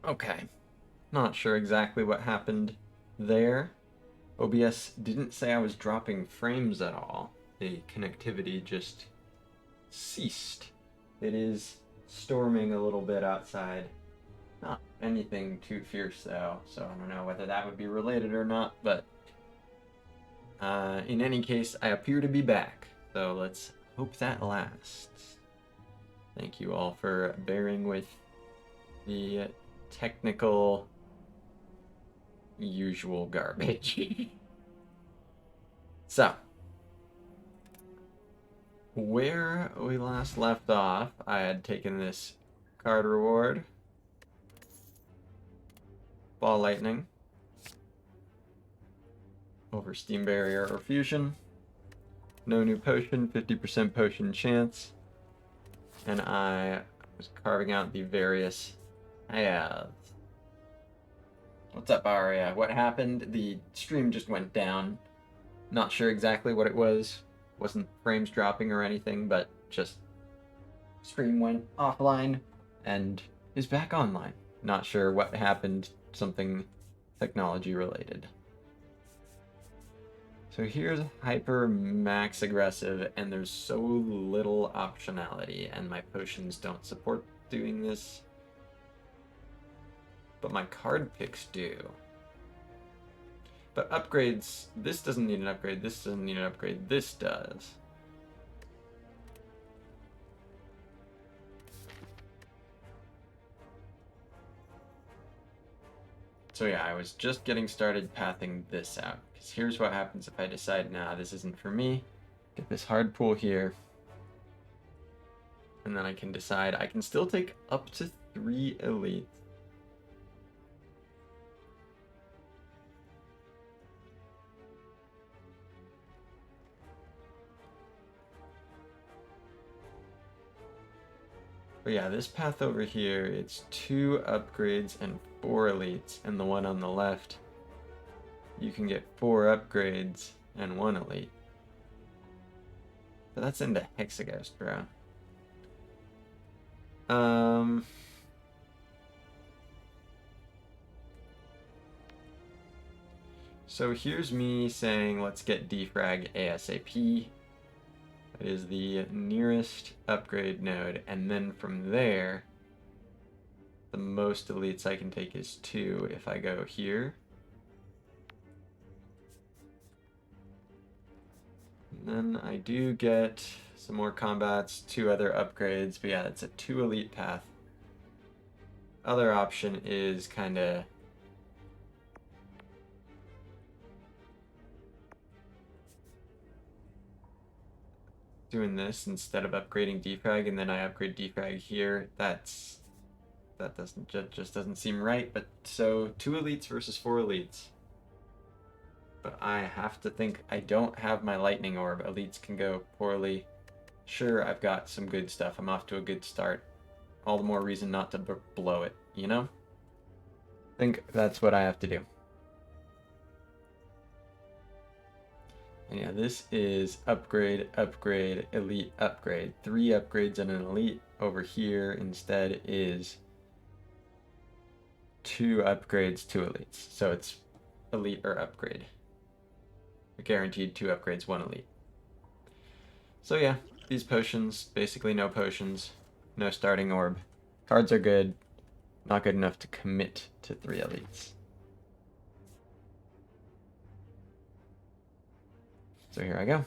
Okay. Not sure exactly what happened there. OBS didn't say I was dropping frames at all. The connectivity just ceased. It is storming a little bit outside. Not anything too fierce though, so I don't know whether that would be related or not, but in any case, I appear to be back, so let's hope that lasts. Thank you all for bearing with the technical usual garbage. So, where we last left off, I had taken this card reward, Ball Lightning, over Steam Barrier or Fusion, no new potion, 50% potion chance, and I was carving out the various paths. What's up, Aria? What happened? The stream just went down. Not sure exactly what it was. Wasn't frames dropping or anything, but just stream went offline and is back online. Not sure what happened. Something technology related. So here's Hyper Max Aggressive, and there's so little optionality, and my potions don't support doing this. But my card picks do. But upgrades, this doesn't need an upgrade, this doesn't need an upgrade, this does. So yeah, I was just getting started pathing this out, because here's what happens if I decide, nah, this isn't for me. Get this hard pool here. And then I can decide, I can still take up to 3 elites. But yeah, this path over here, it's 2 upgrades and 4 elites, and the one on the left, you can get 4 upgrades and 1 elite. But that's into Hexaghost, bro. So here's me saying, let's get defrag ASAP. That is the nearest upgrade node, and then from there, the most elites I can take is 2 if I go here. And then I do get some more combats, 2 other upgrades, but yeah, it's a 2 elite path. Other option is kind of doing this instead of upgrading defrag, and then I upgrade defrag here. That just doesn't seem right. But so 2 elites versus 4 elites. But I have to think, I don't have my lightning orb. Elites can go poorly. Sure, I've got some good stuff. I'm off to a good start. All the more reason not to blow it, you know? I think that's what I have to do. And yeah, this is upgrade, upgrade, elite, upgrade. 3 upgrades and an elite. Over here instead is 2 upgrades, 2 elites. So it's elite or upgrade. Guaranteed 2 upgrades, 1 elite. So yeah, these potions, basically no potions, no starting orb. Cards are good, not good enough to commit to 3 elites. So here I go.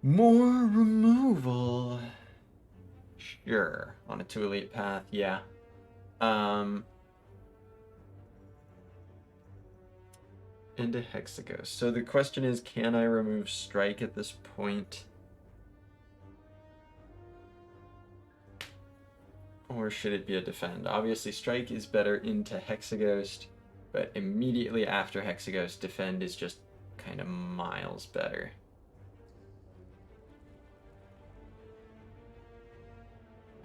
More removal. Sure, on a 2 elite path, yeah. Into Hexaghost. So the question is, can I remove Strike at this point? Or should it be a Defend? Obviously, Strike is better into Hexaghost, but immediately after Hexaghost, Defend is just kind of miles better.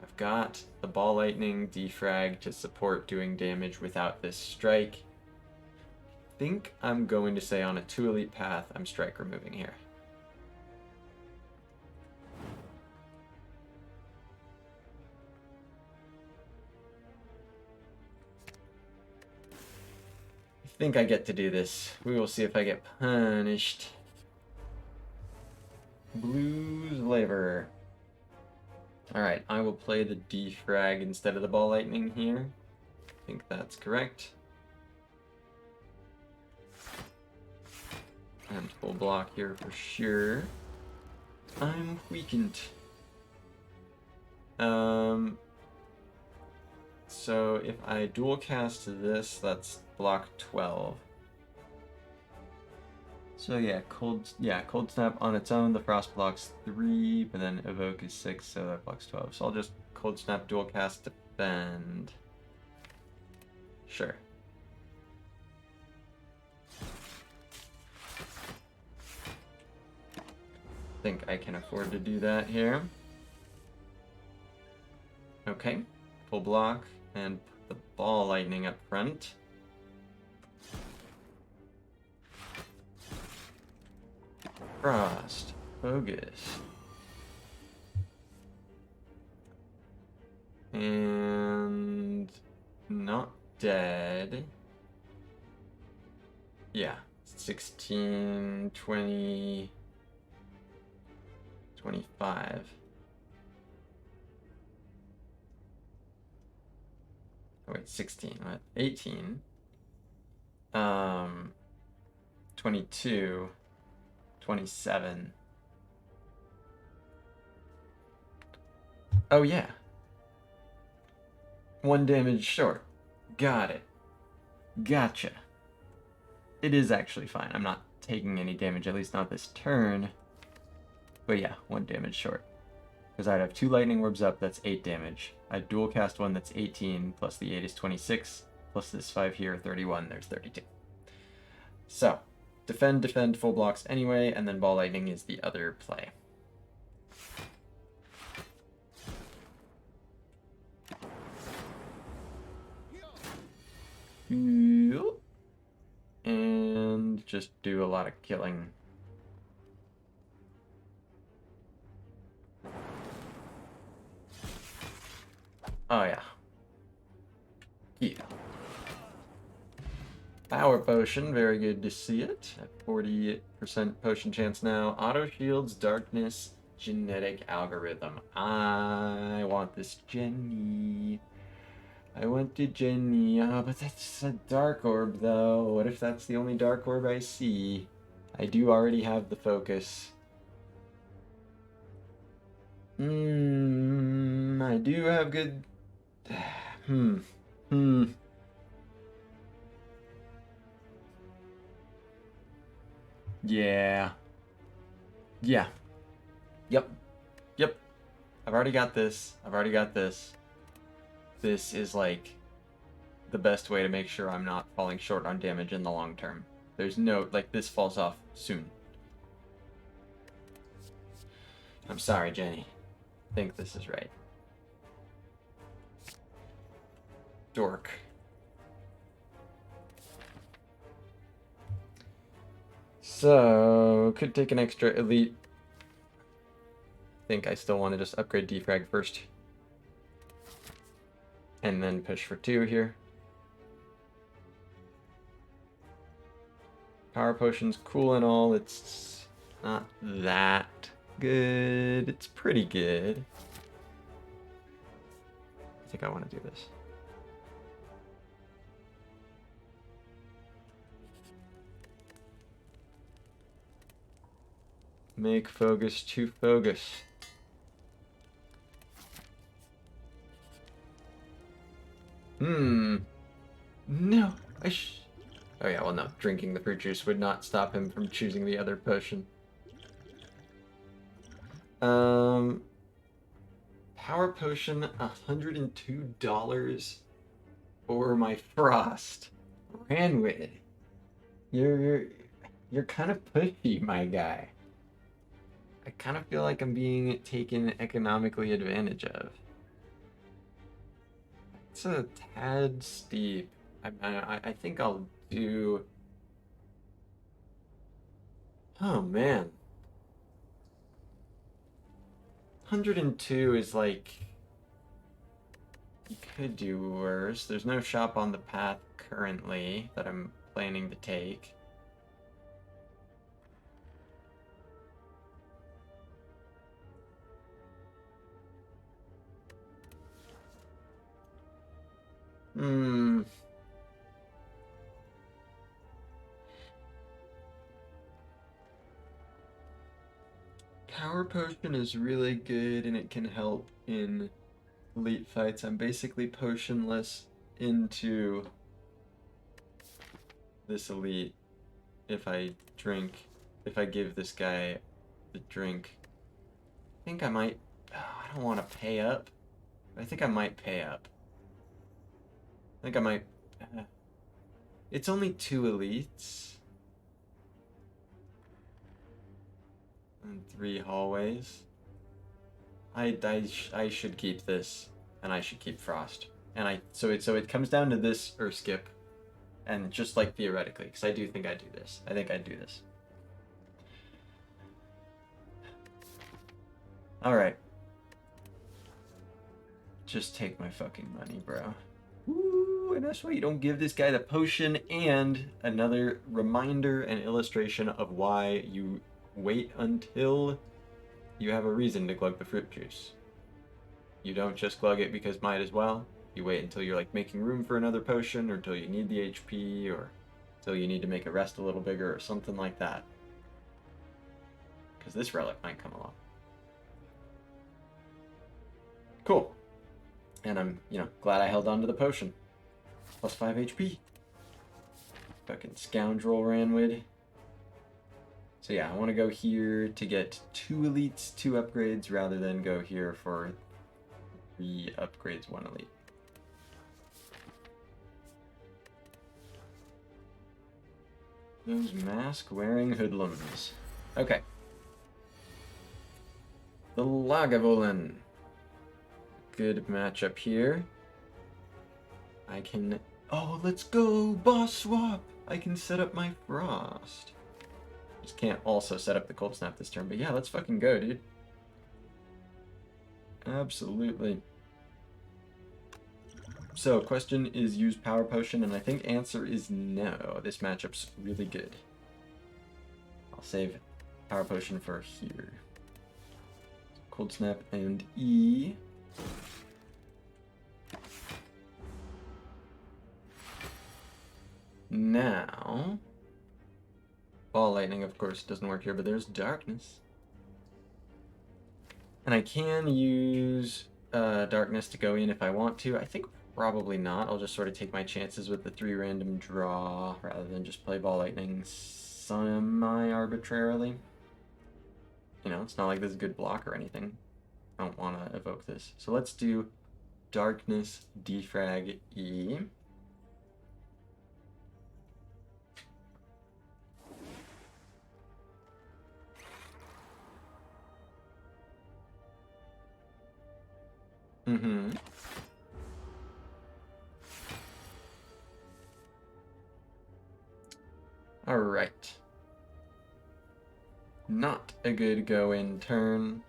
I've got the Ball Lightning defrag to support doing damage without this Strike. I think I'm going to say on a 2 elite path, I'm Strike removing here. think I get to do this. We will see if I get punished. Blues Laborer. Alright, I will play the defrag instead of the ball lightning here. I think that's correct. And full block here for sure. I'm weakened. So if I dual cast this, that's block 12. So yeah, cold snap on its own. The frost blocks 3, but then evoke is 6, so that blocks 12. So I'll just cold snap, dual cast, defend. Sure. Think I can afford to do that here. Okay, full block and put the ball lightning up front. Frost, focus. And not dead. Yeah, 16, 20, 25. Oh wait, 16, what? 18. 22, 27. Oh yeah. 1 damage short. Got it. Gotcha. It is actually fine. I'm not taking any damage, at least not this turn. But yeah, 1 damage short. Because I'd have 2 lightning orbs up, that's 8 damage. I'd dual cast one that's 18, plus the 8 is 26, plus this 5 here, 31, there's 32. So, defend, full blocks anyway, and then ball lightning is the other play. And just do a lot of killing. Oh yeah. Yeah. Power potion, very good to see it. At 40% potion chance now. Auto shields, darkness, genetic algorithm. I want this Jenny. I want the Jenny. Oh, but that's a dark orb though. What if that's the only dark orb I see? I do already have the focus. I do have good... Yeah. Yeah. Yep. I've already got this. This is like the best way to make sure I'm not falling short on damage in the long term. There's no, like, this falls off soon. I'm sorry, Jenny. I think this is right. Dork. So, could take an extra elite. I think I still want to just upgrade defrag first. And then push for 2 here. Power potion's cool and all, it's not that good. It's pretty good. I think I want to do this. Make focus to focus. No, oh yeah, well no, drinking the fruit juice would not stop him from choosing the other potion. Power potion, $102 for my frost. Ranwid, you're kind of pushy, my guy. I kind of feel like I'm being taken economically advantage of. It's a tad steep. I think I'll do... Oh, man. 102 is like... You could do worse. There's no shop on the path currently that I'm planning to take. Power Potion is really good and it can help in elite fights. I'm basically potionless into this elite if I give this guy the drink. I think I might, I don't want to pay up, but I think I might pay up. I think I might, it's only 2 elites. And 3 hallways. I should keep this, and I should keep Frost. And so it comes down to this or skip, and just like theoretically, because I do think I do this. I think I do this. All right. Just take my fucking money, bro. Ooh, and that's why you don't give this guy the potion. And another reminder and illustration of why you wait until you have a reason to glug the fruit juice. You don't just glug it because might as well. You wait until you're like making room for another potion, or until you need the HP, or until you need to make a rest a little bigger, or something like that. Because this relic might come along. Cool. And I'm, glad I held on to the potion. Plus 5 HP. Fucking scoundrel Ranwood. So yeah, I want to go here to get 2 elites, 2 upgrades, rather than go here for 3 upgrades, 1 elite. Those mask-wearing hoodlums. Okay. The Lagavulin. Good matchup here. I can... Oh, let's go! Boss swap! I can set up my Frost. Just can't also set up the Cold Snap this turn, but yeah, let's fucking go, dude. Absolutely. So, question is use Power Potion, and I think answer is no. This matchup's really good. I'll save Power Potion for here. Cold Snap and E. Now, Ball Lightning, of course, doesn't work here, but there's Darkness. And I can use Darkness to go in if I want to. I think probably not. I'll just sort of take my chances with the 3 random draw rather than just play Ball Lightning semi-arbitrarily. It's not like this is a good block or anything. I don't want to evoke this. So let's do Darkness, Defrag, E. All right. Not a good go-in turn.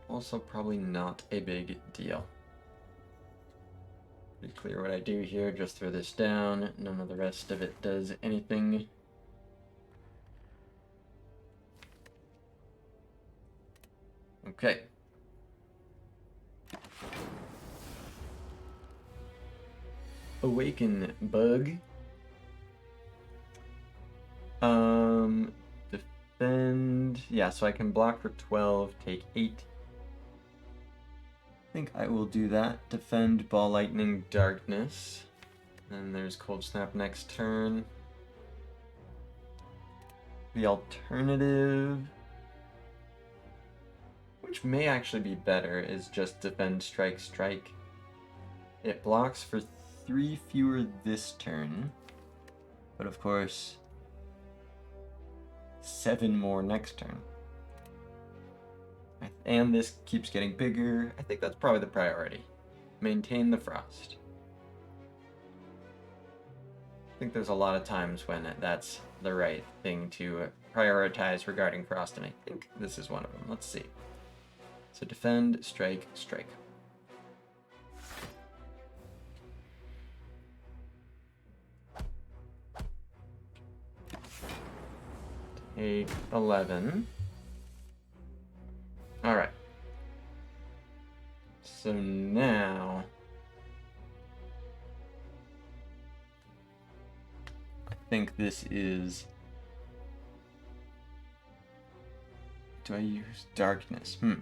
Also probably not a big deal. Pretty clear what I do here. Just throw this down. None of the rest of it does anything. Okay. Awaken Bug. Defend. Yeah, so I can block for 12, take 8. I think I will do that. Defend, Ball Lightning, Darkness. And there's Cold Snap next turn. The alternative, which may actually be better, is just Defend, Strike, Strike. It blocks for 3 fewer this turn, but of course 7 more next turn. And this keeps getting bigger. I think that's probably the priority. Maintain the Frost. I think there's a lot of times when that's the right thing to prioritize regarding Frost, and I think this is one of them. Let's see. So Defend, Strike, Strike. Take 11. Alright. So now... I think this is... Do I use darkness? I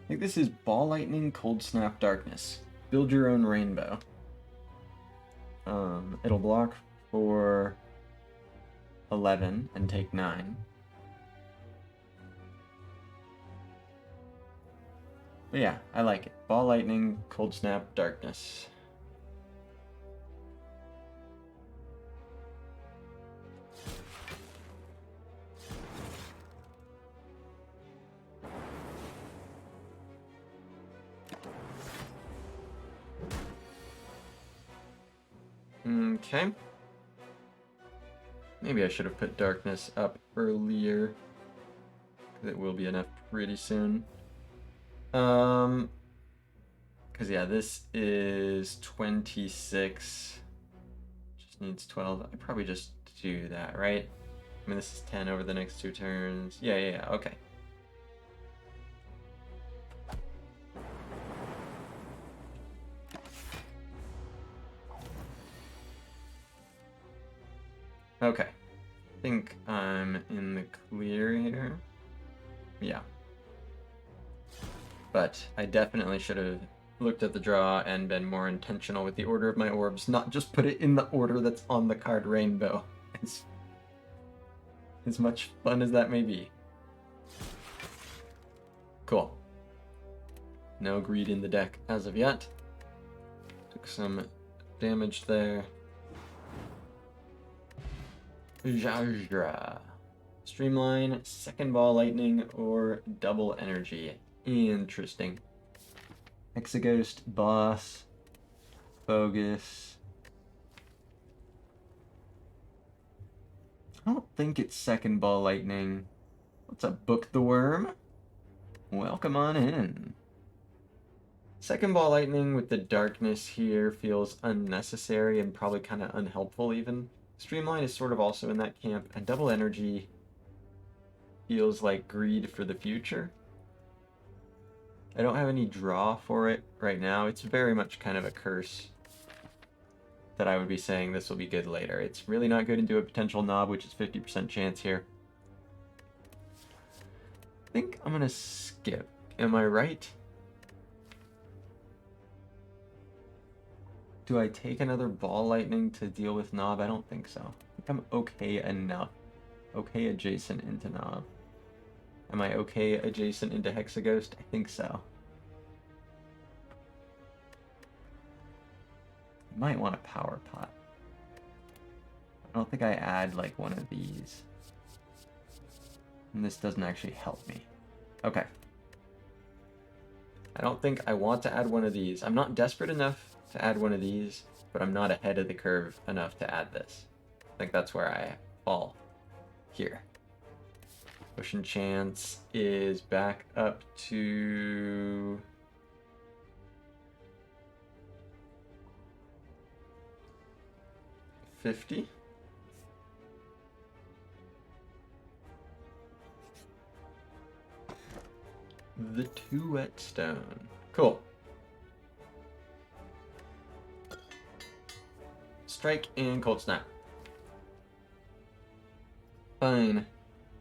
think this is Ball Lightning, Cold Snap, Darkness. Build your own rainbow. It'll block for 11 and take 9. But yeah, I like it. Ball Lightning, Cold Snap, Darkness. Okay. Maybe I should have put Darkness up earlier, because it will be enough pretty soon. Because yeah, this is 26. Just needs 12. I probably just do that, right? I mean, this is 10 over the next 2 turns. Yeah, okay. Okay. I think I'm in the clear here. Yeah. But I definitely should have looked at the draw and been more intentional with the order of my orbs, not just put it in the order that's on the card Rainbow. As much fun as that may be. Cool. No greed in the deck as of yet. Took some damage there. Jajra. Streamline, second ball lightning, or double energy. Interesting. Hexaghost, boss, bogus. I don't think it's second ball lightning. What's up, Book the Worm? Welcome on in. Second ball lightning with the darkness here feels unnecessary and probably kind of unhelpful even. Streamline is sort of also in that camp, and double energy feels like greed for the future. I don't have any draw for it right now. It's very much kind of a curse that I would be saying this will be good later. It's really not good into a potential knob, which is 50% chance here. I think I'm gonna skip. Am I right? Do I take another ball lightning to deal with knob? I don't think so. I think I'm okay enough. Okay adjacent into knob. Am I okay adjacent into Hexaghost? I think so. I might want a power pot. I don't think I add like one of these. And this doesn't actually help me. Okay. I don't think I want to add one of these. I'm not desperate enough to add one of these, but I'm not ahead of the curve enough to add this. I think that's where I fall here. Ocean Chance is back up to... $50. The two whetstone. Cool. Strike and cold snap. Fine.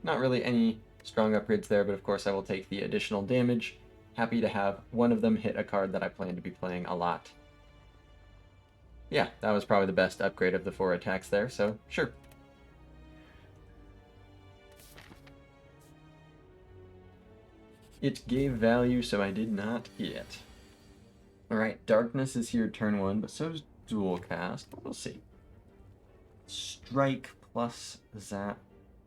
Not really any strong upgrades there, but of course I will take the additional damage. Happy to have one of them hit a card that I plan to be playing a lot. Yeah, that was probably the best upgrade of the 4 attacks there, so sure. It gave value, so I did not get. Alright, Darkness is here turn 1, but so is Dual Cast. We'll see. Strike plus Zap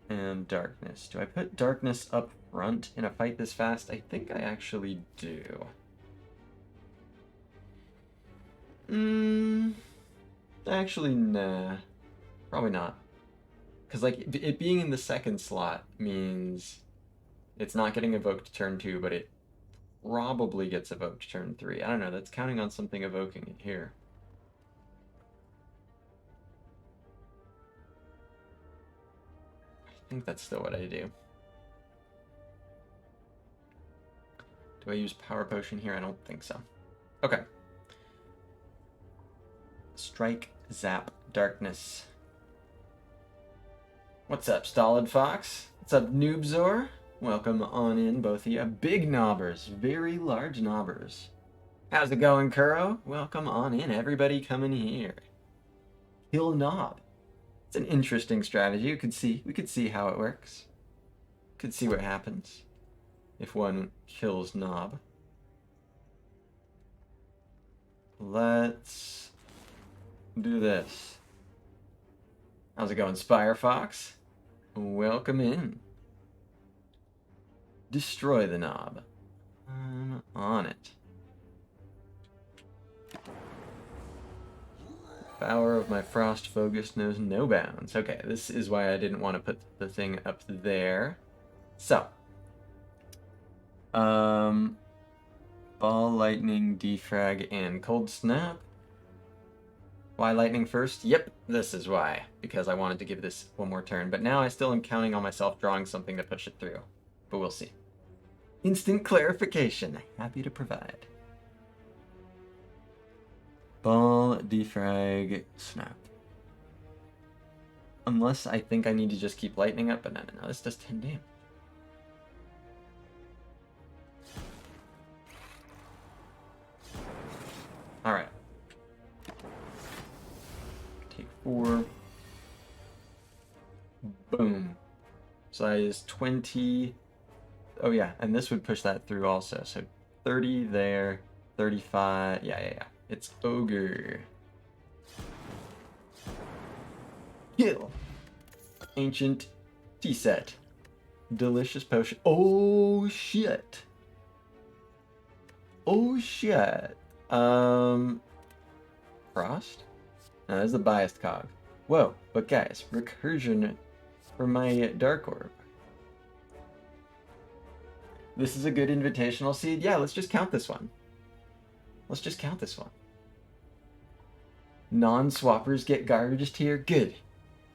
and Darkness. Do I put Darkness up front in a fight this fast? I think I actually do. Actually, nah. Probably not. Because, like, it being in the second slot means it's not getting evoked turn 2, but it probably gets evoked turn 3. I don't know, that's counting on something evoking it here. I I think that's still what I do. Do I use Power Potion here? I don't think so. Okay. Strike, Zap, Darkness. What's up, Stolid Fox? What's up, Noobzor? Welcome on in, both of you. Big knobbers. Very large knobbers. How's it going, Kuro? Welcome on in. Everybody coming here. Kill Knob. It's an interesting strategy. We could see how it works. Could see what happens if one kills Knob. Let's do this. How's it going, Spire Fox? Welcome in. Destroy the Knob. I'm on it. Power of my Frost Focus knows no bounds. Okay, this is why I didn't want to put the thing up there. So. Ball, Lightning, Defrag, and Cold Snap. Why Lightning first? Yep, this is why. Because I wanted to give this one more turn. But now I still am counting on myself drawing something to push it through. But we'll see. Instant clarification. Happy to provide. Ball, Defrag, Snap. Unless I think I need to just keep Lightning up. But no. This does 10 damage. Alright. Take 4. Boom. Size 20. Oh yeah, and this would push that through also. So 30 there, 35. Yeah. It's Ogre. Kill. Ancient tea set. Delicious potion. Oh shit. Oh shit. Frost? No, that's the biased cog. Whoa, but guys, recursion for my Dark Orb. This is a good invitational seed. Yeah, let's just count this one. Let's just count this one. Non-swappers get garbaged here? Good.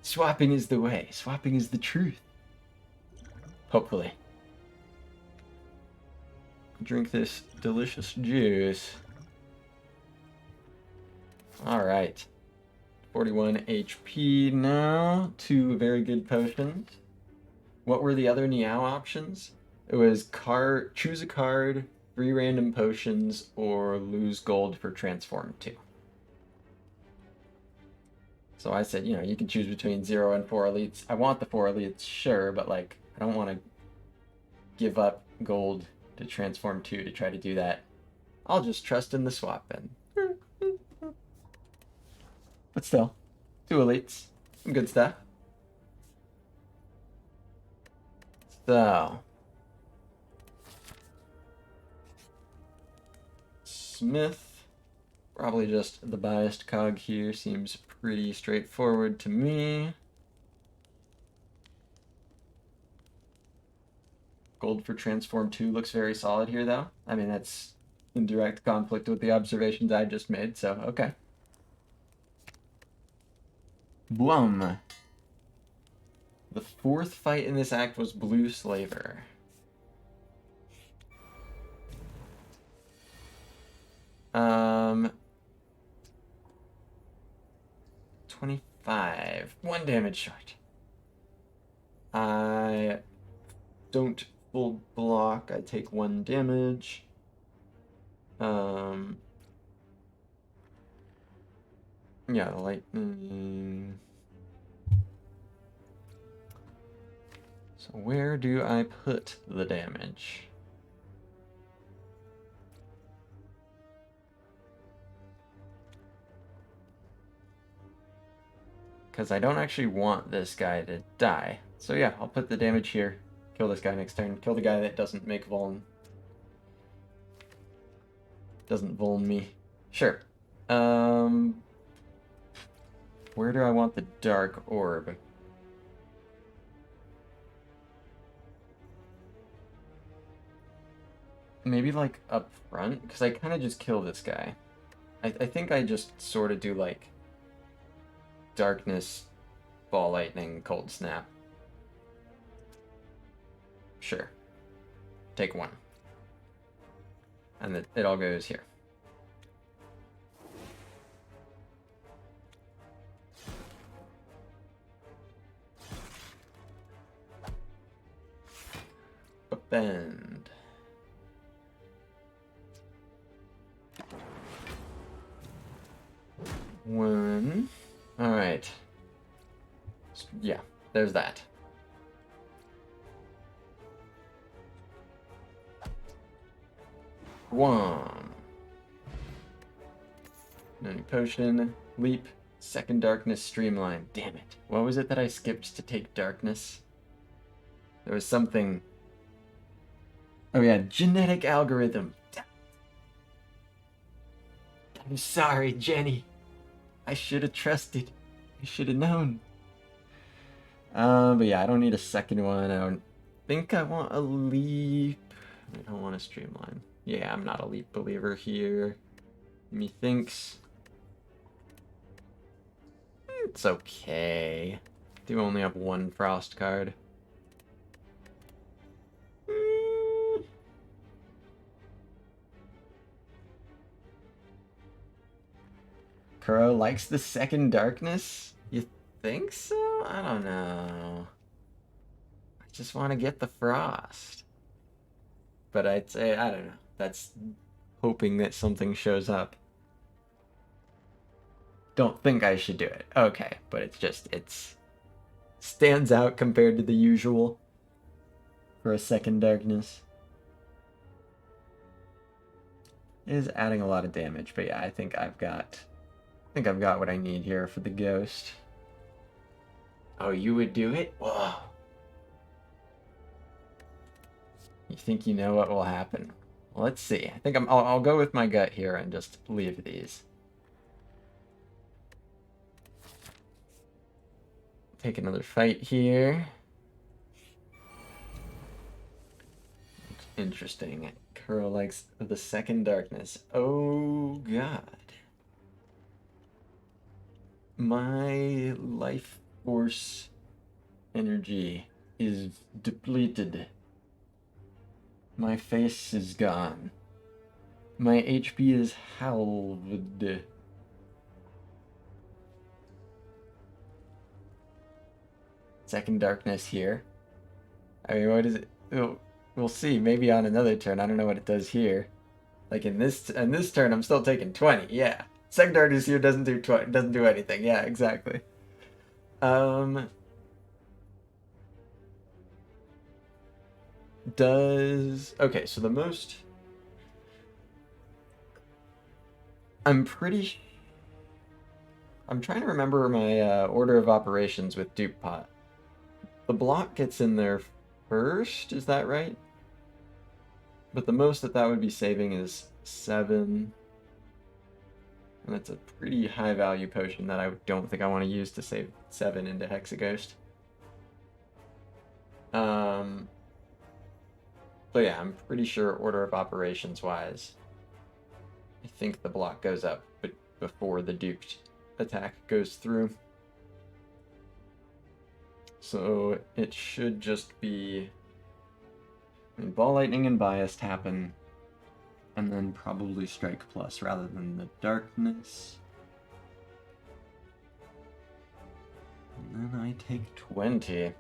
Swapping is the way. Swapping is the truth. Hopefully. Drink this delicious juice. Alright. 41 HP now. 2 very good potions. What were the other Niao options? It was choose a card, 3 random potions, or lose gold for Transform 2. So I said, you can choose between 0 and 4 elites. I want the 4 elites, sure, but I don't want to give up gold to Transform 2 to try to do that. I'll just trust in the swap bin. But still, 2 elites. Some good stuff. So. Smith. Probably just the biased cog here. Seems pretty straightforward to me. Gold for Transform 2 looks very solid here, though. I mean, that's in direct conflict with the observations I just made, so okay. Boom. The 4th fight in this act was Blue Slaver. Um, 25. 1 damage short. I don't full block. I take 1 damage. Yeah, lightning. So where do I put the damage? Because I don't actually want this guy to die. So yeah, I'll put the damage here. Kill this guy next turn. Kill the guy that doesn't make vuln. Doesn't vuln me. Sure. Where do I want the Dark Orb? Maybe up front? Because I kind of just kill this guy. I think I just sort of do Darkness, Ball Lightning, Cold Snap. Sure. Take 1. And it all goes here. Bend. One. All right. Yeah, there's that. One. No new potion. Leap. Second darkness streamline. Damn it. What was it that I skipped to take darkness? There was something. Oh yeah, genetic algorithm. I'm sorry, Jenny. I should have trusted. I should have known. But yeah, I don't need a second one. I don't think I want a leap. I don't want a streamline. Yeah, I'm not a leap believer here. Methinks. It's okay. I do only have 1 frost card. Kuro likes the second darkness? You think so? I don't know. I just want to get the frost. But I'd say, I don't know. That's hoping that something shows up. Don't think I should do it. Okay, but it's stands out compared to the usual for a second darkness. It is adding a lot of damage, but yeah, I think I've got what I need here for the ghost. Oh, you would do it? Whoa. You think you know what will happen? Well, let's see. I think I'll go with my gut here and just leave these. Take another fight here. Interesting. Kuro likes the second darkness. Oh god. My life force energy is depleted. My face is gone. My HP is halved. Second darkness here. I mean, what is it? We'll see. Maybe on another turn. I don't know what it does here. Like in this turn, I'm still taking 20. Yeah. Second darkness here doesn't do 20. Doesn't do anything. Yeah, exactly. Okay, so the most I'm trying to remember my order of operations with Duke Pot. The block gets in there first, is that right? But the most that would be saving is 7. And that's a pretty high value potion that I don't think I want to use to save 7 into Hexaghost. So yeah, I'm pretty sure order of operations wise, I think the block goes up before the duped attack goes through. So it should just be, I mean, Ball Lightning and Biased happen, and then probably Strike Plus rather than the Darkness. And then I take 20.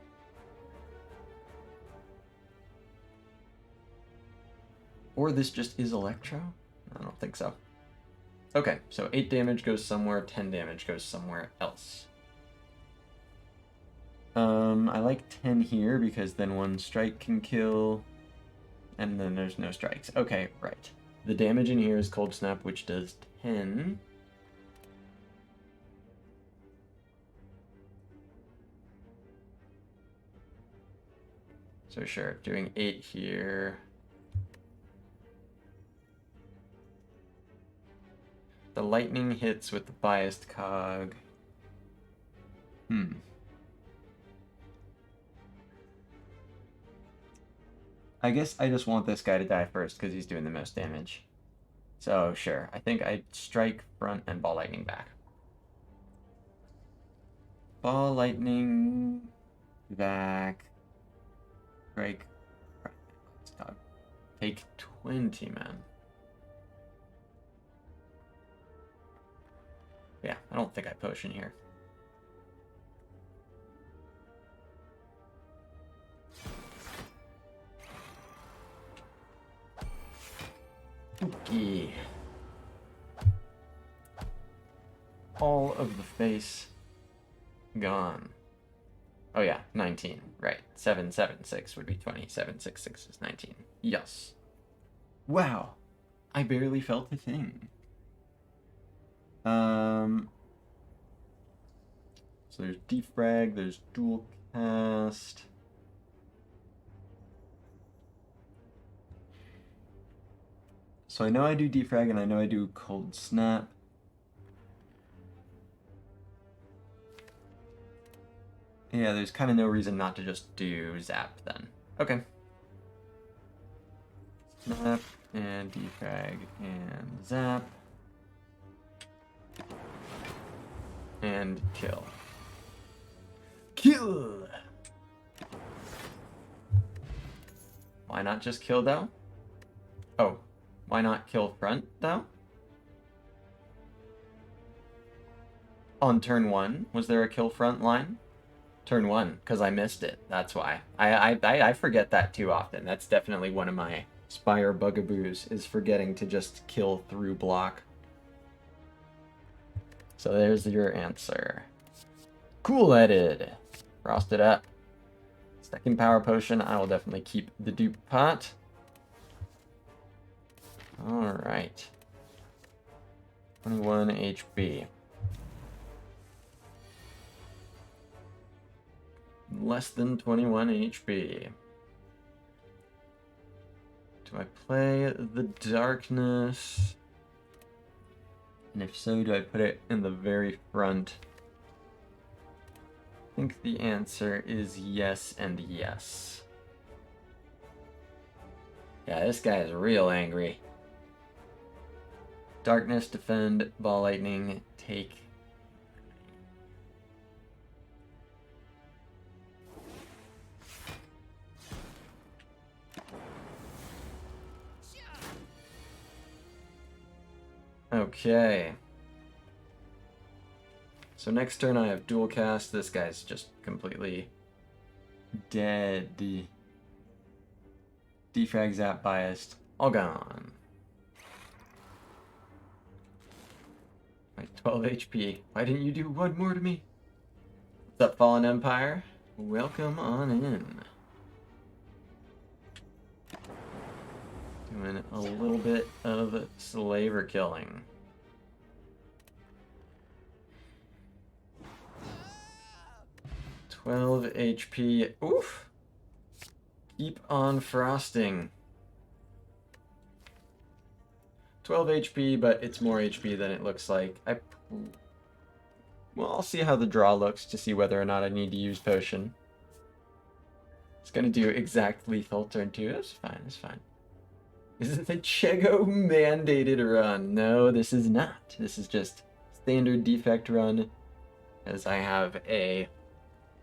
Or this just is Electro? I don't think so. Okay, so 8 damage goes somewhere, 10 damage goes somewhere else. I like 10 here because then 1 strike can kill, and then there's no strikes. Okay, right. The damage in here is Cold Snap, which does 10. So sure, doing 8 here. The lightning hits with the biased cog. I guess I just want this guy to die first because he's doing the most damage. So sure, I think I strike front and Ball Lightning back. Ball Lightning back. Strike Take 20, man. Yeah, I don't think I potion here. Okay. All of the face gone. Oh yeah, 19. Right. 776 would be 20. 766 is 19. Yes. Wow. I barely felt a thing. So there's defrag, there's dual cast. So I know I do defrag and I know I do cold snap. Yeah, there's kind of no reason not to just do zap then. Okay. Snap and defrag and zap. And kill. Kill! Why not just kill though? Oh, why not kill front though? On turn 1, was there a kill front line? Turn 1, because I missed it. That's why. I forget that too often. That's definitely one of my Spire bugaboos, is forgetting to just kill through block. So there's your answer. Cool-headed. Frost it up. Second power potion, I will definitely keep the dupe pot. Alright. 21 HP. Less than 21 HP. Do I play the darkness? And if so, do I put it in the very front? I think the answer is yes and yes. Yeah, this guy is real angry. Darkness, defend, ball lightning, take. Okay. So next turn I have dual cast. This guy's just completely dead. Defrag, zap, biased. All gone. My 12 HP. Why didn't you do one more to me? What's up, Fallen Empire? Welcome on in. Doing a little bit of slaver killing. $12 HP. Oof. Keep on frosting. 12 HP, but it's more HP than it looks like. Well, I'll see how the draw looks to see whether or not I need to use potion. It's gonna do exact lethal turn 2. That's fine, that's fine. Is it the Chego mandated run? No, this is not. This is just standard defect run, as I have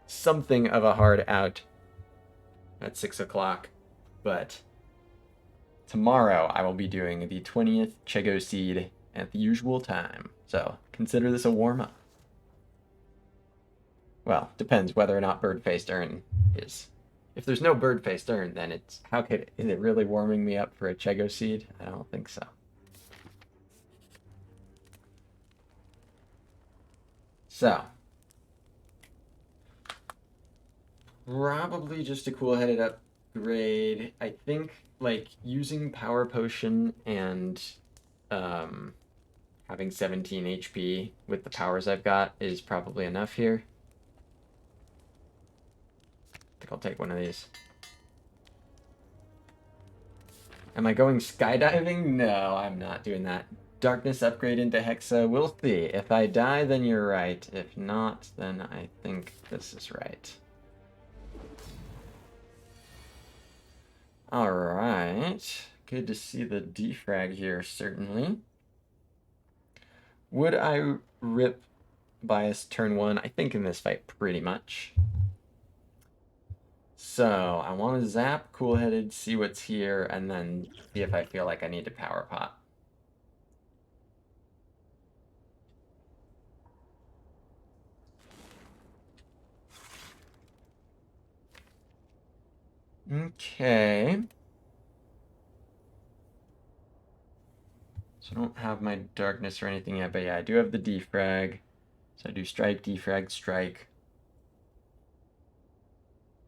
something of a hard out at 6 o'clock. But tomorrow I will be doing the 20th Chego seed at the usual time. So consider this a warm-up. Well, depends whether or not bird-faced urn is. If there's no bird-faced urn, then it's... is it really warming me up for a Chego seed? I don't think so. So. Probably just a cool-headed upgrade. I think, like, using Power Potion and having 17 HP with the powers I've got is probably enough here. I think I'll take one of these. Am I going skydiving? No, I'm not doing that. Darkness upgrade into Hexa. We'll see. If I die, then you're right. If not, then I think this is right. Alright. Good to see the defrag here, certainly. Would I rip bias turn 1? I think in this fight, pretty much. So I want to zap cool-headed, see what's here, and then see if I feel like I need to power pot. Okay. So I don't have my darkness or anything yet, but yeah, I do have the defrag. So I do strike, defrag, strike.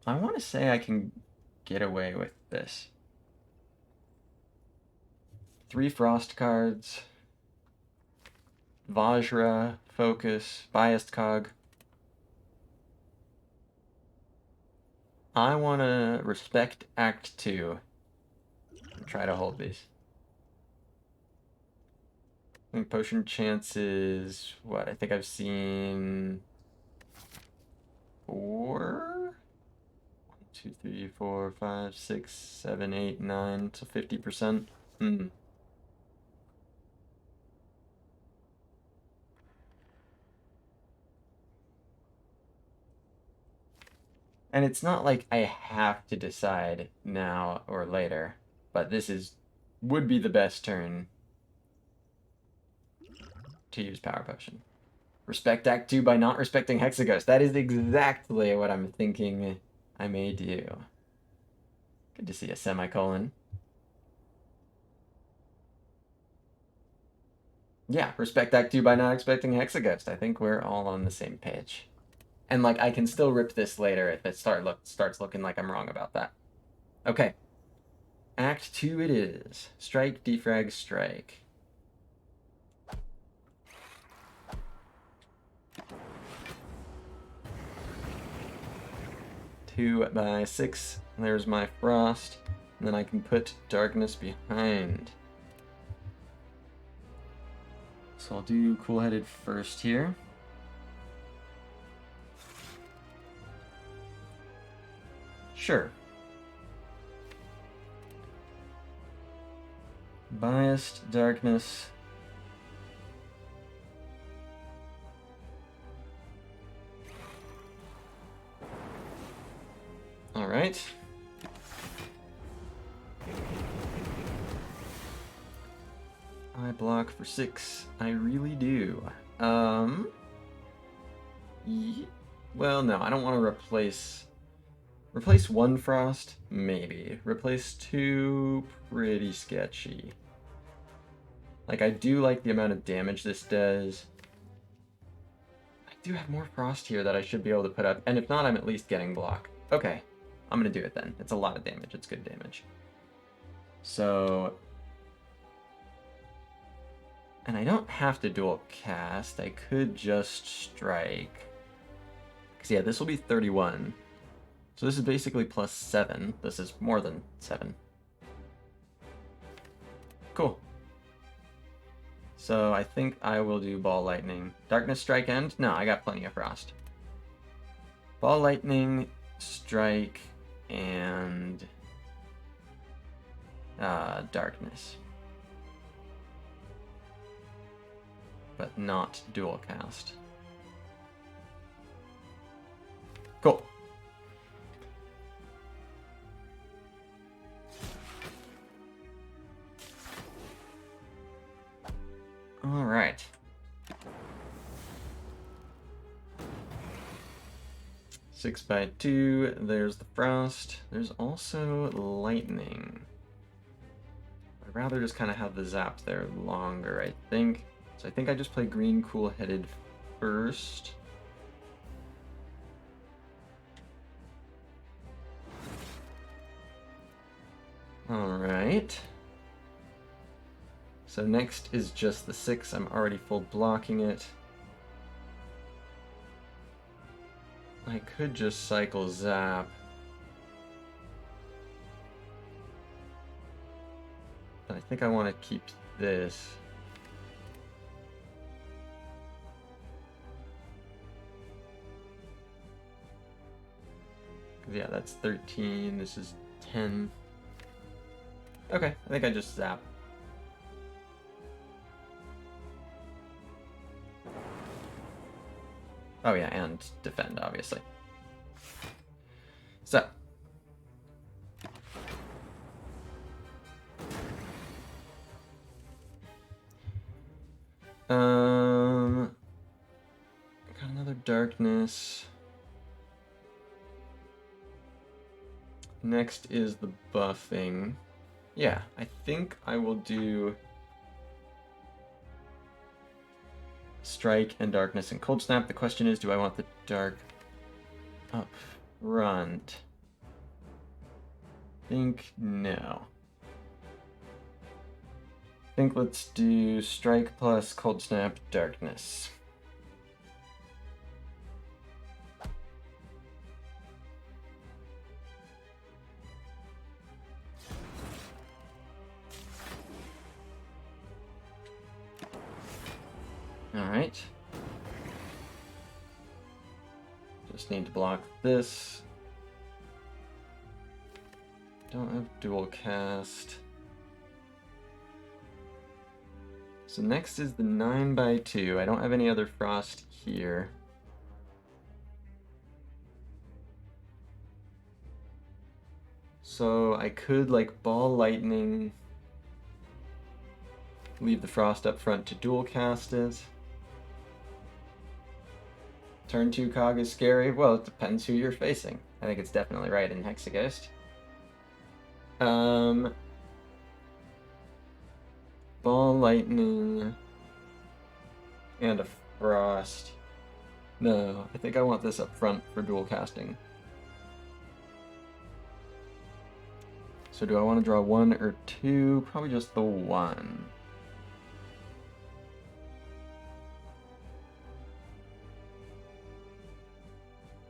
I want to say I can get away with this. 3 frost cards. Vajra, focus, biased cog. I want to respect Act 2 and try to hold these. I think potion chances, what? I think I've seen 4? 1, 2, 3, 4, 5, 6, 7, 8, 9, so 50%. And it's not like I have to decide now or later, but this would be the best turn to use Power Potion. Respect Act 2 by not respecting Hexaghost. That is exactly what I'm thinking I may do. Good to see a semicolon. Yeah, respect Act 2 by not expecting Hexaghost. I think we're all on the same page. And like, I can still rip this later if it starts looking like I'm wrong about that. Okay. Act 2 it is. Strike, defrag, strike. Two by 6. There's my frost. And then I can put darkness behind. So I'll do cool-headed first here. Sure. Biased, darkness. Alright. I block for 6. I really do. Well, no, I don't want to replace... Replace 1 frost? Maybe. Replace 2? Pretty sketchy. Like, I do like the amount of damage this does. I do have more frost here that I should be able to put up, and if not, I'm at least getting block. Okay, I'm gonna do it then. It's a lot of damage. It's good damage. So... And I don't have to dual cast. I could just strike. Because, yeah, this will be 31. So this is basically plus 7. This is more than 7. Cool. So I think I will do Ball Lightning. Darkness, Strike, End? No, I got plenty of Frost. Ball Lightning, Strike, and... Darkness. But not dual cast. Cool. All right. Six by 2, there's the frost. There's also lightning. I'd rather just kind of have the zaps there longer, I think. So I think I just play green cool-headed first. Alright. So next is just the 6. I'm already full blocking it. I could just cycle zap. But I think I want to keep this. Yeah, that's 13. This is 10. Okay, I think I just zap. Oh yeah, and defend, obviously. So, Got another darkness. Next is the buffing. Yeah, I think I will do strike and darkness and cold snap. The question is, do I want the dark up front? I think no. I think let's do strike plus cold snap darkness. Alright. Just need to block this. Don't have dual cast. So next is the 9x2. I don't have any other frost here. So I could like ball lightning, leave the frost up front to dual cast it. Turn 2 cog is scary. Well, it depends who you're facing. I think it's definitely right in Hexaghost. Ball lightning and a frost. No, I think I want this up front for dual casting. So do I want to draw 1 or 2? Probably just the 1.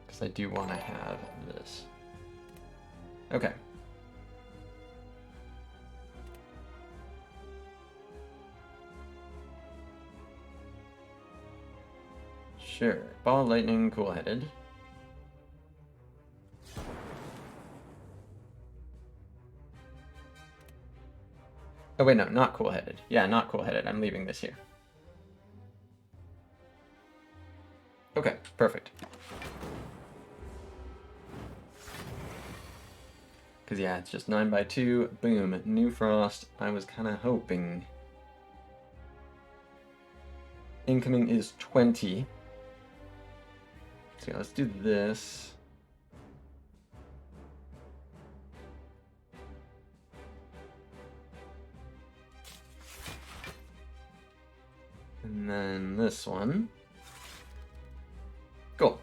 Because I do want to have this. Okay. Sure. Ball lightning, cool-headed. Oh wait, no, not cool-headed. Yeah, not cool-headed. I'm leaving this here. Okay, perfect. Because yeah, it's just 9x2. Boom, new frost. I was kind of hoping. Incoming is 20. So yeah, let's do this. And then this one. Cool.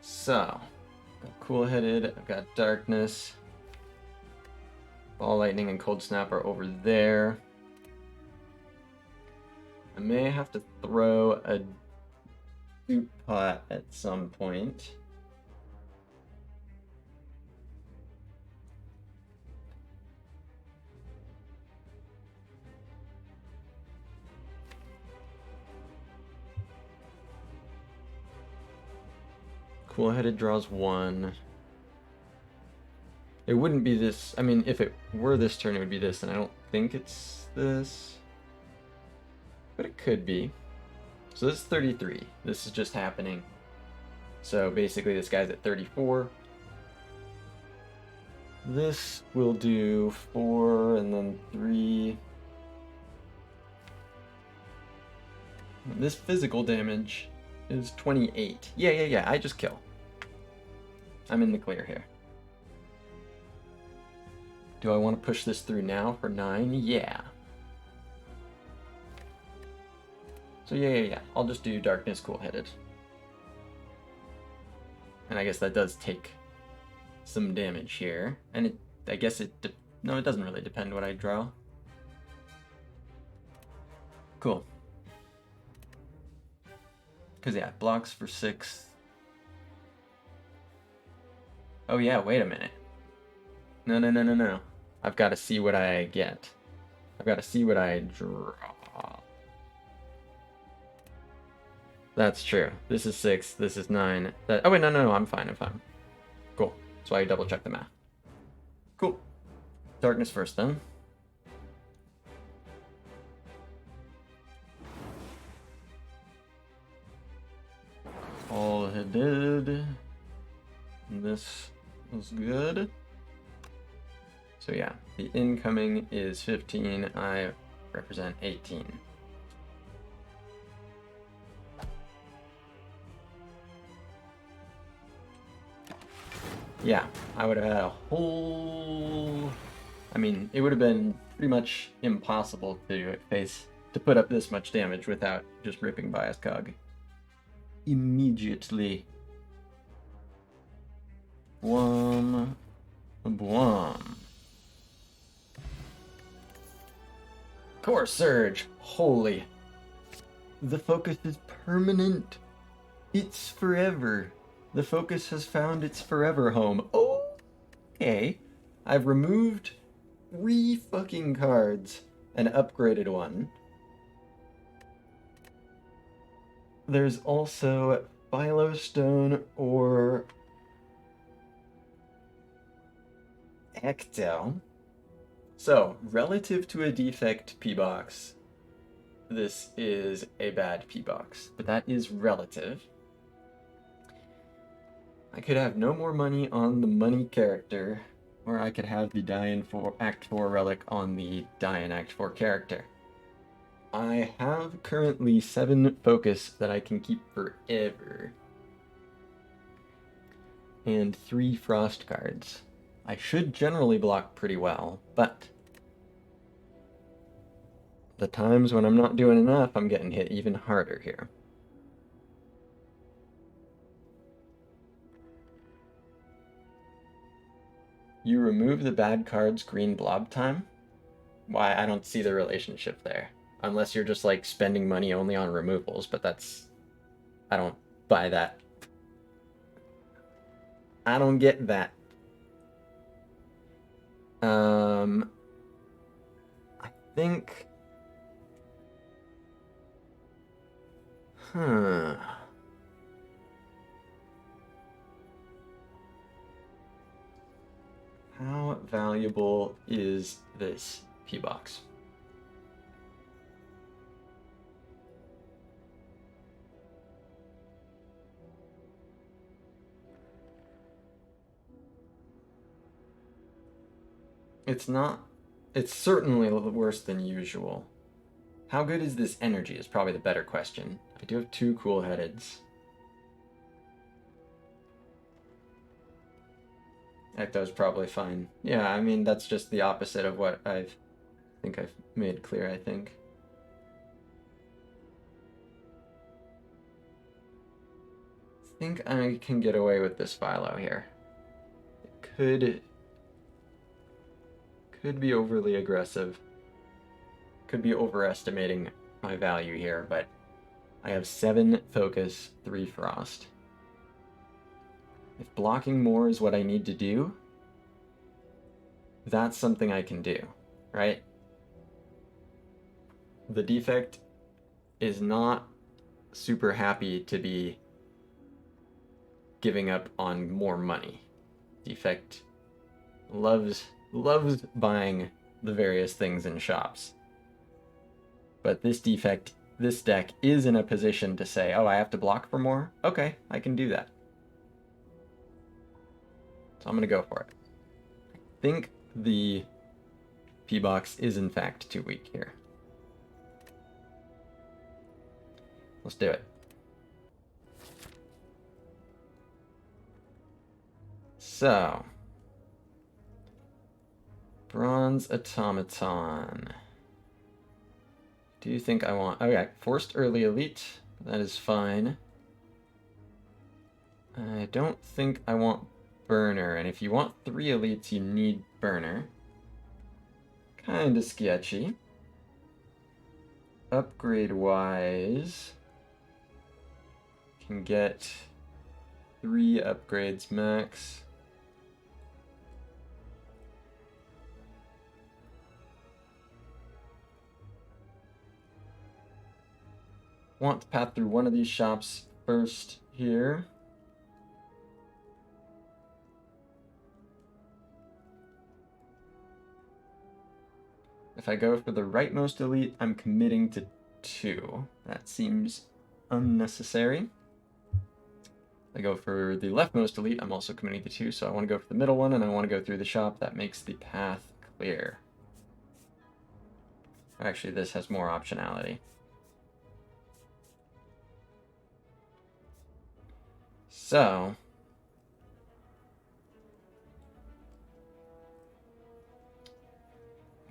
So, got cool-headed, I've got darkness. Ball lightning and cold snap are over there. I may have to throw a soup pot at some point. Cool-headed draws 1. It wouldn't be this. I mean, if it were this turn, it would be this, and I don't think it's this. But it could be. So this is 33. This is just happening. So basically this guy's at 34. This will do 4 and then 3. This physical damage is 28. Yeah, I just kill. I'm in the clear here. Do I want to push this through now for 9? Yeah. So yeah. I'll just do darkness cool-headed. And I guess that does take some damage here. And I guess it no, it doesn't really depend what I draw. Cool. Because yeah, blocks for 6. Oh yeah, wait a minute. No. I've got to see what I get. I've got to see what I draw. That's true. This is 6, this is 9. Oh wait, no, I'm fine. Cool. That's why you double check the math. Cool. Darkness first then. all headed. This was good. So yeah, the incoming is 15. I represent 18. Yeah, I would have had a whole... I mean, it would have been pretty much impossible to put up this much damage without just ripping Bias Cog immediately. Boom. Boom. Core Surge. Holy. The focus is permanent. It's forever. The focus has found its forever home. Okay. I've removed 3 fucking cards and upgraded one. There's also Philostone or Ecto. So, relative to a Defect P-Box, this is a bad P-Box, but that is relative. I could have no more money on the money character, or I could have the Die in Act 4 relic on the Die in Act 4 character. I have currently 7 focus that I can keep forever. And 3 frost cards. I should generally block pretty well, but the times when I'm not doing enough, I'm getting hit even harder here. You remove the bad card's green blob time? Why, I don't see the relationship there. Unless you're just, like, spending money only on removals, but that's... I don't buy that. I don't get that. I think... How valuable is this P-Box? It's not... It's certainly a little worse than usual. How good is this energy is probably the better question. I do have 2 cool headeds. Ecto's probably fine. Yeah, I mean, that's just the opposite of what I think I've made clear, I think. I think I can get away with this Philo here. It could be overly aggressive. Could be overestimating my value here, but I have 7 focus, 3 frost. If blocking more is what I need to do, that's something I can do, right? The Defect is not super happy to be giving up on more money. Defect loves buying the various things in shops. But this deck is in a position to say, oh, I have to block for more? Okay, I can do that. So I'm going to go for it. I think the P-Box is in fact too weak here. Let's do it. So, Bronze Automaton. Do you think I want... Okay, Forced Early Elite. That is fine. I don't think I want Burner, and if you want 3 elites, you need Burner. Kinda sketchy. Upgrade-wise, can get 3 upgrades max. Want to path through one of these shops first here. If I go for the rightmost elite, I'm committing to 2. That seems unnecessary. I go for the leftmost elite. I'm also committing to 2, so I want to go for the middle one, and I want to go through the shop. That makes the path clear. Actually, this has more optionality. So,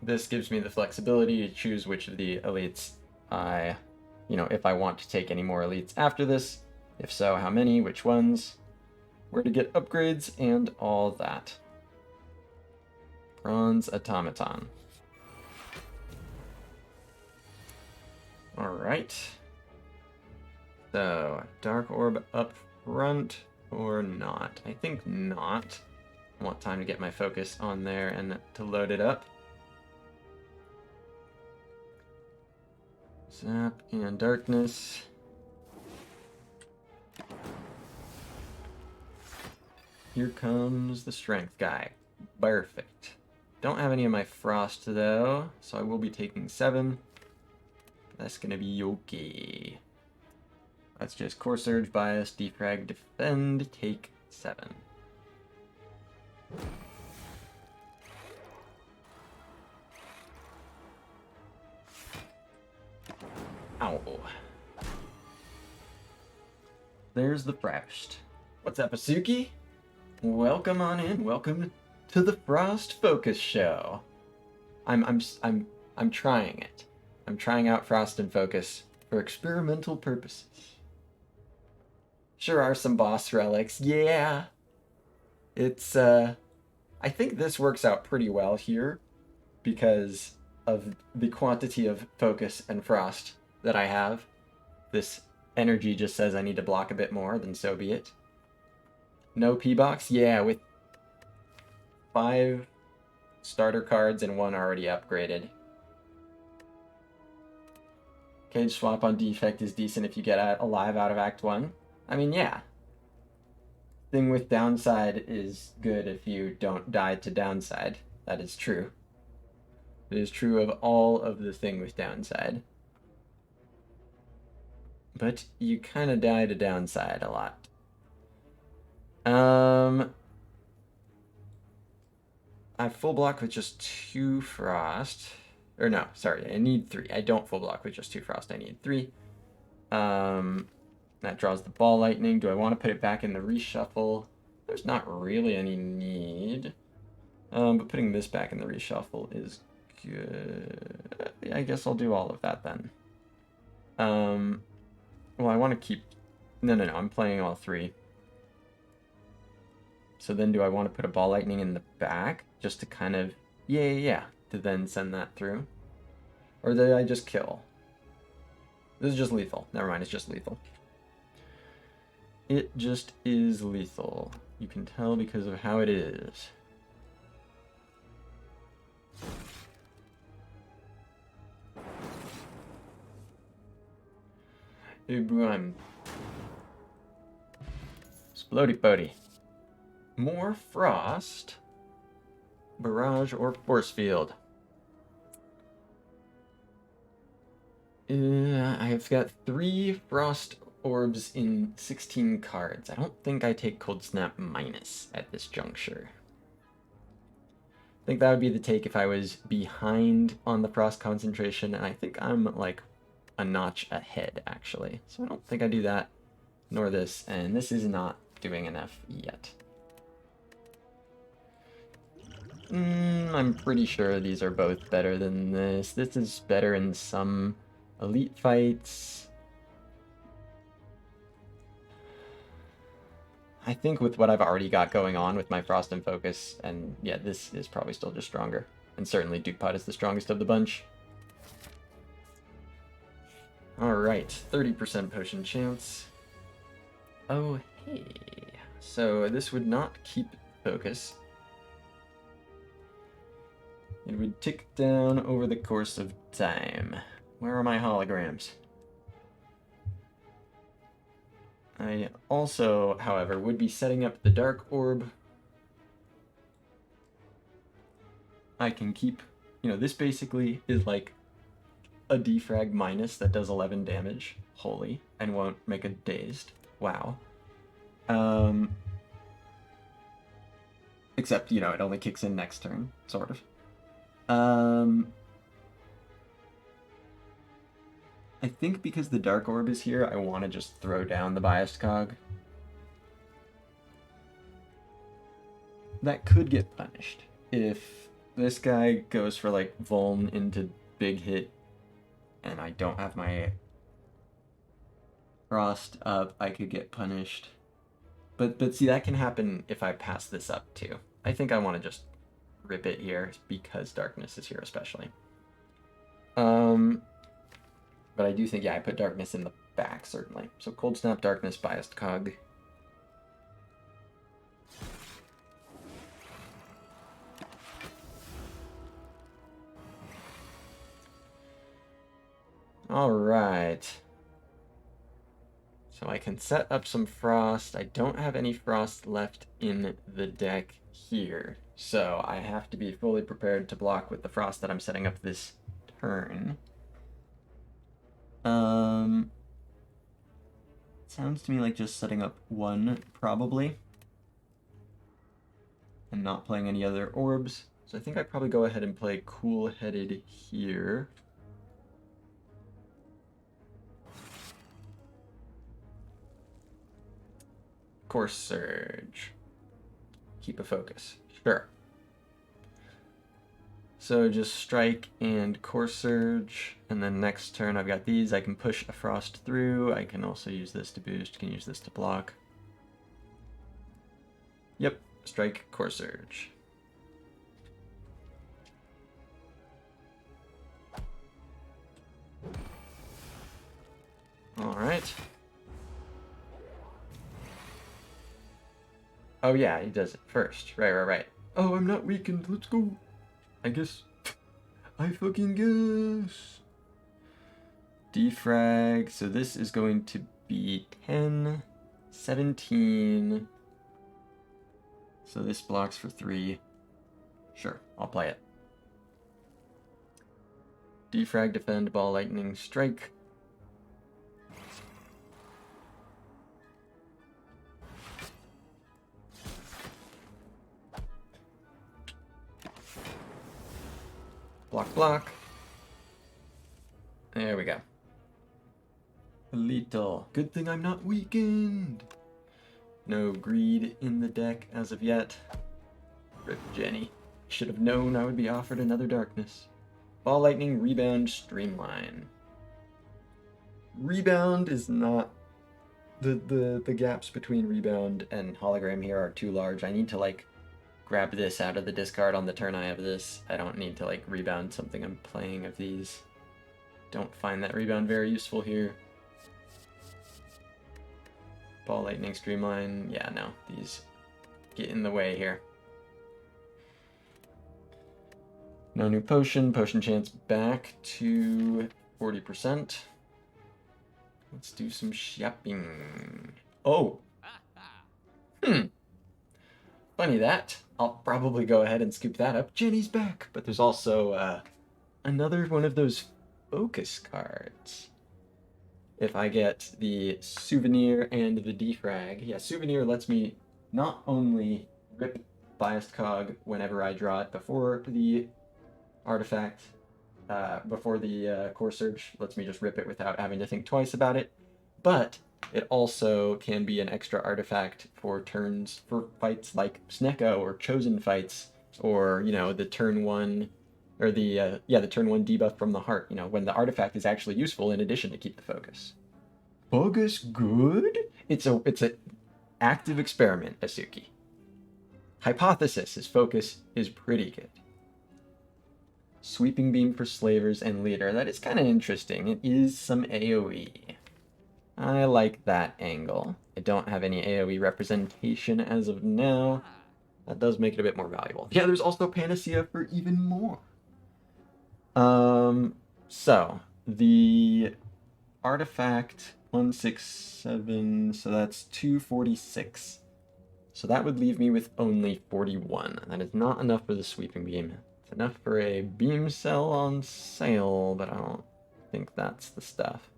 this gives me the flexibility to choose which of the elites I, if I want to take any more elites after this. If so, how many, which ones, where to get upgrades, and all that. Bronze Automaton. Alright. So, Dark Orb up front or not? I think not. I want time to get my focus on there and to load it up. Zap and Darkness. Here comes the Strength guy. Perfect. Don't have any of my Frost though, so I will be taking 7. That's gonna be okay. That's just Core Surge, Bias, Defrag, Defend, take 7. Ow. There's the Frost. What's up, Asuki? Welcome on in. Welcome to the Frost Focus Show. I'm trying it. I'm trying out Frost and Focus for experimental purposes. Sure are some boss relics. Yeah. It's I think this works out pretty well here because of the quantity of Focus and Frost that I have. This energy just says I need to block a bit more, then so be it. No P-Box? Yeah, with 5 starter cards and 1 already upgraded. Cage swap on Defect is decent if you get alive out of Act 1. I mean, yeah. Thing with downside is good if you don't die to downside. That is true. It is true of all of the thing with downside. But you kind of die to downside a lot. I full block with just 2 Frost. Or no, sorry, I need 3. I don't full block with just 2 Frost, I need 3. That draws the Ball Lightning. Do I want to put it back in the reshuffle? There's not really any need. But putting this back in the reshuffle is good. I guess I'll do all of that then. Well, I want to keep... No, I'm playing all 3. So then do I want to put a Ball Lightning in the back? Just to kind of... Yeah. To then send that through? Or did I just kill? This is just lethal. Never mind, it's just lethal. It just is lethal. You can tell because of how it is. Ibrahim. Splody Pody. More Frost. Barrage or Force Field. I've got 3 Frost Orbs in 16 cards. I don't think I take Cold Snap minus at this juncture. I think that would be the take if I was behind on the Frost concentration, and I think I'm like a notch ahead actually. So I don't think I do that, nor this, and this is not doing enough yet. I'm pretty sure these are both better than this. This is better in some elite fights. I think with what I've already got going on with my Frost and Focus, and yeah, this is probably still just stronger. And certainly Duke Pot is the strongest of the bunch. Alright, 30% potion chance. Oh, hey. So this would not keep focus. It would tick down over the course of time. Where are my holograms? I also, however, would be setting up the Dark Orb. I can keep, this basically is like a defrag minus that does 11 damage, holy, and won't make a dazed. Wow. Except, you know, it only kicks in next turn, sort of. I think because the Dark Orb is here, I want to just throw down the Biased Cog. That could get punished. If this guy goes for, like, Vuln into big hit, and I don't have my Frost up, I could get punished. But see, that can happen if I pass this up, too. I think I want to just rip it here, because Darkness is here, especially. But I do think, yeah, I put Darkness in the back, certainly. So Cold Snap, Darkness, Biased Cog. Alright. So I can set up some Frost. I don't have any Frost left in the deck here. So I have to be fully prepared to block with the Frost that I'm setting up this turn. Sounds to me like just setting up one, probably. And not playing any other orbs. So I think I'd probably go ahead and play Cool-Headed here. Course Surge. Keep a focus. Sure. So just Strike and Course Surge, and then next turn I've got these. I can push a Frost through. I can also use this to boost. Can use this to block. Yep. Strike, Course Surge. Alright. Oh yeah, he does it first. Right. Oh, I'm not weakened. Let's go. I guess. I fucking guess. Defrag. So this is going to be 10, 17. So this blocks for 3. Sure, I'll play it. Defrag, defend, ball, lightning, strike. Block. There we go. Lethal. Good thing I'm not weakened. No greed in the deck as of yet. Rip Jenny. Should have known I would be offered another darkness. Ball, lightning, rebound, streamline. Rebound is not... The gaps between rebound and hologram here are too large. I need to, like, grab this out of the discard on the turn I have this. I don't need to, like, rebound something I'm playing of these. Don't find that rebound very useful here. Ball, lightning, streamline. Yeah, no. These get in the way here. No new potion. Potion chance back to 40%. Let's do some shopping. Oh! Funny that. I'll probably go ahead and scoop that up. Jenny's back! But there's also another one of those focus cards. If I get the Souvenir and the Defrag. Yeah, Souvenir lets me not only rip Biased Cog whenever I draw it before the artifact, before the Core Surge, lets me just rip it without having to think twice about it, but it also can be an extra artifact for turns, for fights like Snecko or Chosen fights, or, you know, the turn 1, or the turn 1 debuff from the heart, you know, when the artifact is actually useful in addition to keep the focus. Focus good? It's a active experiment, Asuki. Hypothesis is focus is pretty good. Sweeping Beam for Slavers and Leader. That is kind of interesting. It is some AoE. I like that angle. I don't have any AoE representation as of now. That does make it a bit more valuable. Yeah, there's also Panacea for even more. So, the artifact 167, so that's 246. So that would leave me with only 41. That is not enough for the Sweeping Beam. It's enough for a beam cell on sale, but I don't think that's the stuff.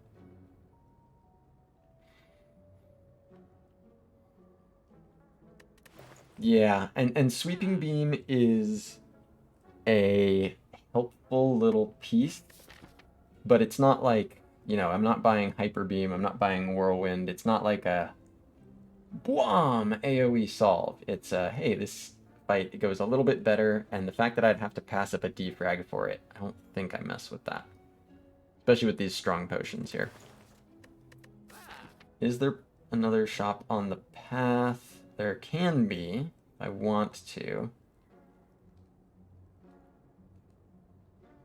Yeah, and Sweeping Beam is a helpful little piece, but it's not like, I'm not buying Hyper Beam, I'm not buying Whirlwind. It's not like a BWAM AoE solve. It's a, hey, this fight goes a little bit better, and the fact that I'd have to pass up a defrag for it, I don't think I mess with that. Especially with these strong potions here. Is there another shop on the path? There can be. I want to.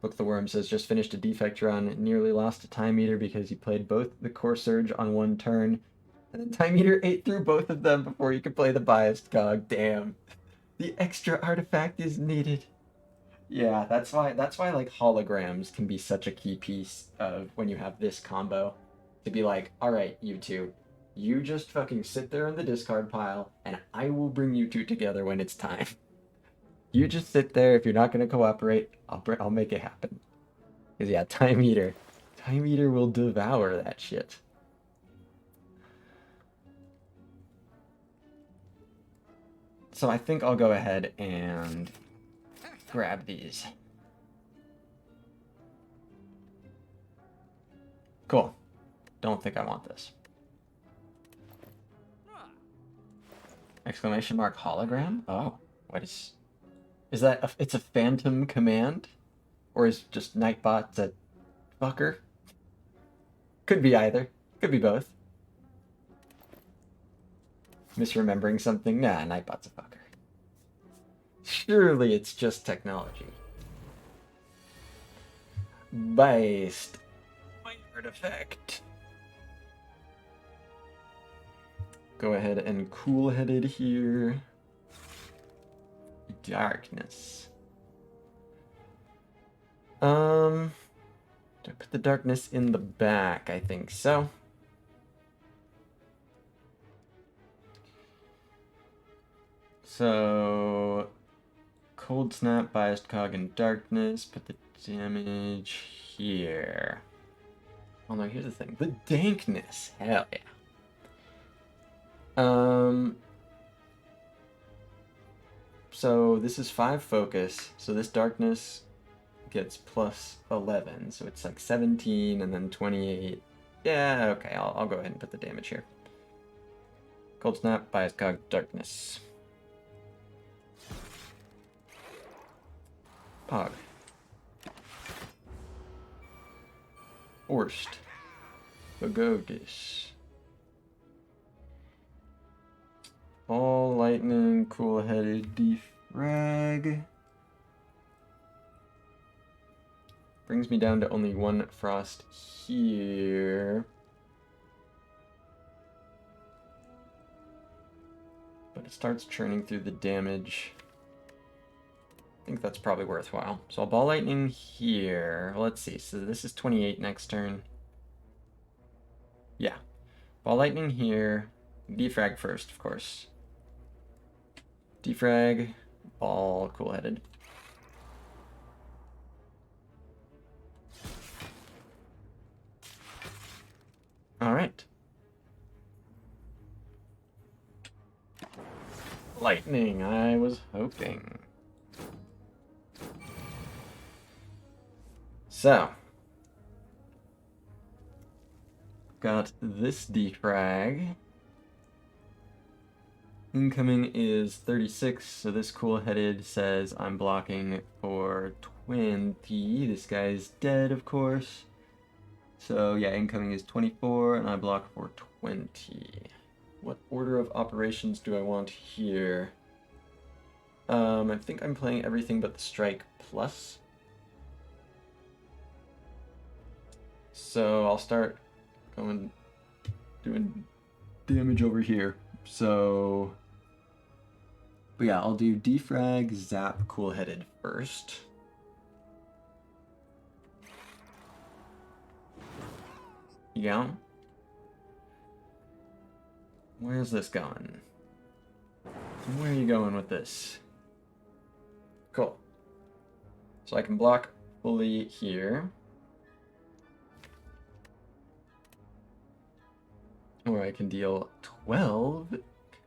Book the Worm says, just finished a Defect run, nearly lost a Time Eater because you played both the Core Surge on one turn, and then Time Eater ate through both of them before you could play the Biased Cog. Damn. The extra artifact is needed. Yeah, that's why like holograms can be such a key piece of when you have this combo. To be like, alright, you two, you just fucking sit there in the discard pile, and I will bring you two together when it's time. You just sit there. If you're not going to cooperate, I'll make it happen. Because, yeah, Time Eater. Time Eater will devour that shit. So I think I'll go ahead and grab these. Cool. Don't think I want this. Exclamation mark hologram? Oh, what is... Is that... It's a phantom command? Or is just Nightbot a fucker? Could be either. Could be both. Misremembering something? Nah, Nightbot's a fucker. Surely it's just technology. Based. Artifact. Go ahead and cool-headed here. Darkness. Do I put the darkness in the back? I think so. So, Cold Snap, Biased Cog, and Darkness. Put the damage here. Oh no, here's the thing. The dankness. Hell yeah. So this is 5 focus. So this darkness gets plus 11. So it's like 17 and then 28. Yeah, okay, I'll go ahead and put the damage here. Cold Snap, Biased Cog, Darkness. Pog. Forced. Bogogus. Ball, lightning, cool-headed defrag. Brings me down to only 1 frost here. But it starts churning through the damage. I think that's probably worthwhile. So I'll ball lightning here. Let's see. So this is 28 next turn. Yeah. Ball lightning here. Defrag first, of course. Defrag. Ball. Cool-headed. Alright. Lightning, I was hoping. So. Got this defrag. Incoming is 36, so this cool-headed says I'm blocking for 20. This guy's dead, of course. So yeah, incoming is 24, and I block for 20. What order of operations do I want here? I think I'm playing everything but the strike plus. So I'll start doing damage over here. So, but yeah, I'll do defrag, zap, cool-headed first. Yeah. Where's this going? Where are you going with this? Cool. So I can block fully here. Or I can deal 12.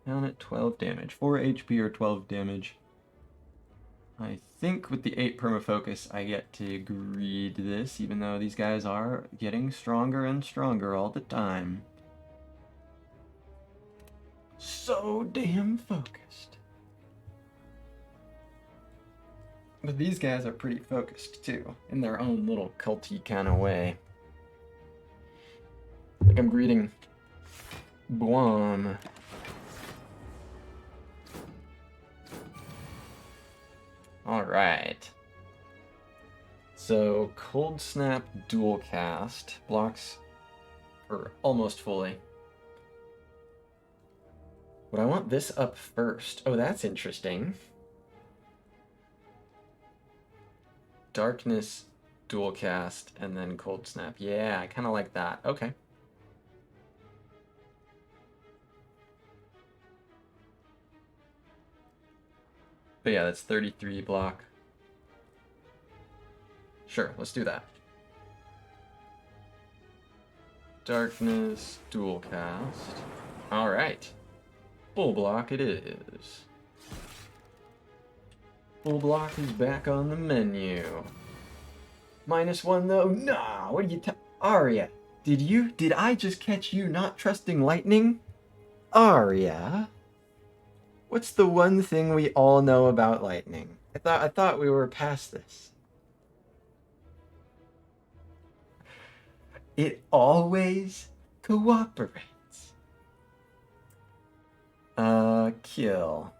Down at 12 damage. 4 HP or 12 damage. I think with the 8 permafocus, I get to greed this, even though these guys are getting stronger and stronger all the time. So damn focused. But these guys are pretty focused too, in their own little culty kind of way. Like I'm greeting Guam. Alright. So, Cold Snap dual cast blocks or almost fully. But I want this up first. Oh, that's interesting. Darkness dual cast and then Cold Snap. Yeah, I kind of like that. Okay. But yeah, that's 33 block. Sure, let's do that. Darkness, dual cast. Alright. Full block it is. Full block is back on the menu. -1 though? Nah, what are you Arya, did I just catch you not trusting lightning? Arya? What's the one thing we all know about lightning? I thought we were past this. It always cooperates. Kill.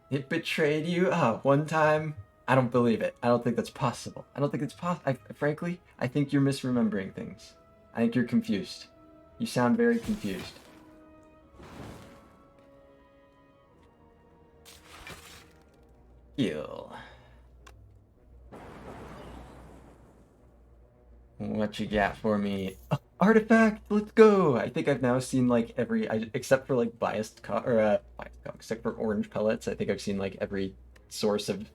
It betrayed you? One time? I don't believe it. I don't think that's possible. I don't think it's possible. Frankly, I think you're misremembering things. I think you're confused. You sound very confused. Kill. What you got for me? Oh, artifact, let's go! I think I've now seen like every, except for like except for orange pellets, I think I've seen like every source of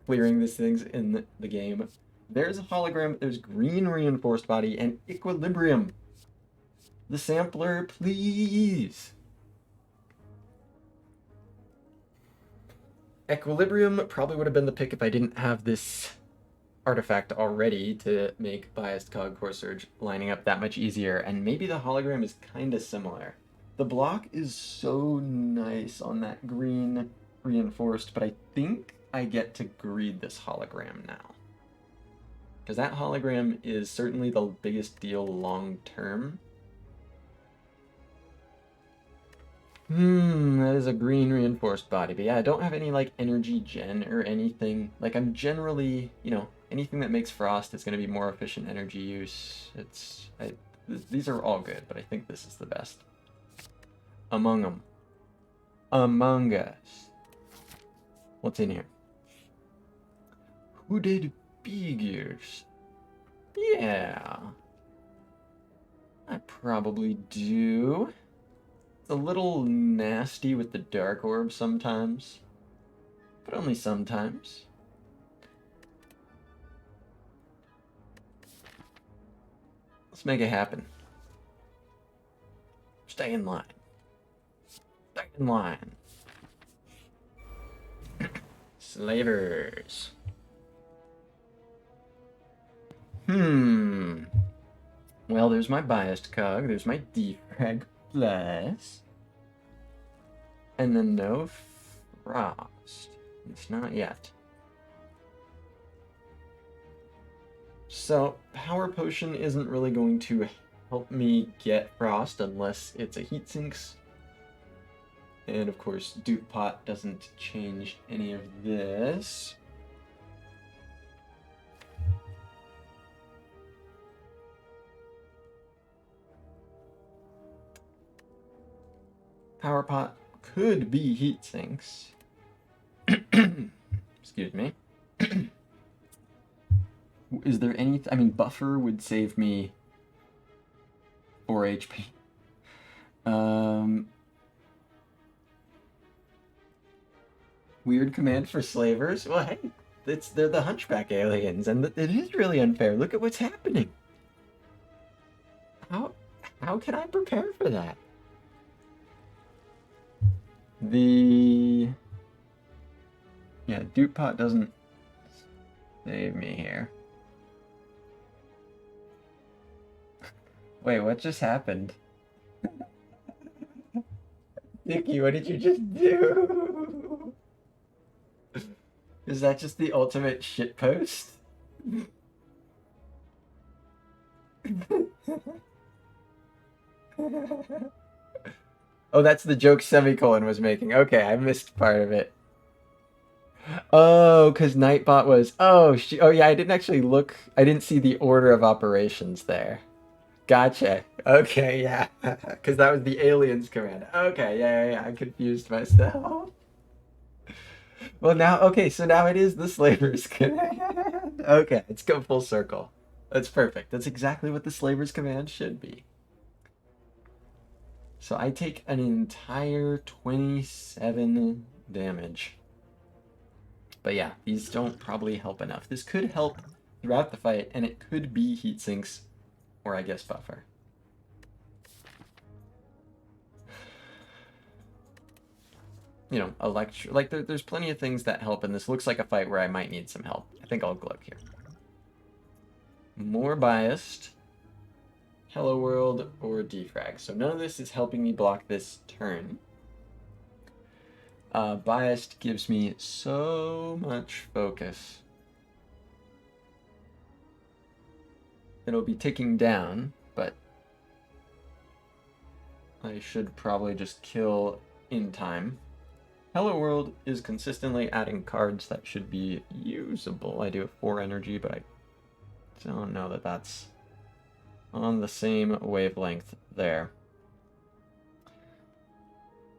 clearing these things in the game. There's a hologram, there's green reinforced body, and equilibrium. The sampler, please! Equilibrium probably would have been the pick if I didn't have this artifact already to make Biased Cog Core Surge lining up that much easier, and maybe the hologram is kind of similar. The block is so nice on that green reinforced, but I think I get to greed this hologram now. Because that hologram is certainly the biggest deal long term. That is a green reinforced body. But yeah, I don't have any like energy gen or anything. Like I'm generally, anything that makes frost is going to be more efficient energy use. These are all good, but I think this is the best. Among them. Among Us. What's in here? Hooded figures. Yeah. I probably do. It's a little nasty with the dark orb sometimes, but only sometimes. Let's make it happen. Stay in line. Stay in line. Slavers. Well, there's my biased cog. There's my defrag plus. And then no frost. It's not yet. So, Power Potion isn't really going to help me get frost unless it's a heat sinks. And of course, Dupe Pot doesn't change any of this. Power Pot could be heat sinks. Excuse me. Is there any... I mean, Buffer would save me 4 HP. Weird command for slavers? Well, hey, they're the Hunchback aliens, and it is really unfair. Look at what's happening. How can I prepare for that? The... Yeah, Dupe Pot doesn't save me here. Wait, what just happened? Nikki, what did you just do? Is that just the ultimate shitpost? Oh, that's the joke Semicolon was making. Okay, I missed part of it. Oh, because Nightbot was... Oh, oh yeah, I didn't actually look... I didn't see the order of operations there. Gotcha. Okay, yeah. Because that was the aliens command. Okay, yeah. I confused myself. Well, now... Okay, so now it is the slavers command. Okay, let's go full circle. That's perfect. That's exactly what the slavers command should be. So I take an entire 27 damage. But yeah, these don't probably help enough. This could help throughout the fight, and it could be heat sinks, or I guess buffer. You know, like there's plenty of things that help, and this looks like a fight where I might need some help. I think I'll Glug here. More biased, Hello World, or Defrag. So none of this is helping me block this turn. Biased gives me so much focus. It'll be ticking down, but I should probably just kill in time. Hello World is consistently adding cards that should be usable. I do have 4 energy, but I don't know that that's on the same wavelength there.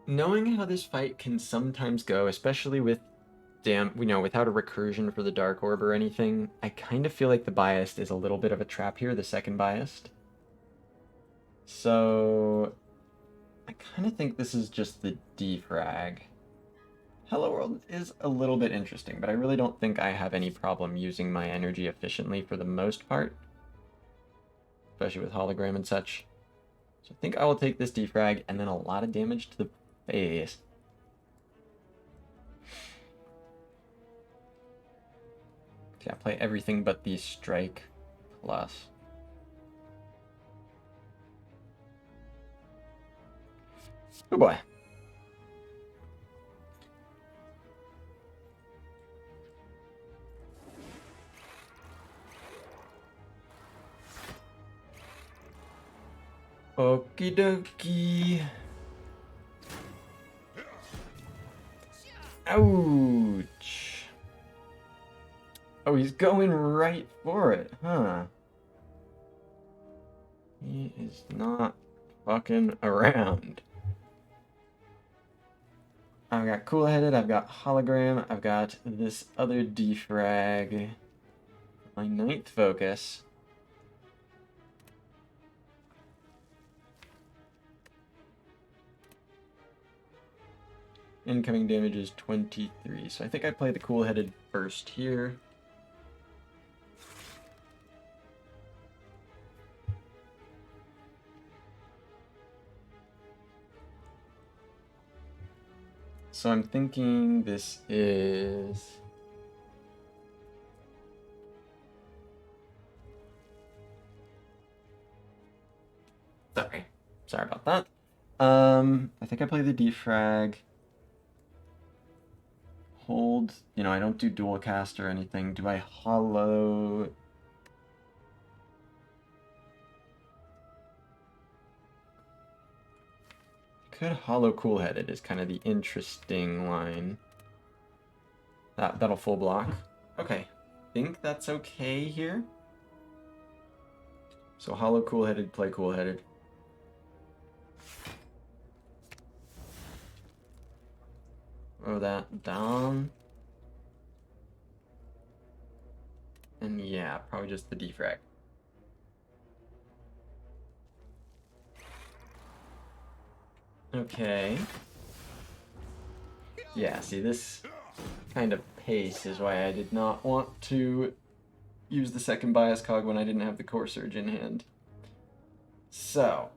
Knowing how this fight can sometimes go, especially with without a recursion for the Dark Orb or anything, I kind of feel like the biased is a little bit of a trap here, the second biased. So I kind of think this is just the defrag. Hello World is a little bit interesting, but I really don't think I have any problem using my energy efficiently for the most part, especially with hologram and such. So I think I will take this defrag and then a lot of damage to the face. Yeah, play everything but the strike plus. Oh boy. Okie dokie. Ouch. Oh, he's going right for it, huh? He is not fucking around. I've got cool-headed, I've got hologram, I've got this other defrag. My 9th focus. Incoming damage is 23, so I think I play the cool-headed first here. So I'm thinking this is... Sorry about that. I think I play the defrag. Hold, I don't do dual cast or anything. Do I hollow? Could hollow cool-headed is kind of the interesting line. That'll full block. Okay, think that's okay here. So hollow cool-headed, play cool-headed. Throw that down. And yeah, probably just the defrag. Okay. Yeah, see, this kind of pace is why I did not want to use the second bias cog when I didn't have the core surge in hand. So,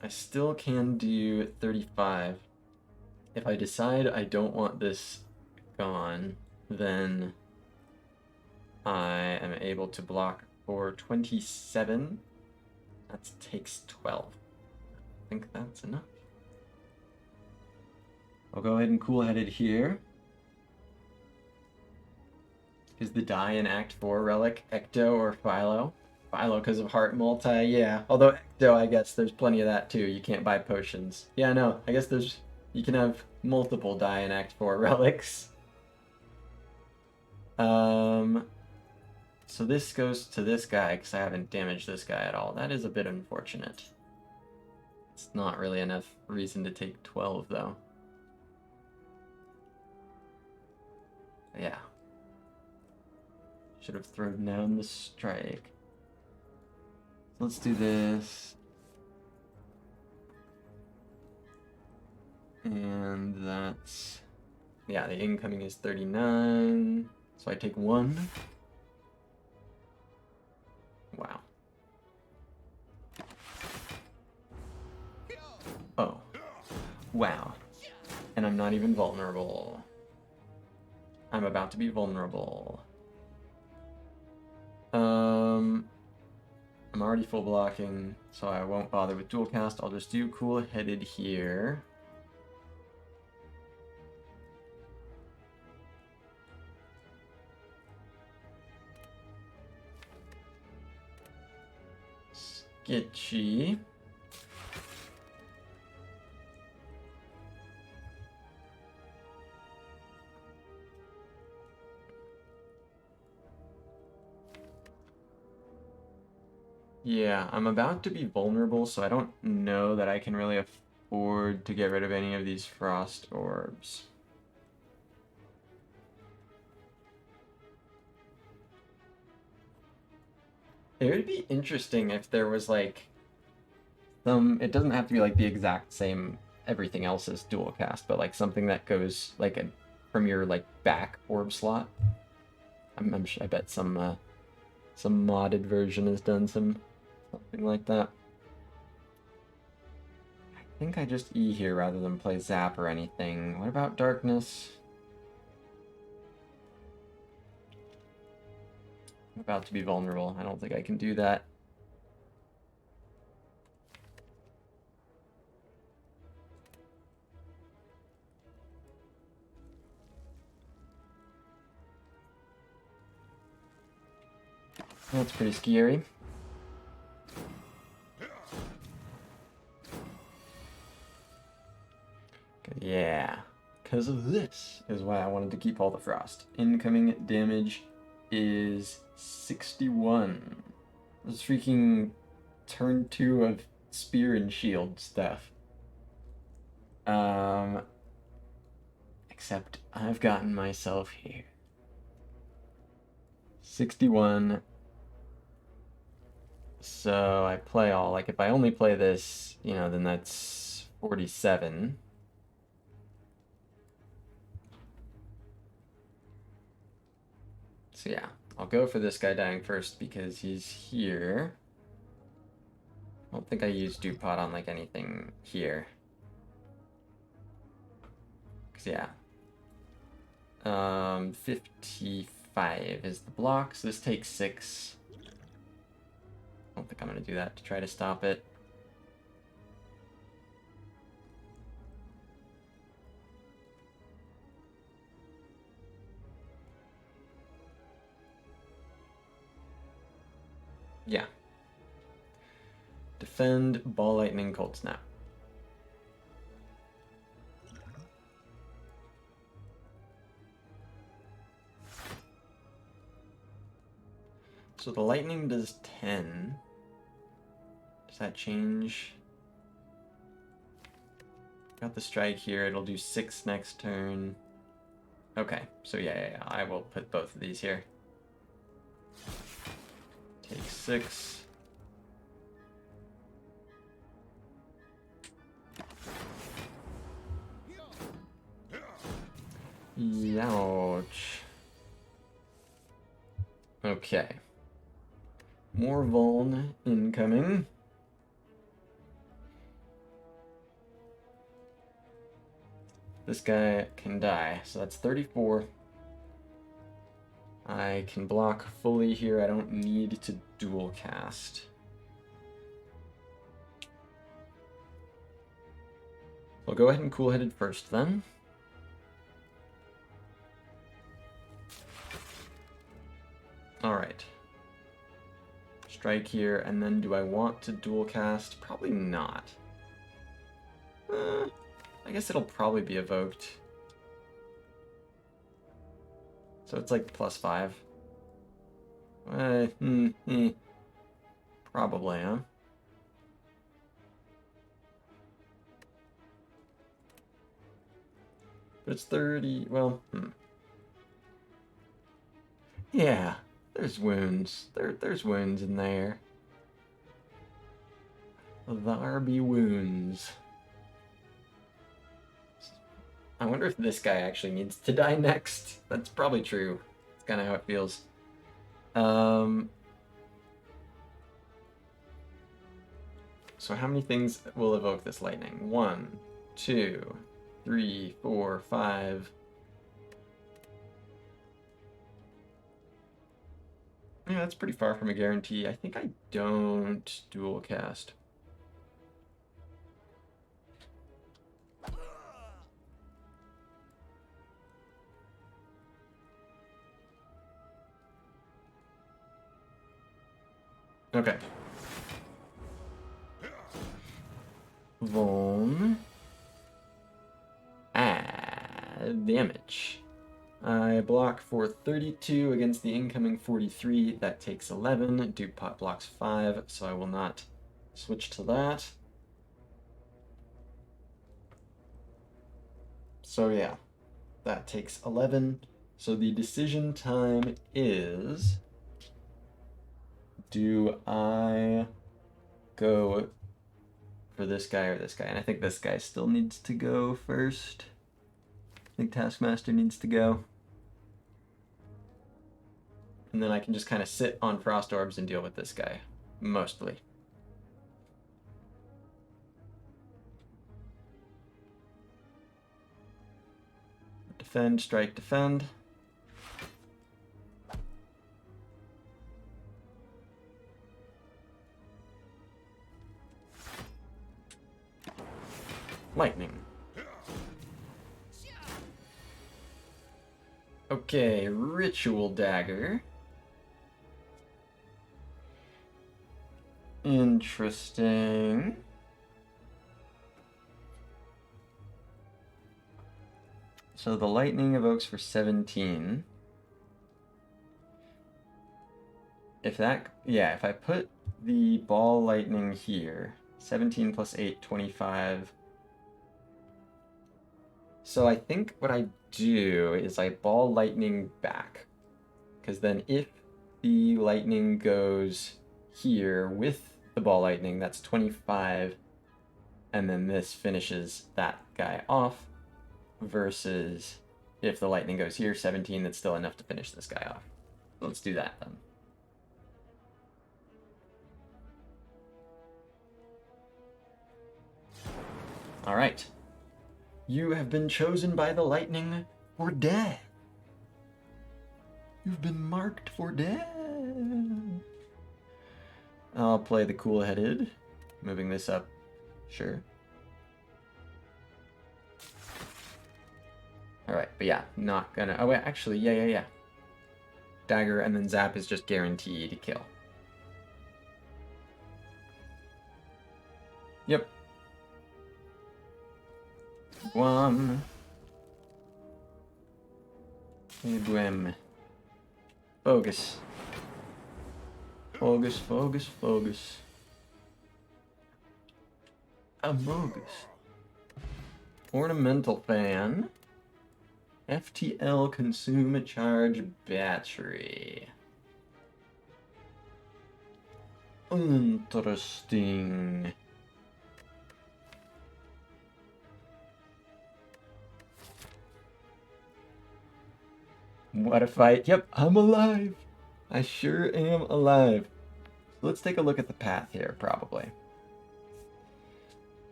I still can do 35. if I decide I don't want this gone, then I am able to block for 27. That takes 12. I think that's enough. I'll go ahead and cool-headed here. Is the die in Act 4 relic Ecto or Philo? Philo because of heart multi, yeah. Although Ecto, I guess there's plenty of that too. You can't buy potions. Yeah, no, I guess you can have multiple die in Act 4 relics. So this goes to this guy because I haven't damaged this guy at all. That is a bit unfortunate. It's not really enough reason to take 12 though. Yeah. Should have thrown down the strike. So let's do this. And that's... yeah, the incoming is 39. So I take 1. Wow. Oh. Wow. And I'm not even vulnerable. I'm about to be vulnerable. I'm already full blocking, so I won't bother with dual cast. I'll just do cool-headed here. Sketchy. Yeah, I'm about to be vulnerable, so I don't know that I can really afford to get rid of any of these frost orbs. It would be interesting if there was like it doesn't have to be like the exact same everything else as dual cast, but like something that goes like from your like back orb slot. I bet some modded version has done something like that. I think I just E here rather than play Zap or anything. What about Darkness? I'm about to be vulnerable. I don't think I can do that. That's pretty scary. Yeah, because of this is why I wanted to keep all the frost. Incoming damage is 61. This is freaking turn 2 of spear and shield stuff. Except I've gotten myself here. 61. So I play all, like if I only play this, you know, then that's 47. So yeah, I'll go for this guy dying first because he's here. I don't think I used Dupot on like anything here. Cause yeah. 55 is the block, so this takes 6. I don't think I'm gonna do that to try to stop it. Yeah. Defend, Ball Lightning, Cold Snap. So the lightning does 10. Does that change? Got the strike here, it'll do 6 next turn. Okay, so yeah, I will put both of these here. Take 6. Ouch. Okay. More Vuln incoming. This guy can die, so that's 34. I can block fully here. I don't need to dual cast. We'll go ahead and cool-headed first then. Alright. Strike here, and then do I want to dual cast? Probably not. I guess it'll probably be evoked. So it's like +5. Probably, huh? But it's 30, well, Yeah, there's wounds. There's wounds in there. There be wounds. I wonder if this guy actually needs to die next. That's probably true. It's kind of how it feels. So how many things will evoke this lightning? 1, 2, 3, 4, 5. Yeah, that's pretty far from a guarantee. I think I don't dual cast. Okay. Vuln. Add damage. I block for 32 against the incoming 43. That takes 11. Dupot blocks 5, so I will not switch to that. So yeah, that takes 11. So the decision time is, do I go for this guy or this guy? And I think this guy still needs to go first. I think Taskmaster needs to go. And then I can just kind of sit on Frost Orbs and deal with this guy, mostly. Defend, strike, defend. Lightning. Okay, Ritual Dagger. Interesting. So the lightning evokes for 17. If I put the ball lightning here, 17 plus 8, 25. So I think what I do is I ball lightning back. Because then if the lightning goes here with the ball lightning, that's 25. And then this finishes that guy off. Versus if the lightning goes here, 17, that's still enough to finish this guy off. Let's do that then. All right. You have been chosen by the lightning for death. You've been marked for death. I'll play the cool-headed. Moving this up. Sure. Alright, but yeah, not gonna... Oh, wait, actually, yeah. Dagger and then Zap is just guaranteed to kill. Yep. One. Boom. Focus. Focus. Amogus. Ornamental Fan. FTL consume a charge battery. Interesting. What if I... Yep, I'm alive. I sure am alive. Let's take a look at the path here, probably.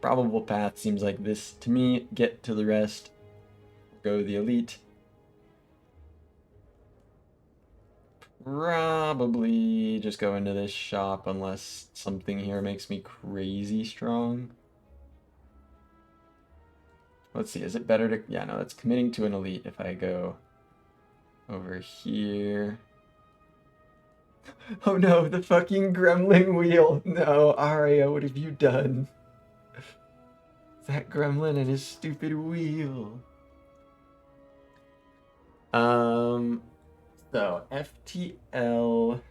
Probable path seems like this to me. Get to the rest. forego the elite. Probably just go into this shop unless something here makes me crazy strong. Let's see, is it better to... Yeah, no, that's committing to an elite if I go over here. Oh no, the fucking gremlin wheel. No, Arya, what have you done? That gremlin and his stupid wheel. So FTL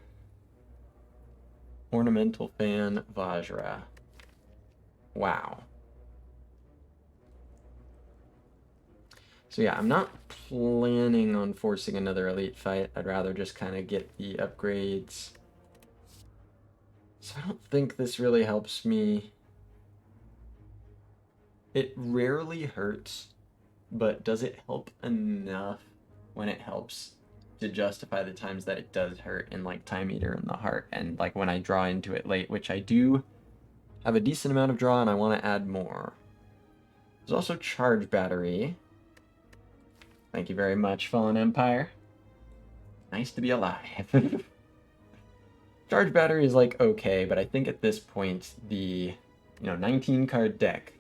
ornamental fan Vajra. Wow. So yeah, I'm not planning on forcing another elite fight. I'd rather just kind of get the upgrades. So I don't think this really helps me. It rarely hurts, but does it help enough when it helps to justify the times that it does hurt in like Time Eater in the heart and like when I draw into it late, which I do have a decent amount of draw and I want to add more. There's also Charge Battery. Thank you very much, Fallen Empire. Nice to be alive. Charge Battery is like okay, but I think at this point the 19 card deck,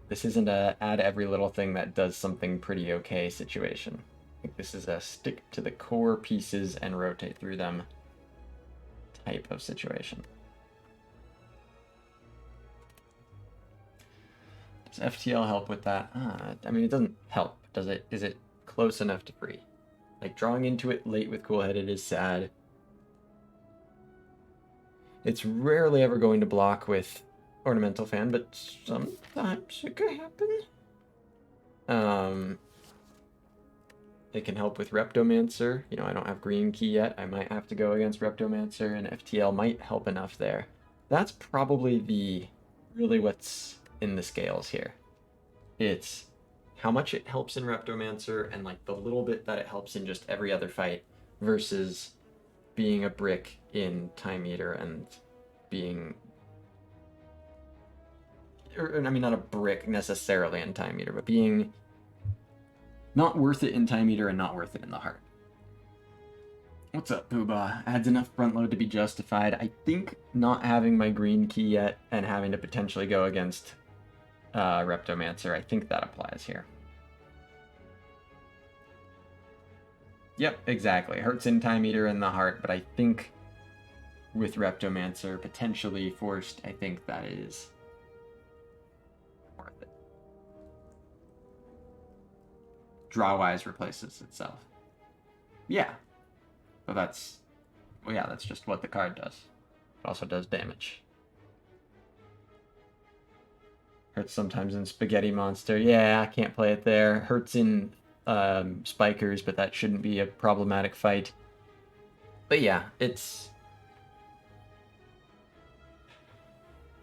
this isn't a add every little thing that does something pretty okay situation. I think this is a stick to the core pieces and rotate through them type of situation. Does FTL help with that? I mean, it doesn't help, does it? Is it close enough to free? Like, drawing into it late with Cool-Headed is sad. It's rarely ever going to block with Ornamental Fan, but sometimes it could happen. It can help with Reptomancer. I don't have green key yet. I might have to go against Reptomancer, and FTL might help enough there. That's probably really what's in the scales here. It's how much it helps in Reptomancer and like the little bit that it helps in just every other fight versus being a brick in Time Eater and being... I mean, not a brick necessarily in Time Eater, but being not worth it in Time Eater and not worth it in the heart. What's up, Booba? Adds enough front load to be justified. I think not having my green key yet and having to potentially go against Reptomancer, I think that applies here. Yep, exactly. Hurts in Time Eater in the heart, but I think with Reptomancer potentially forced, I think that is worth it. Draw-wise replaces itself. Yeah. But that's just what the card does. It also does damage. Hurts sometimes in Spaghetti Monster. Yeah, I can't play it there. Hurts in Spikers, but that shouldn't be a problematic fight. But yeah, it's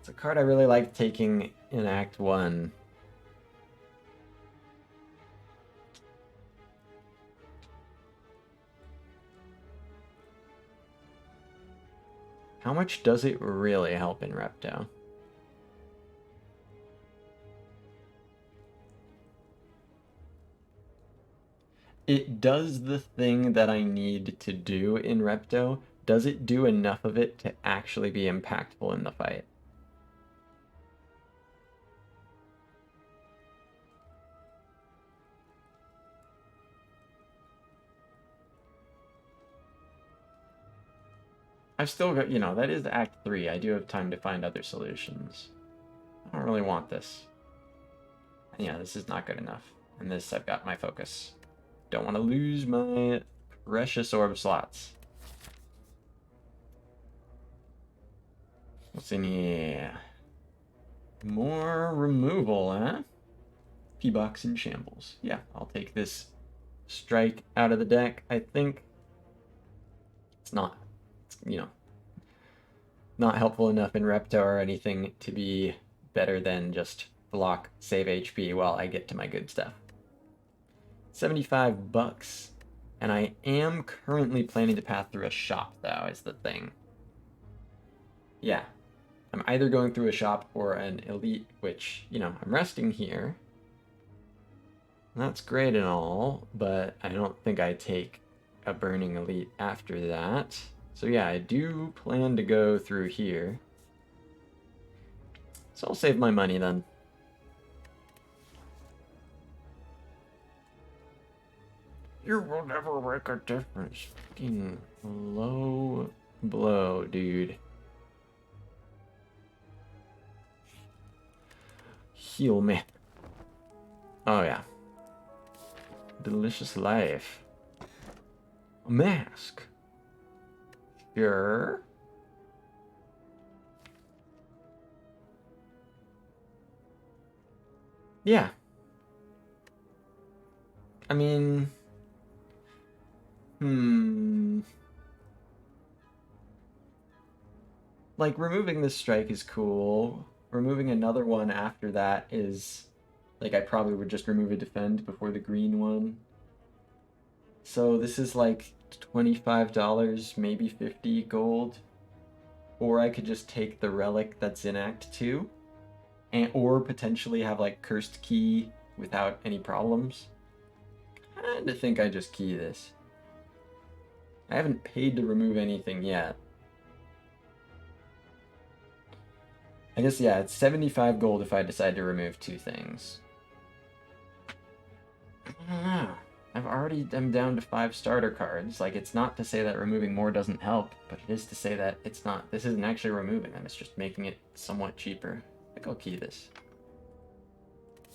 a card I really like taking in Act 1. How much does it really help in Repto? It does the thing that I need to do in Repto. Does it do enough of it to actually be impactful in the fight? I've still got, that is Act 3. I do have time to find other solutions. I don't really want this. Yeah, this is not good enough. And this, I've got my focus. Don't want to lose my precious orb slots. What's in here? More removal, huh? P-Box in shambles. Yeah, I'll take this strike out of the deck. I think it's not, not helpful enough in Repto or anything to be better than just block, save HP while I get to my good stuff. $75, and I am currently planning to pass through a shop, though, is the thing. Yeah, I'm either going through a shop or an elite, which, I'm resting here. That's great and all, but I don't think I take a Burning Elite after that. So yeah, I do plan to go through here. So I'll save my money then. You will never make a difference. Fucking low blow, dude. Heal me. Oh yeah. Delicious life. A mask. Sure. Yeah. I mean... Like, removing this strike is cool. Removing another one after that is... Like, I probably would just remove a defend before the green one. So this is like $25, maybe 50 gold. Or I could just take the relic that's in Act 2. Or potentially have, like, Cursed Key without any problems. Kinda think I just key this. I haven't paid to remove anything yet. I guess, yeah, it's 75 gold if I decide to remove 2 things. I don't know. I'm down to 5 starter cards. Like, it's not to say that removing more doesn't help, but it is to say that it's not. This isn't actually removing them, it's just making it somewhat cheaper. I think I'll key this.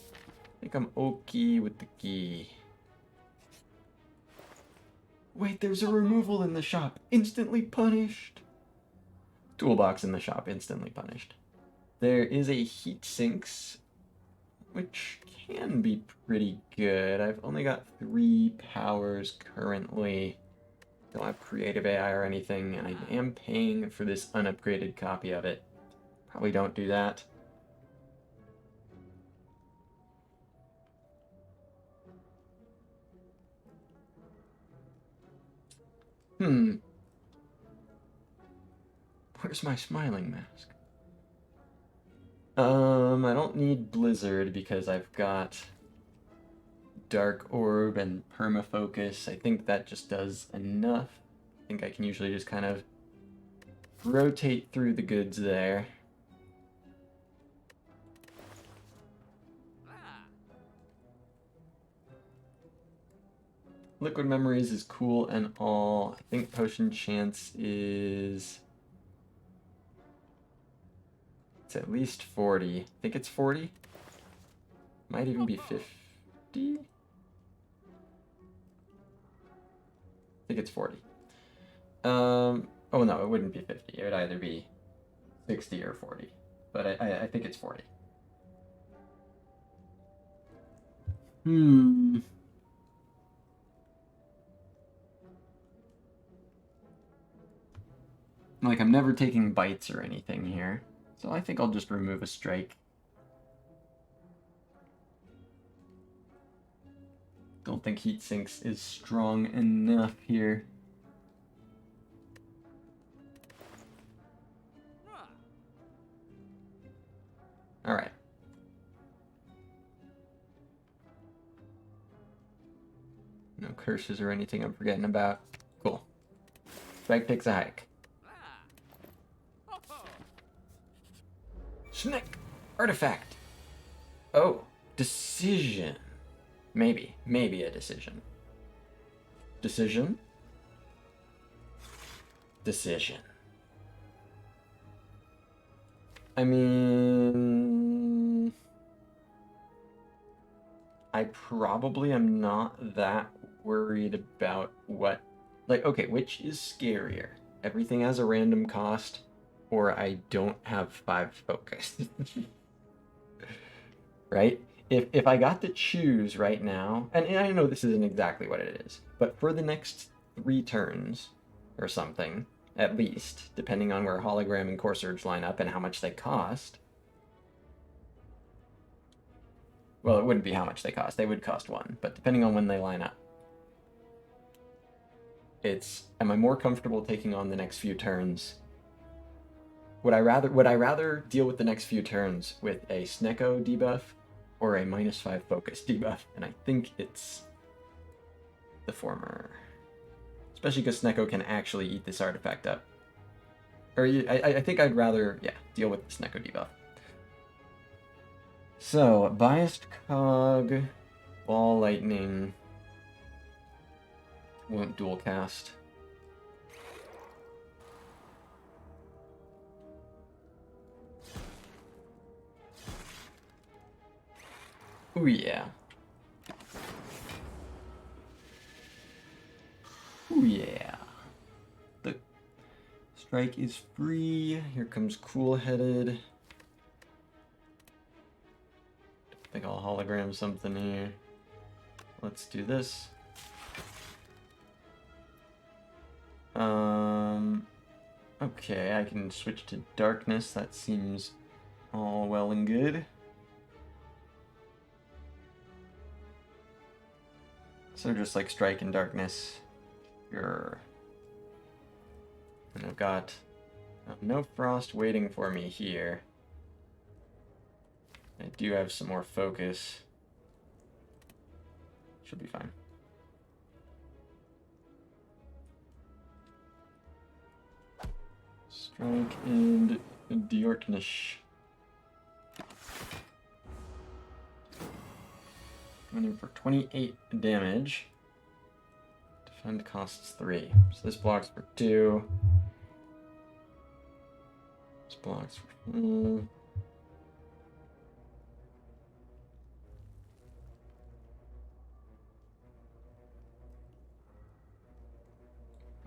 I think I'm okay with the key. Wait, there's a removal in the shop. Instantly punished. Toolbox in the shop, instantly punished. There is a heat sinks, which can be pretty good. I've only got 3 powers currently. Don't have creative AI or anything, and I am paying for this unupgraded copy of it. Probably don't do that. Where's my smiling mask? I don't need Blizzard because I've got Dark Orb and Permafocus. I think that just does enough. I think I can usually just kind of rotate through the goods there. Liquid Memories is cool and all. I think Potion Chance is... It's at least 40. I think it's 40. Might even be 50. I think it's 40. Oh no, it wouldn't be 50. It would either be 60 or 40. But I think it's 40. Like, I'm never taking bites or anything here. So I think I'll just remove a strike. Don't think Heat Sinks is strong enough here. Alright. No curses or anything I'm forgetting about. Cool. Strike takes a hike. Snick! Artifact! Oh, decision. Maybe a decision. Decision? Decision. I mean... I probably am not that worried about what... Like, okay, which is scarier? Everything has a random cost, or I don't have 5 focus. Right? If I got to choose right now, and I know this isn't exactly what it is, but for the next 3 turns or something, at least, depending on where Hologram and Core Surge line up and how much they cost. Well, it wouldn't be how much they cost. They would cost 1, but depending on when they line up. It's, am I more comfortable taking on the next few turns? Would I rather deal with the next few turns with a Snecko debuff or a -5 focus debuff, and I think it's the former. Especially because Snecko can actually eat this artifact up. Or I think I'd rather, yeah, deal with the Snecko debuff. So, Biased Cog, Ball Lightning, won't dual cast. Ooh yeah. Ooh yeah. The strike is free. Here comes Cool-Headed. I think I'll hologram something here. Let's do this. Okay, I can switch to Darkness. That seems all well and good. So just like Strike and Darkness. Sure. And I've got no Frost waiting for me here. I do have some more focus. Should be fine. Strike and Diortnish. Running for 28 damage. Defend costs 3. So this blocks for 2. This blocks for 4.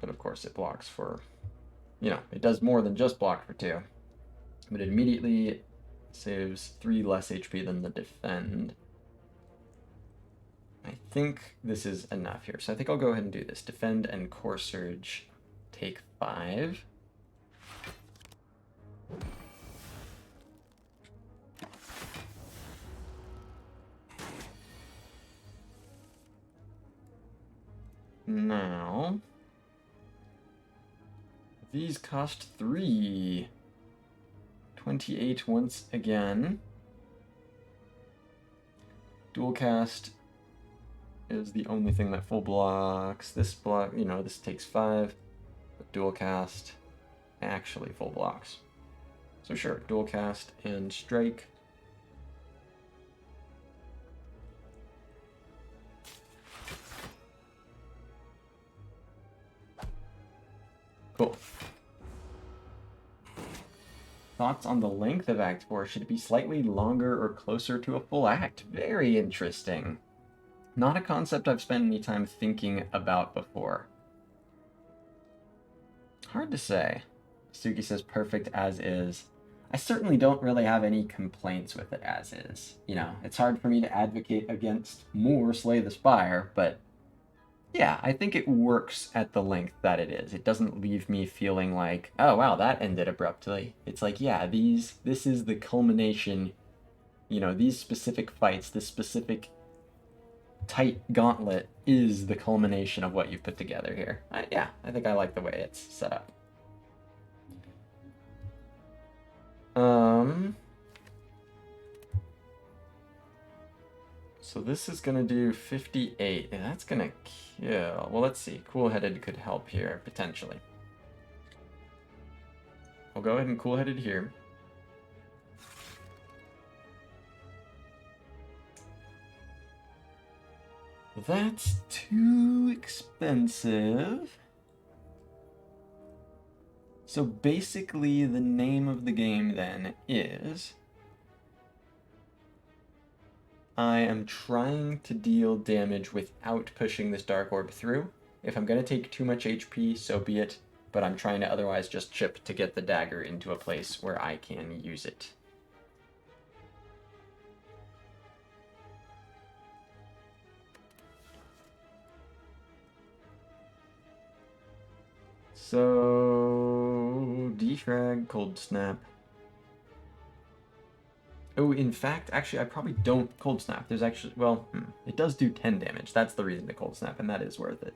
But of course it blocks for, you know, it does more than just block for 2. But it immediately saves 3 less HP than the defend. I think this is enough here. So I think I'll go ahead and do this. Defend and Core Surge take 5. Now, these cost 3. 28 once again. Dual cast is the only thing that full blocks. This block, you know, this takes 5. But dual cast actually full blocks. So sure, dual cast and strike. Cool. Thoughts on the length of Act 4? Should it be slightly longer or closer to a full act? Very interesting. Not a concept I've spent any time thinking about before. Hard to say. Suki says perfect as is. I certainly don't really have any complaints with it as is. You know, it's hard for me to advocate against more Slay the Spire, but yeah, I think it works at the length that it is. It doesn't leave me feeling like, oh wow, that ended abruptly. It's like, yeah, this is the culmination, you know, these specific fights, this specific tight gauntlet is the culmination of what you've put together here. Yeah, I think I like the way it's set up. So this is gonna do 58, and that's gonna kill. Well, let's see. Cool-Headed could help here, potentially. I'll go ahead and Cool-Headed here. That's too expensive. So basically, the name of the game then is I am trying to deal damage without pushing this Dark Orb through. If I'm going to take too much HP, so be it, but I'm trying to otherwise just chip to get the dagger into a place where I can use it. So, defrag, cold snap. Oh, in fact, actually, I probably don't cold snap. There's actually, well, it does do 10 damage. That's the reason to cold snap, and that is worth it.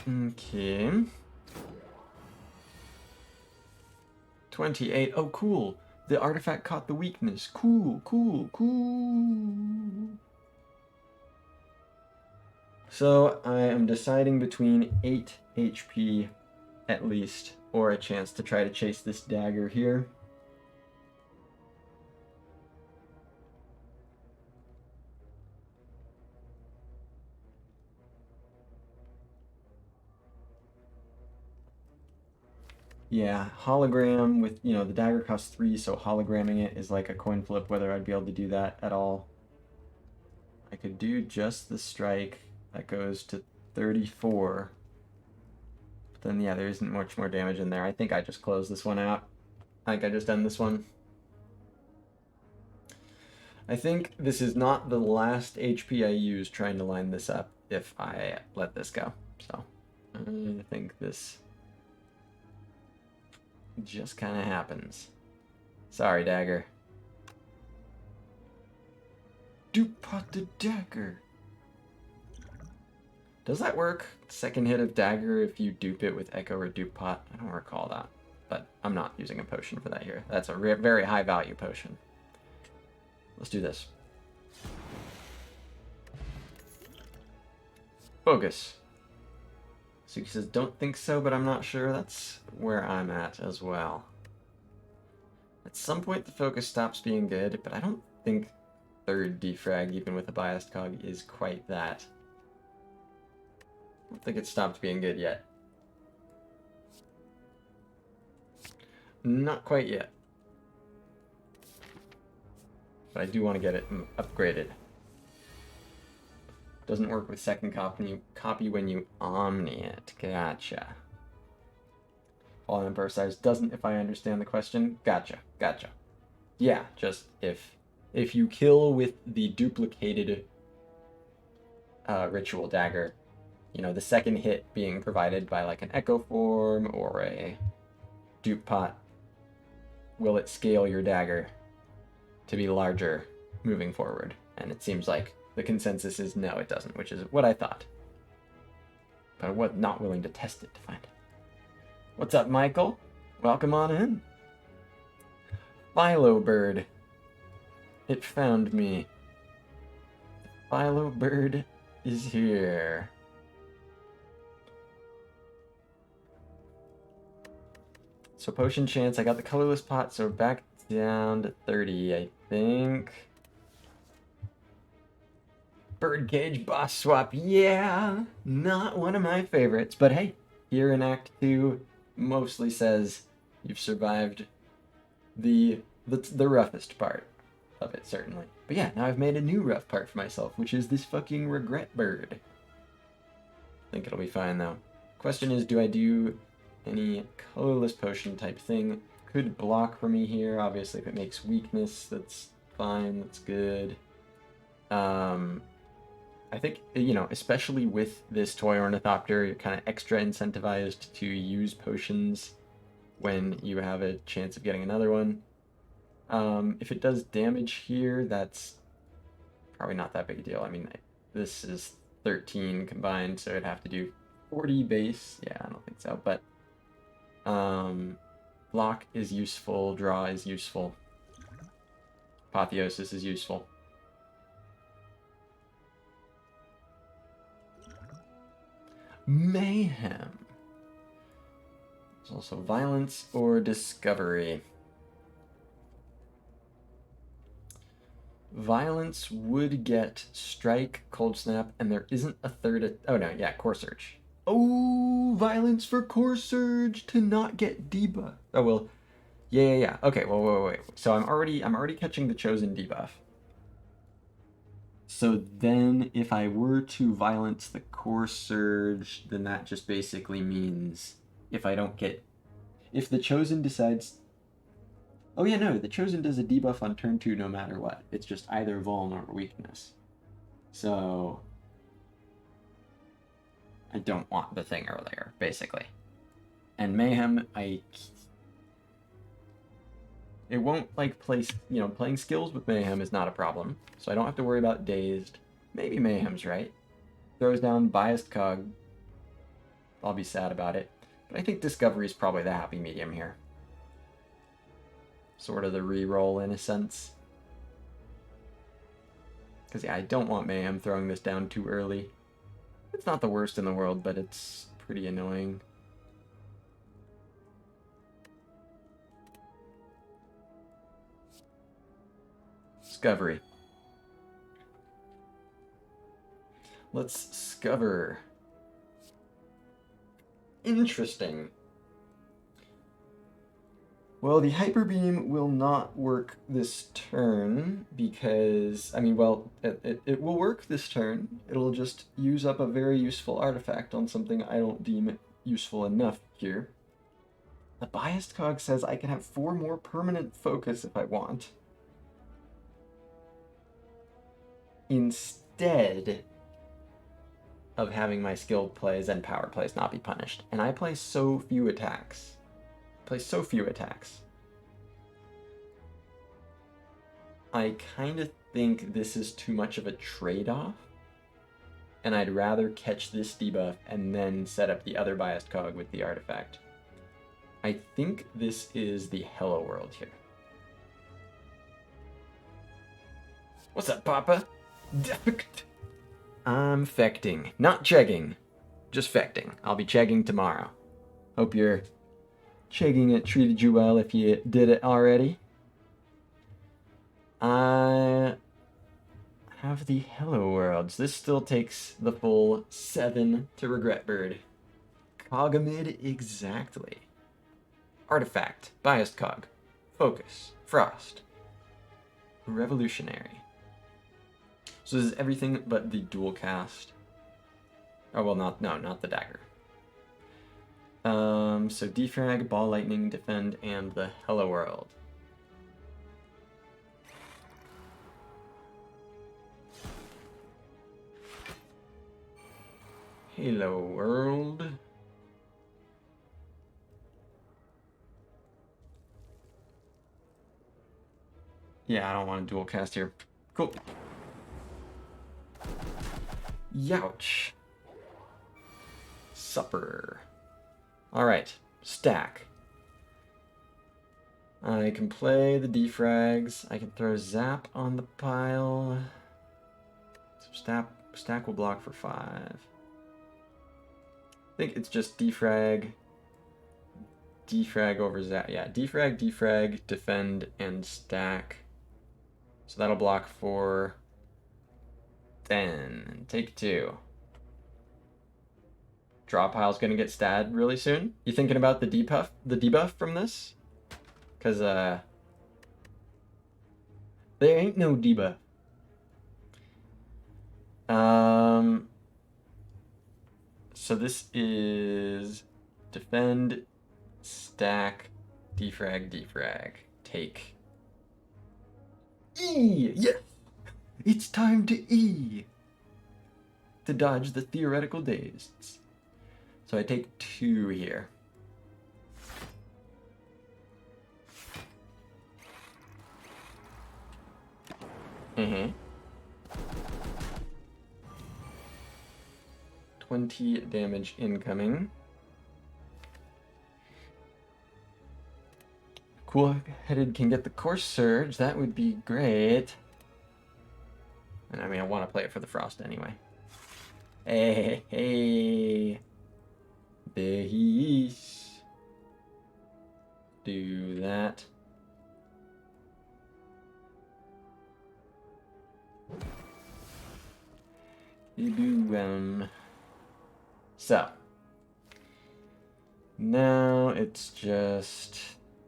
Okay. 28. Oh, cool. The artifact caught the weakness. Cool, cool, cool. So I am deciding between 8 HP at least, or a chance to try to chase this dagger here. Yeah, hologram with, you know, the dagger costs 3, so hologramming it is like a coin flip whether I'd be able to do that at all. I could do just the strike. That goes to 34. But then, yeah, there isn't much more damage in there. I think I just close this one out. I think I just end this one. I think this is not the last HP I use trying to line this up if I let this go. So, I think this just kind of happens. Sorry, dagger. Dupot the dagger. Does that work? Second hit of dagger if you dupe it with echo or dupe pot? I don't recall that, but I'm not using a potion for that here. That's a very high value potion. Let's do this. Focus. Suki says, don't think so, but I'm not sure. That's where I'm at as well. At some point, the focus stops being good, but I don't think third defrag, even with a biased cog, is quite that. I don't think it stopped being good yet. Not quite yet. But I do want to get it upgraded. Doesn't work with second copy when you omni it. Gotcha. Fallen Emperor size doesn't, if I understand the question. Gotcha. Gotcha. Yeah, just if you kill with the duplicated ritual dagger, you know, the second hit being provided by like an echo form or a dupe pot, will it scale your dagger to be larger moving forward? And it seems like the consensus is no, it doesn't, which is what I thought. But I was not willing to test it to find it. What's up, Michael? Welcome on in. Philo Bird. It found me. Philo Bird is here. So potion chance, I got the colorless pot, so back down to 30, I think. Birdcage boss swap, yeah, not one of my favorites, but hey, here in Act 2 mostly says you've survived the roughest part of it, certainly. But yeah, now I've made a new rough part for myself, which is this fucking regret bird. I think it'll be fine though. Question is, do I do any colorless potion type thing? Could block for me here, obviously if it makes weakness, that's fine, that's good. I think, you know, especially with this toy ornithopter, you're kind of extra incentivized to use potions when you have a chance of getting another one. If it does damage here, that's probably not that big a deal. I mean, this is 13 combined, so I'd have to do 40 base. Yeah, I don't think so, but block is useful, draw is useful, apotheosis is useful. Mayhem. There's also violence or discovery. Violence would get strike, cold snap, and there isn't a third. Oh no, yeah, core surge. Oh, violence for core surge to not get debuff. Oh well, yeah. Okay, well, wait. So I'm already catching the chosen debuff. So then if I were to violence the core surge, then that just basically means if the chosen decides, oh yeah, no, the chosen does a debuff on turn 2 no matter what. It's just either vuln or weakness. So I don't want the thing earlier, basically. And Mayhem, it won't like place, you know, playing skills with Mayhem is not a problem. So I don't have to worry about dazed. Maybe Mayhem's right. Throws down biased cog. I'll be sad about it. But I think Discovery is probably the happy medium here. Sort of the re-roll in a sense. Because yeah, I don't want Mayhem throwing this down too early. It's not the worst in the world, but it's pretty annoying. Discovery. Let's discover. Interesting. Well, the Hyper Beam will not work this turn because, I mean, well, it will work this turn. It'll just use up a very useful artifact on something I don't deem useful enough here. The Biased Cog says I can have 4 more permanent focus if I want. Instead of having my skilled plays and power plays not be punished. And I play so few attacks. I kind of think this is too much of a trade-off. And I'd rather catch this debuff and then set up the other Biased Cog with the artifact. I think this is the Hello World here. What's up, Papa? Defect. I'm fecting. Not chegging. Just fecting. I'll be chegging tomorrow. Hope your chegging it treated you well if you did it already. I have the Hello Worlds. This still takes the full 7 to Regret Bird. Cogamid exactly. Artifact. Biased Cog. Focus. Frost. Revolutionary. So this is everything but the dual cast. Oh, well, not the dagger. So Defrag, Ball Lightning, Defend, and the Hello World. Hello World. Yeah, I don't want to dual cast here. Cool. Youch. Supper. Alright, stack. I can play the defrags. I can throw Zap on the pile. So stack will block for 5. I think it's just defrag over Zap. Yeah, defrag, defend, and stack. So that'll block for 10. Take 2. Draw pile's gonna get stad really soon. You thinking about the debuff from this? Cause there ain't no debuff. So this is defend, stack, defrag, take. E! Yes! It's time to E! To dodge the theoretical dazed. So I take 2 here. Mm-hmm. 20 damage incoming. Cool-headed can get the Course Surge. That would be great. And I mean, I want to play it for the Frost anyway. Hey. There he is. Do that. So. Now it's just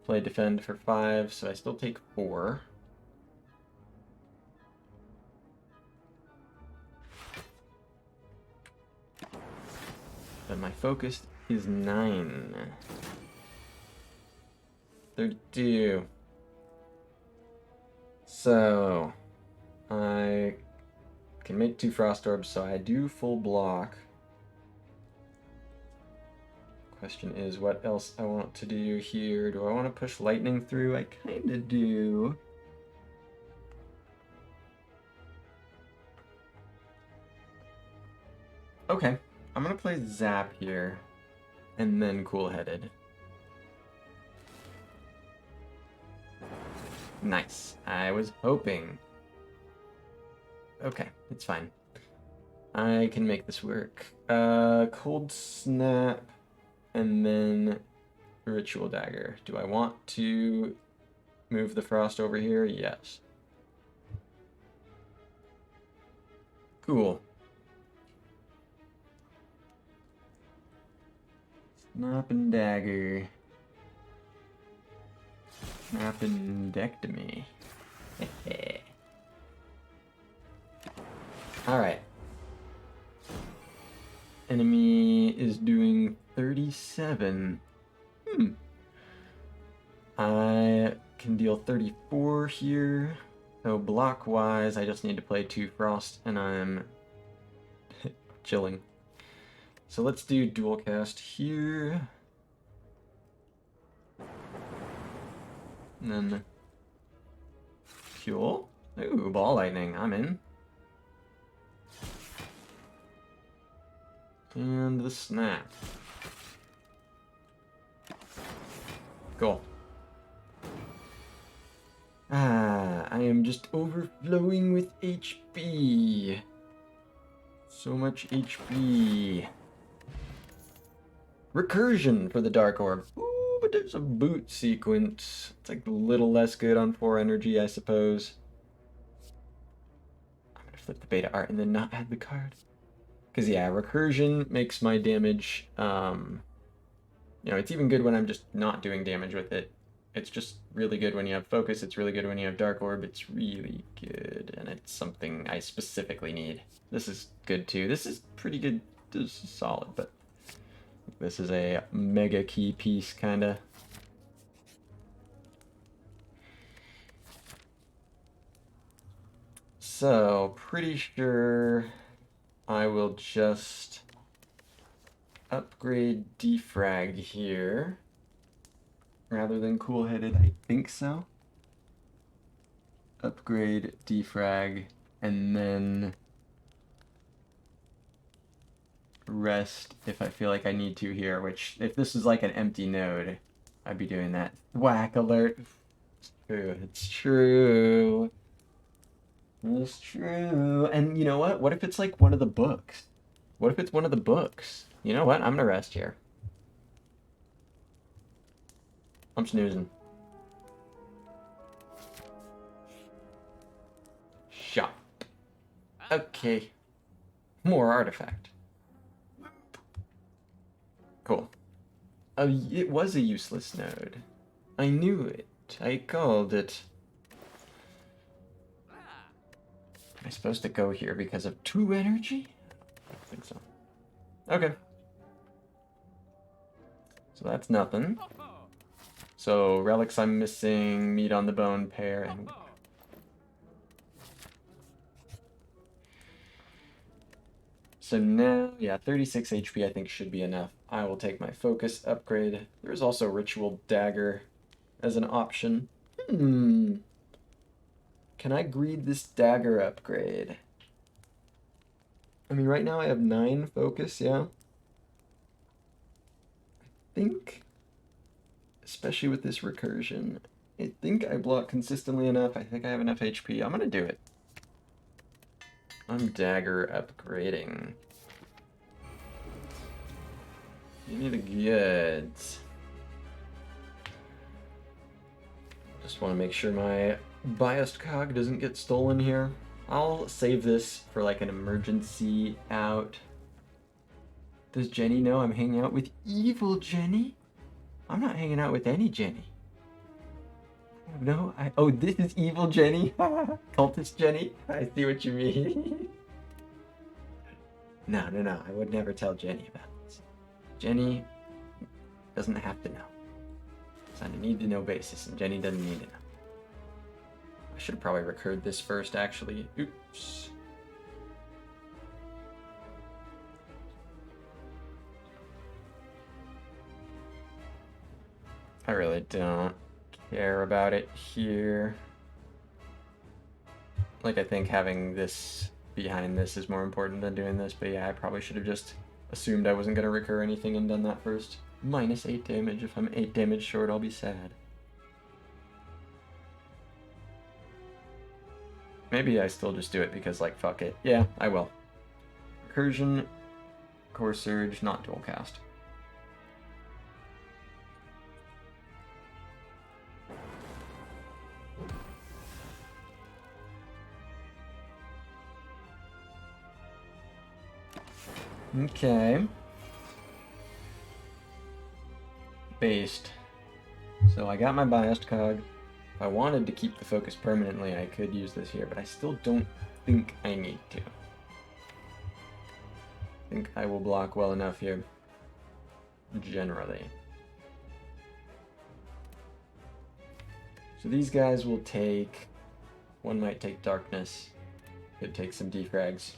play defend for 5, so I still take 4. But my focus is 9. 32. So I can make 2 Frost Orbs, so I do full block. Question is what else I want to do here. Do I want to push lightning through? I kind of do. Okay, I'm going to play Zap here. and then cool-headed. Nice. I was hoping. Okay, it's fine. I can make this work. Cold Snap, and then Ritual Dagger. Do I want to move the Frost over here? Yes. Cool. Snap and Dagger. Appendectomy. Alright. Enemy is doing 37. I can deal 34 here. So block-wise, I just need to play 2 Frost, and I'm chilling. So let's do dual cast here. And then Fuel. Ooh, Ball Lightning. I'm in. And the Snap. Cool. I am just overflowing with HP. So much HP. Recursion for the Dark Orb. Ooh, but there's a boot sequence. It's like a little less good on 4 energy, I suppose. I'm gonna flip the beta art and then not add the card. Because, yeah, Recursion makes my damage, you know, it's even good when I'm just not doing damage with it. It's just really good when you have Focus, it's really good when you have Dark Orb, it's really good, and it's something I specifically need. This is good, too. This is pretty good. This is solid, but this is a mega key piece, kinda. So, pretty sure I will just upgrade Defrag here rather than cool-headed. I think so. Upgrade Defrag and then rest if I feel like I need to here, which if this is like an empty node, I'd be doing that. Whack alert. It's true. It's true. It's true. And you know what? What if it's like one of the books? What if it's one of the books? You know what? I'm gonna rest here. I'm snoozing. Shop. Okay. More artifact. Cool. It was a useless node. I knew it. I called it. Am I supposed to go here because of 2 energy? I don't think so. Okay. So that's nothing. So relics I'm missing, meat on the bone pair, and so now, yeah, 36 HP I think should be enough. I will take my focus upgrade. There's also Ritual Dagger as an option. Can I greed this dagger upgrade? I mean, right now I have 9 focus, yeah? I think, especially with this recursion, I think I block consistently enough. I think I have enough HP. I'm gonna do it. I'm dagger upgrading. You need a goods. Just want to make sure my biased cog doesn't get stolen here. I'll save this for like an emergency out. Does Jenny know I'm hanging out with evil Jenny? I'm not hanging out with any Jenny. No, oh, this is evil Jenny. Cultist Jenny. I see what you mean. No, I would never tell Jenny about this. Jenny doesn't have to know. It's on a need-to-know basis, and Jenny doesn't need to know. I should have probably recurred this first, actually. Oops. I really don't care about it here. Like, I think having this behind this is more important than doing this, but yeah, I probably should have just assumed I wasn't going to recur anything and done that first. minus 8 damage. If I'm 8 damage short, I'll be sad. Maybe I still just do it because, like, fuck it. Yeah, I will. Recursion, Core Surge, not dual cast. Okay. Based. So I got my biased cog. If I wanted to keep the focus permanently, I could use this here, but I still don't think I need to. I think I will block well enough here, generally. So these guys will take... One might take Darkness. Could take some defrags.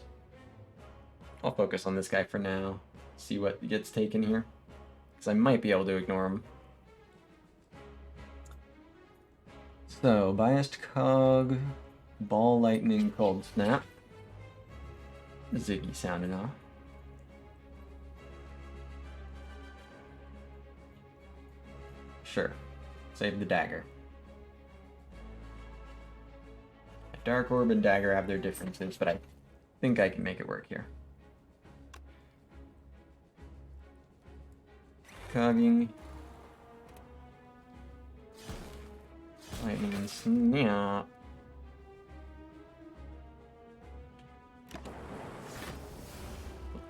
I'll focus on this guy for now. See what gets taken here. Because I might be able to ignore him. So, Biased Cog, Ball Lightning, Cold Snap. Ziggy sounding off. Sure. Save the dagger. Dark Orb and Dagger have their differences, but I think I can make it work here. Cogging. Lightning and Snap.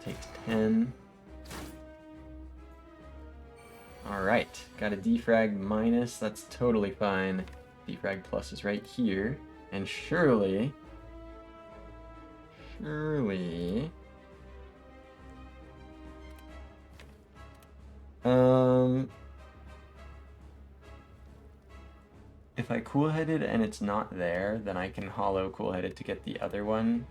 Takes 10. Alright, got a defrag minus, that's totally fine. Defrag plus is right here. And surely... if I cool-headed and it's not there, then I can hollow cool-headed to get the other one.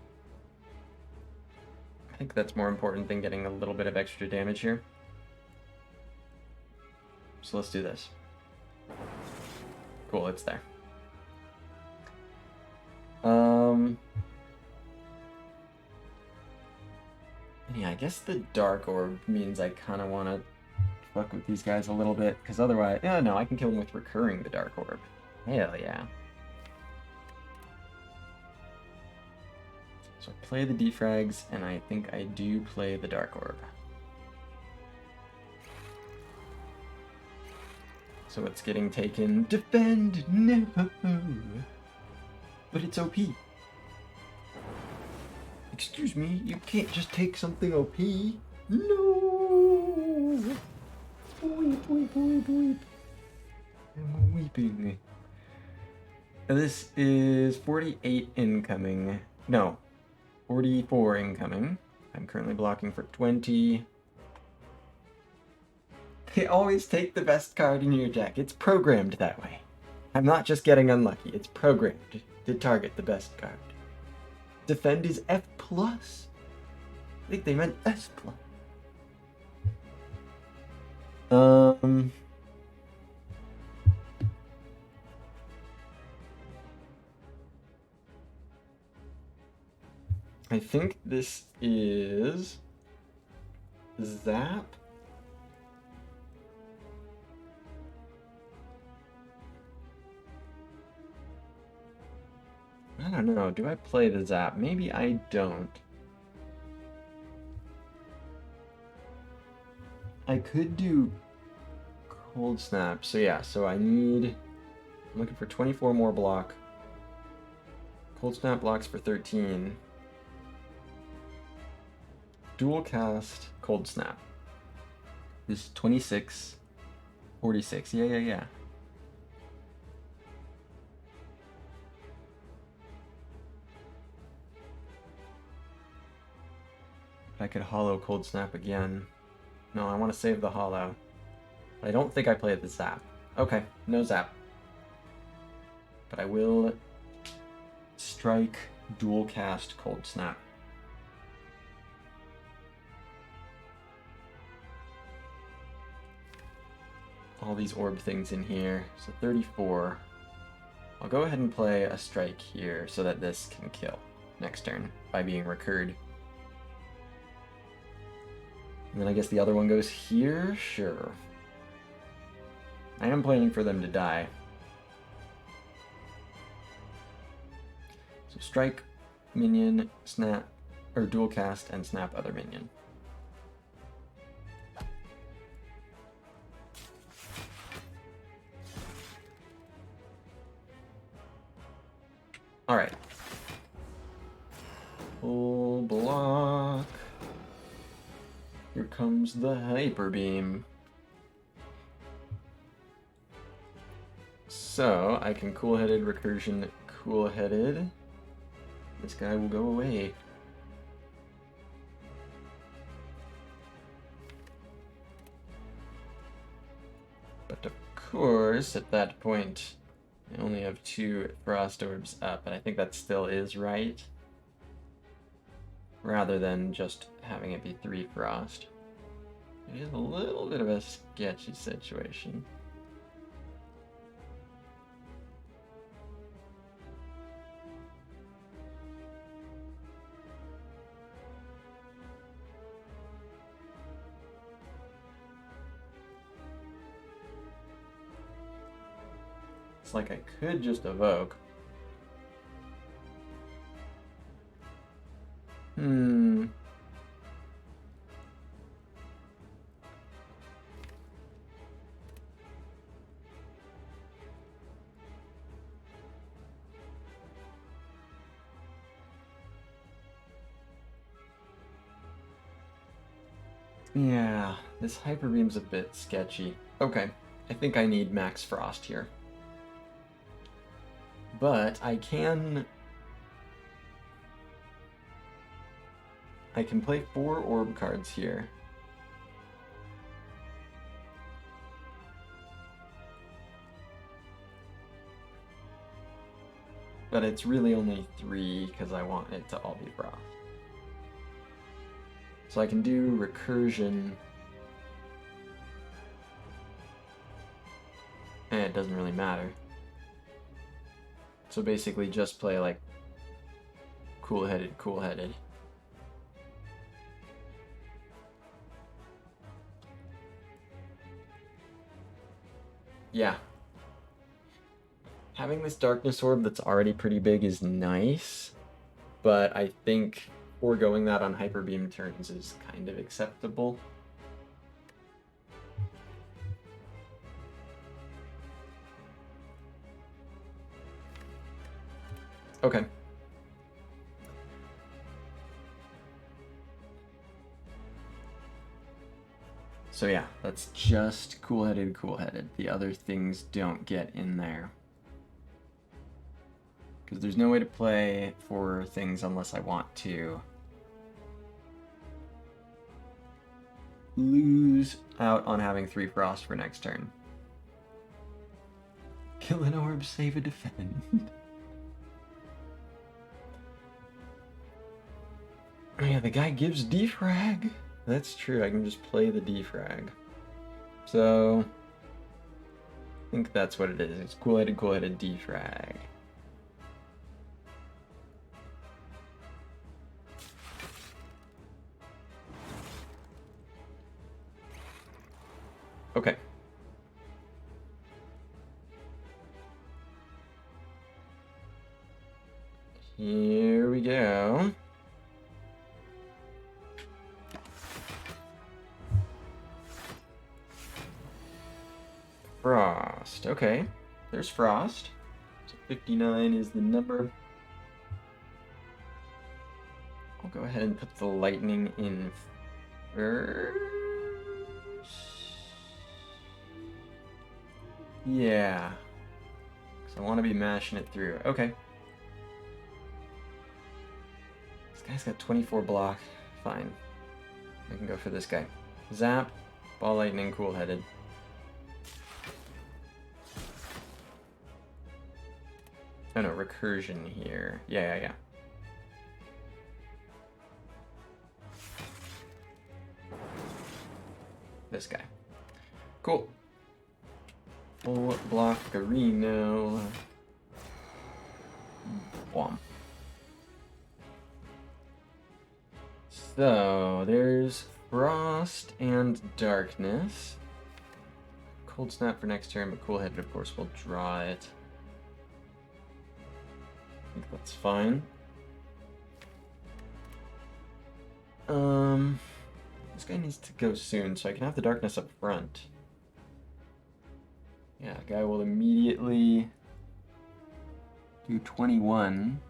I think that's more important than getting a little bit of extra damage here. So let's do this. Cool, it's there. Yeah, I guess the Dark Orb means I kind of want to fuck with these guys a little bit, because otherwise... Yeah, no, I can kill them with recurring the Dark Orb. Hell yeah. So I play the defrags, and I think I do play the Dark Orb. So it's getting taken. Defend! No! But it's OP. Excuse me, you can't just take something OP. No! Weep, weep, weep, weep. I'm weeping. This is 48 incoming. No, 44 incoming. I'm currently blocking for 20. They always take the best card in your deck. It's programmed that way. I'm not just getting unlucky. It's programmed to target the best card. Defend is F+. I think they meant S+. I think this is Zap. I don't know. Do I play the Zap? Maybe I don't. I could do Cold Snap. So yeah, so I'm looking for 24 more block. Cold Snap blocks for 13. Dual cast Cold Snap. This is 26, 46. Yeah. I could hollow Cold Snap again. No, I want to save the hollow. I don't think I played the Zap. Okay, no Zap. But I will strike dual cast Cold Snap. All these orb things in here. So 34. I'll go ahead and play a strike here so that this can kill next turn by being recurred. And then I guess the other one goes here? Sure. I am planning for them to die. So strike minion, snap, or dual cast and snap other minion. Alright. Full block. Here comes the Hyper Beam. So, I can cool-headed, recursion, cool-headed. This guy will go away. But of course, at that point, I only have 2 Frost Orbs up, and I think that still is right. Rather than just having it be 3 Frost. It is a little bit of a sketchy situation. It's like I could just evoke. Yeah, this Hyper Beam's a bit sketchy. Okay, I think I need Max Frost here. But I can play 4 orb cards here. But it's really only 3 because I want it to all be Frost. So I can do recursion. And it doesn't really matter. So basically just play like cool-headed, cool-headed. Yeah. Having this Darkness Orb that's already pretty big is nice, but I think foregoing that on Hyper Beam turns is kind of acceptable. Okay. So yeah, that's just cool-headed, cool-headed. The other things don't get in there. Because there's no way to play 4 things unless I want to lose out on having 3 Frost for next turn. Kill an orb, save a defend. Yeah, the guy gives defrag. That's true, I can just play the defrag. So, I think that's what it is. It's cool-headed, cool-headed defrag. Okay. Here we go. Frost. Okay. There's Frost. So 59 is the number. I'll go ahead and put the lightning in first. Yeah. Because I want to be mashing it through. Okay. This guy's got 24 block. Fine. I can go for this guy. Zap. Ball lightning, cool-headed. Oh no, recursion here. Yeah. This guy. Cool. Full blockerino. Whomp. So, there's Frost and Darkness. Cold Snap for next turn, but Cool Headed, of course, will draw it. I think that's fine. This guy needs to go soon, so I can have the darkness up front. Yeah, guy will immediately do 21.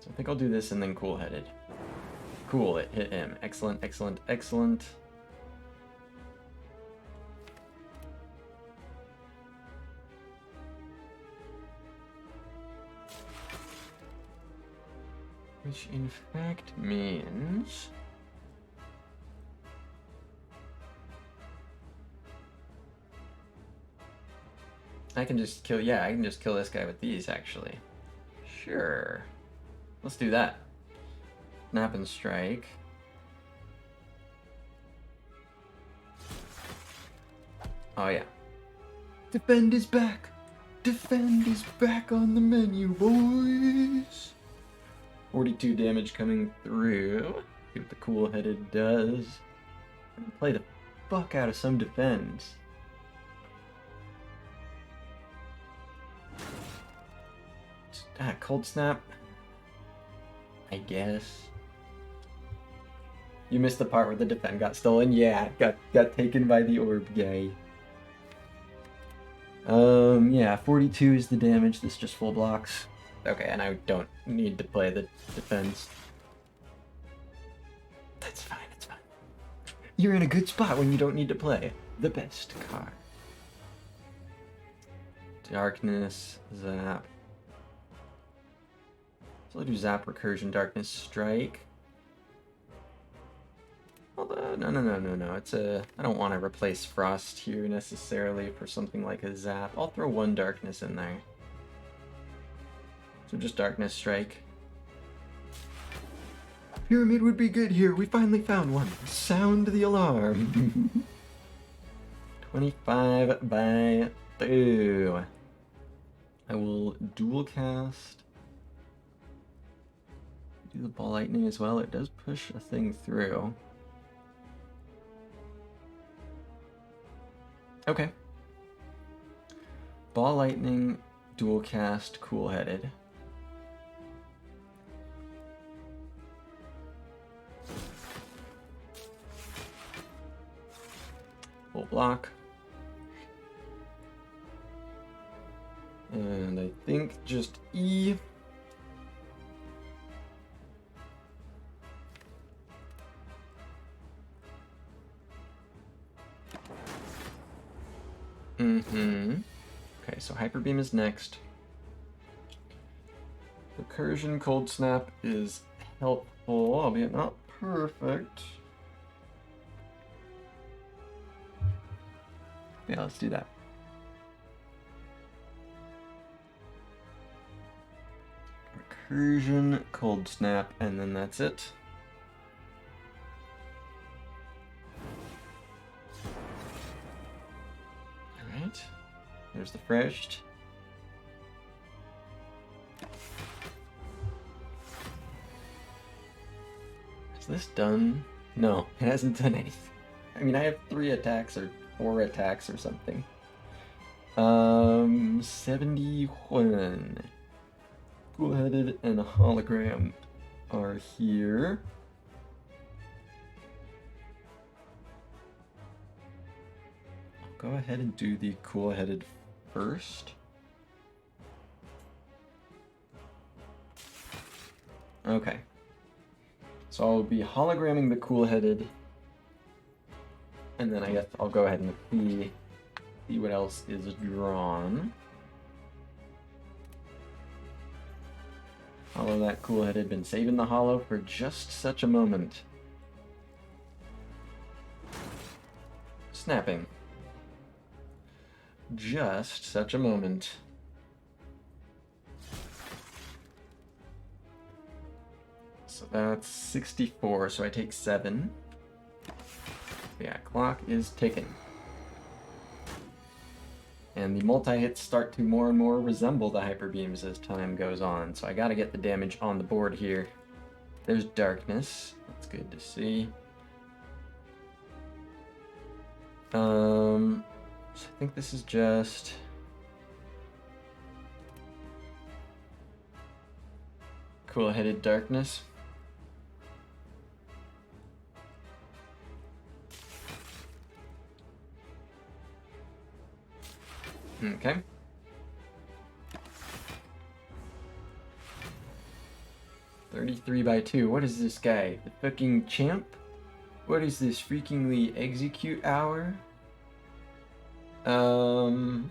So I think I'll do this and then Cool-Headed. Cool, it hit him. Excellent, excellent, excellent. Which in fact means... I can just kill, yeah, I can just kill this guy with these, actually. Sure. Let's do that. Snap and strike. Oh, yeah. Defend is back! Defend is back on the menu, boys! 42 damage coming through. See what the Cool-Headed does. Play the fuck out of some defense. Cold Snap. I guess. You missed the part where the defend got stolen? Yeah, got taken by the orb guy. Yeah, 42 is the damage. This just full blocks. Okay, and I don't need to play the defense. That's fine, that's fine. You're in a good spot when you don't need to play the best card. Darkness, Zap. So I'll do Zap, Recursion, Darkness, Strike. Although, no. It's a... I don't want to replace Frost here necessarily for something like a Zap. I'll throw one Darkness in there. So just Darkness, Strike. Pyramid would be good here. We finally found one. Sound the alarm. 25 by 2. I will dual cast. Do the Ball Lightning as well. It does push a thing through. Okay. Ball Lightning, dual cast, Cool-Headed. Full block. And I think just E. Okay, so Hyper Beam is next. Recursion Cold Snap is helpful, albeit not perfect. Yeah, let's do that. Recursion, Cold Snap, and then that's it. Alright, there's the first. Is this done? No, it hasn't done anything. I mean, I have 3 attacks or 4 attacks or something. 71. Cool-Headed and a Hologram are here. I'll go ahead and do the Cool-Headed first. Okay. So I'll be hologramming the Cool-Headed, and then I guess I'll go ahead and see what else is drawn. Hollow that Cool-Headed, been saving the hollow for just such a moment. Snapping. Just such a moment. So that's 64, so I take 7. Yeah, clock is ticking. And the multi-hits start to more and more resemble the hyper beams as time goes on, so I gotta get the damage on the board here. There's darkness. That's good to see. So I think this is just cool-headed darkness. Okay. $33/2. What is this guy? The fucking champ? What is this freakingly execute hour? Got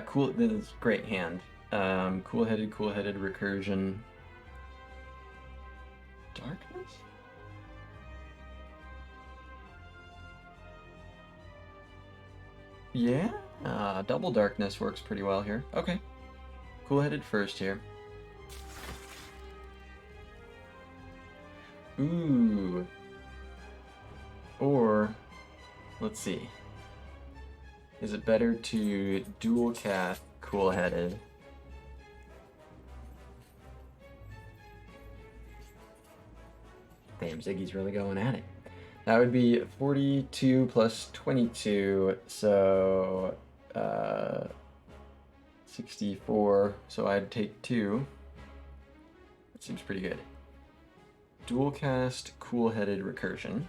cool. This is great hand. Cool-headed recursion. Darkness? Yeah, double darkness works pretty well here. Okay. Cool-headed first here. Ooh. Or, let's see. Is it better to dual cast cool-headed? Damn, Ziggy's really going at it. That would be 42 plus 22, so 64. So I'd take 2. That seems pretty good. Dual cast cool-headed recursion.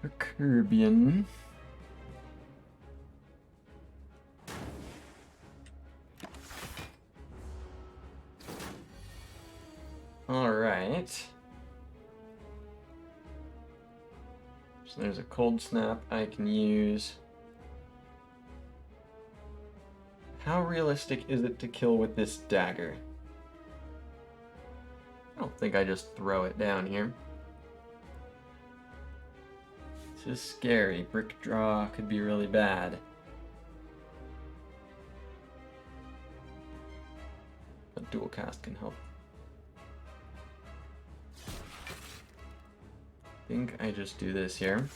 Recurbian. All right. So there's a cold snap I can use. How realistic is it to kill with this dagger? I don't think I just throw it down here. This is scary. Brick draw could be really bad. But dual cast can help. I think I just do this here.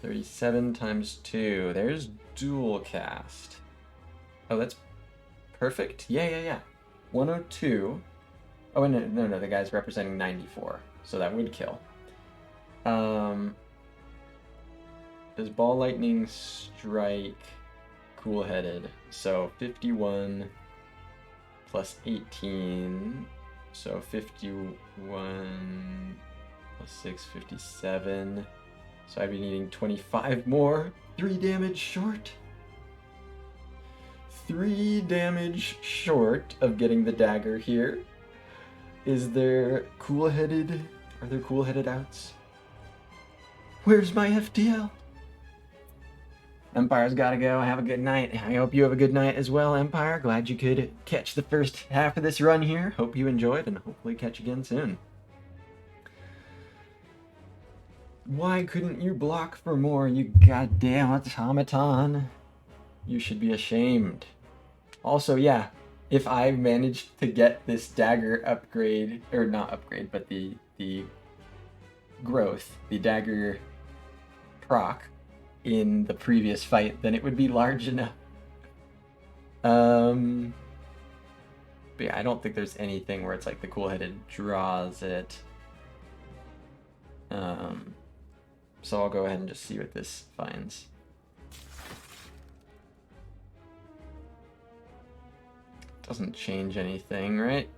37 times 2. There's dual cast. Oh, that's perfect? Yeah. 102. Oh, no, the guy's representing 94. So that would kill. Does ball lightning strike cool-headed? So 51 plus 18. So 51 plus 6, 57. So I'd be needing 25 more. 3 damage short. 3 damage short of getting the dagger here. Is there cool-headed? Are there cool-headed outs? Where's my FTL? Empire's gotta go. Have a good night. I hope you have a good night as well, Empire. Glad you could catch the first half of this run here. Hope you enjoyed, and hopefully catch you again soon. Why couldn't you block for more, you goddamn automaton? You should be ashamed. Also, yeah, if I managed to get this dagger upgrade, or not upgrade, but the growth, the dagger proc in the previous fight, then it would be large enough. But yeah, I don't think there's anything where it's like the cool-headed draws it. So I'll go ahead and just see what this finds. Doesn't change anything, right?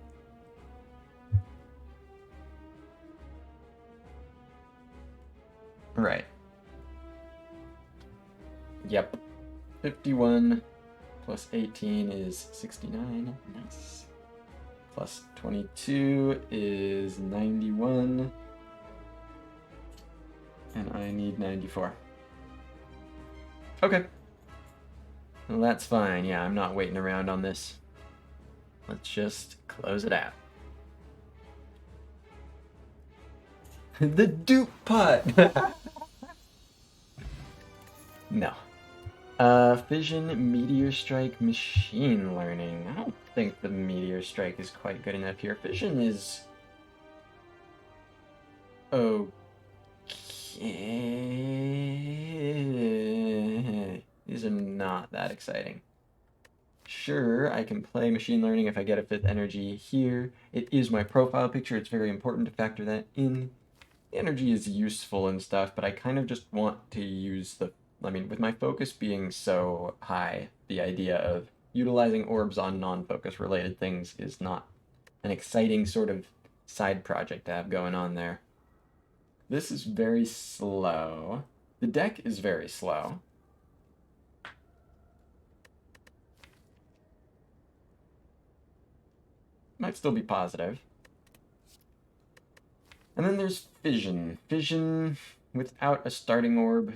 Right. Yep. 51 plus 18 is 69. Nice. Plus 22 is 91. And I need 94. Okay. Well, that's fine. Yeah, I'm not waiting around on this. Let's just close it out. The dupe pot! No. Fission, Meteor Strike, Machine Learning. I don't think the Meteor Strike is quite good enough here. Fission is Okay. These are not that exciting. Sure, I can play machine learning if I get a 5th energy here. It is my profile picture. It's very important to factor that in. The energy is useful and stuff, but I kind of just want to use the... I mean, with my focus being so high, the idea of utilizing orbs on non-focus related things is not an exciting sort of side project to have going on there. This is very slow. The deck is very slow. Might still be positive. And then there's fission. Fission without a starting orb.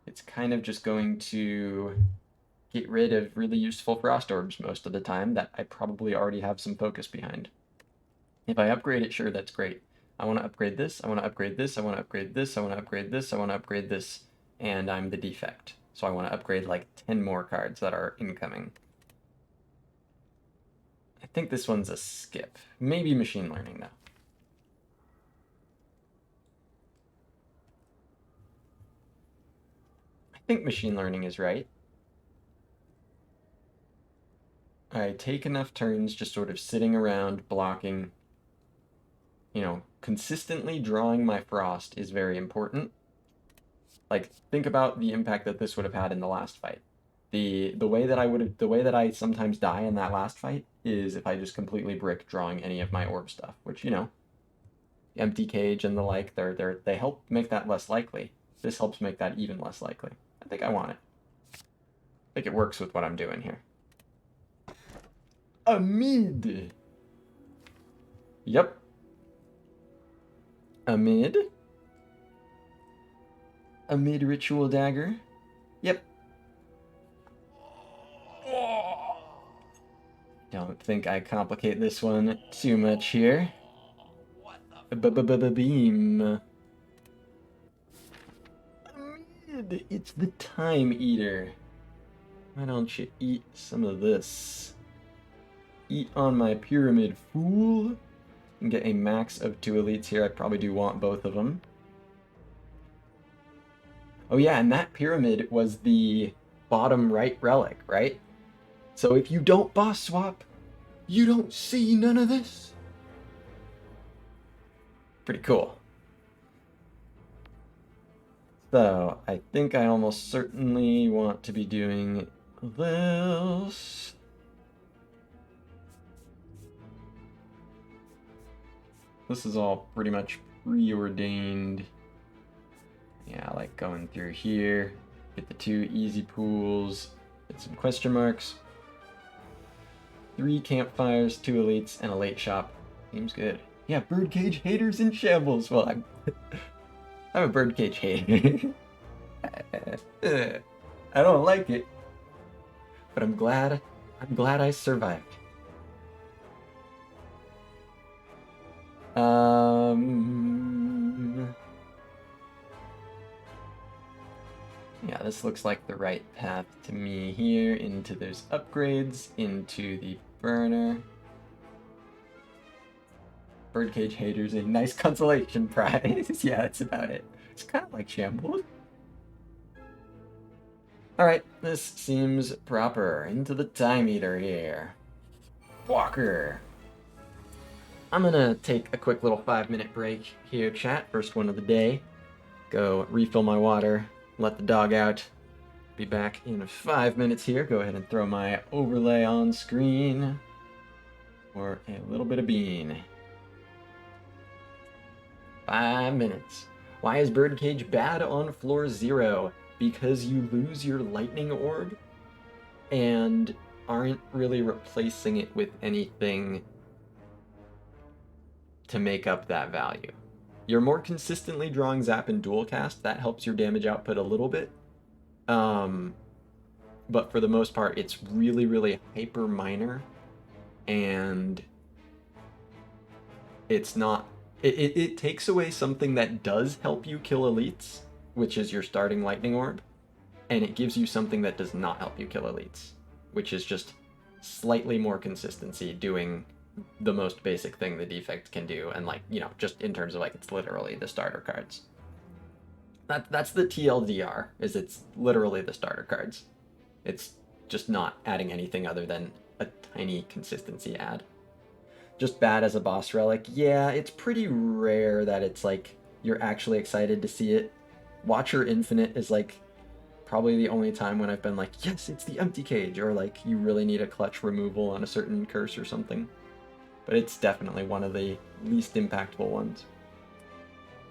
It's kind of just going to get rid of really useful frost orbs most of the time that I probably already have some focus behind. If I upgrade it, sure, that's great. I want to upgrade this, I want to upgrade this, I want to upgrade this, I want to upgrade this, I want to upgrade this, and I'm the defect. So I want to upgrade like 10 more cards that are incoming. I think this one's a skip. Maybe machine learning, though. I think machine learning is right. I take enough turns just sort of sitting around, blocking. You know, consistently drawing my frost is very important. Like, think about the impact that this would have had in the last fight. The way that I sometimes die in that last fight is if I just completely brick drawing any of my orb stuff, which, you know, empty cage and the like, they help make that less likely. This helps make that even less likely. I think I want it. I think it works with what I'm doing here. A mid. Yep. A mid ritual dagger. Yep. Don't think I complicate this one too much here. Beam. It's the time eater. Why don't you eat some of this? Eat on my pyramid, fool. And get a max of 2 elites here. I probably do want both of them. Oh yeah, and that pyramid was the bottom right relic, right? So if you don't boss swap, you don't see none of this. Pretty cool. So I think I almost certainly want to be doing this. This is all pretty much preordained. Yeah, like going through here, get the 2 easy pools, get some question marks. 3 campfires, 2 elites, and a late shop. Seems good. Yeah, birdcage haters in shambles. Well, I'm a birdcage hater. I don't like it, but I'm glad I survived. Yeah, this looks like the right path to me here, into those upgrades, into the burner. Birdcage haters, a nice consolation prize. Yeah, that's about it. It's kind of like shambles. Alright, this seems proper. Into the time eater here. Walker. I'm gonna take a quick little 5-minute break here, chat. First one of the day. Go refill my water, let the dog out. Be back in 5 minutes here. Go ahead and throw my overlay on screen for a little bit of bean. 5 minutes. Why is Birdcage bad on floor 0? Because you lose your lightning orb and aren't really replacing it with anything to make up that value. You're more consistently drawing Zap and Dual Cast. That helps your damage output a little bit. But for the most part, it's really, really hyper minor. And it's not... It takes away something that does help you kill elites, which is your starting lightning orb. And it gives you something that does not help you kill elites, which is just slightly more consistency doing the most basic thing the Defect can do, and like, you know, just in terms of like, it's literally the starter cards. That's the TLDR, is it's literally the starter cards. It's just not adding anything other than a tiny consistency add. Just bad as a boss relic. Yeah, it's pretty rare that it's like you're actually excited to see it. Watcher Infinite is like probably the only time when I've been like, yes, it's the empty cage, or like you really need a clutch removal on a certain curse or something. But it's definitely one of the least impactful ones.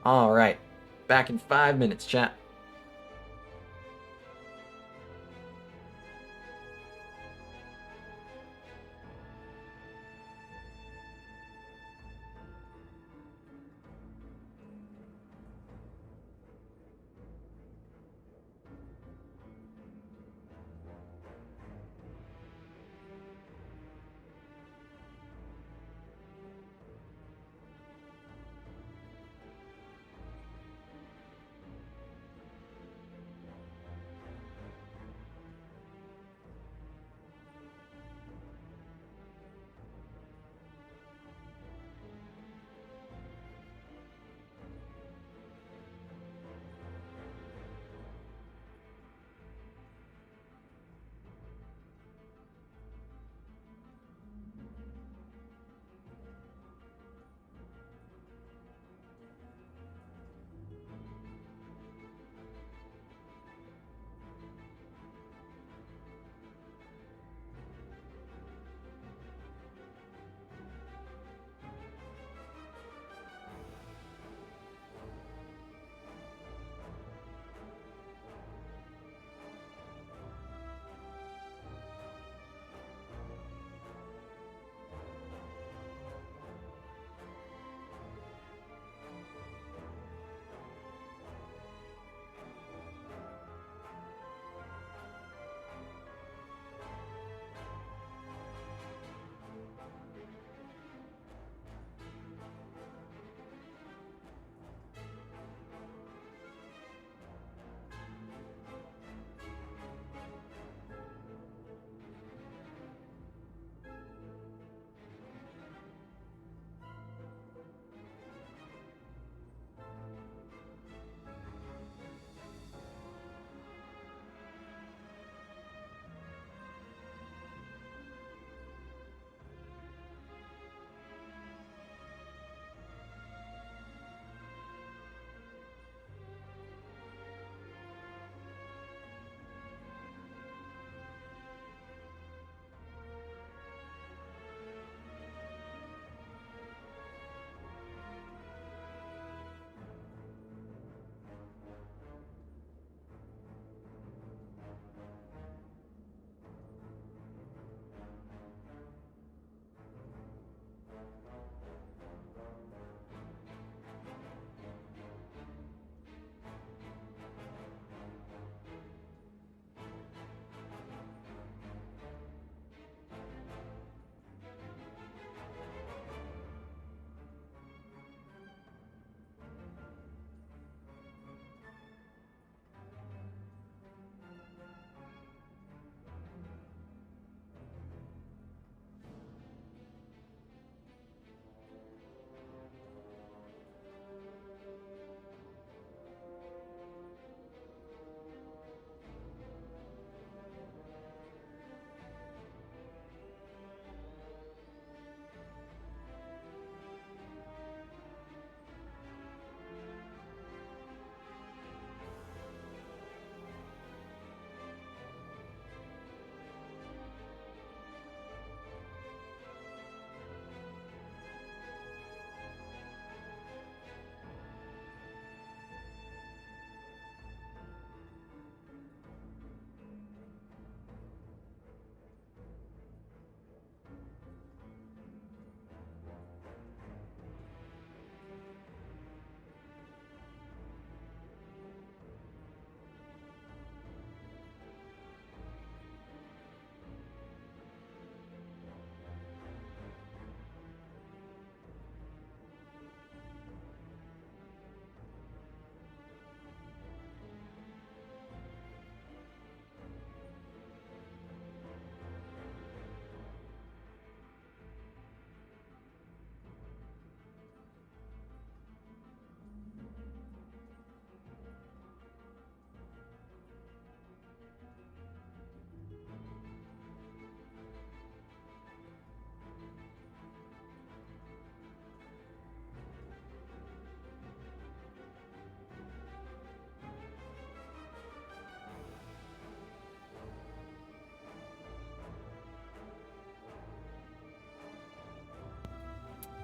All right, back in 5 minutes, chat.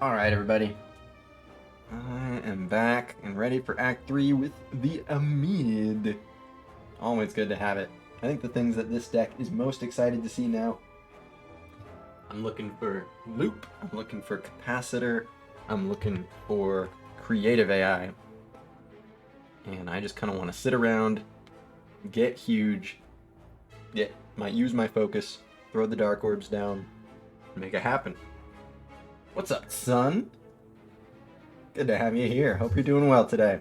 Alright, everybody. I am back and ready for Act 3 with the Amid. Always good to have it. I think the things that this deck is most excited to see now. I'm looking for Loop, I'm looking for Capacitor, I'm looking for Creative AI. And I just kind of want to sit around, get huge, use my focus, throw the Dark Orbs down, and make it happen. What's up, son? Good to have you here. Hope you're doing well today.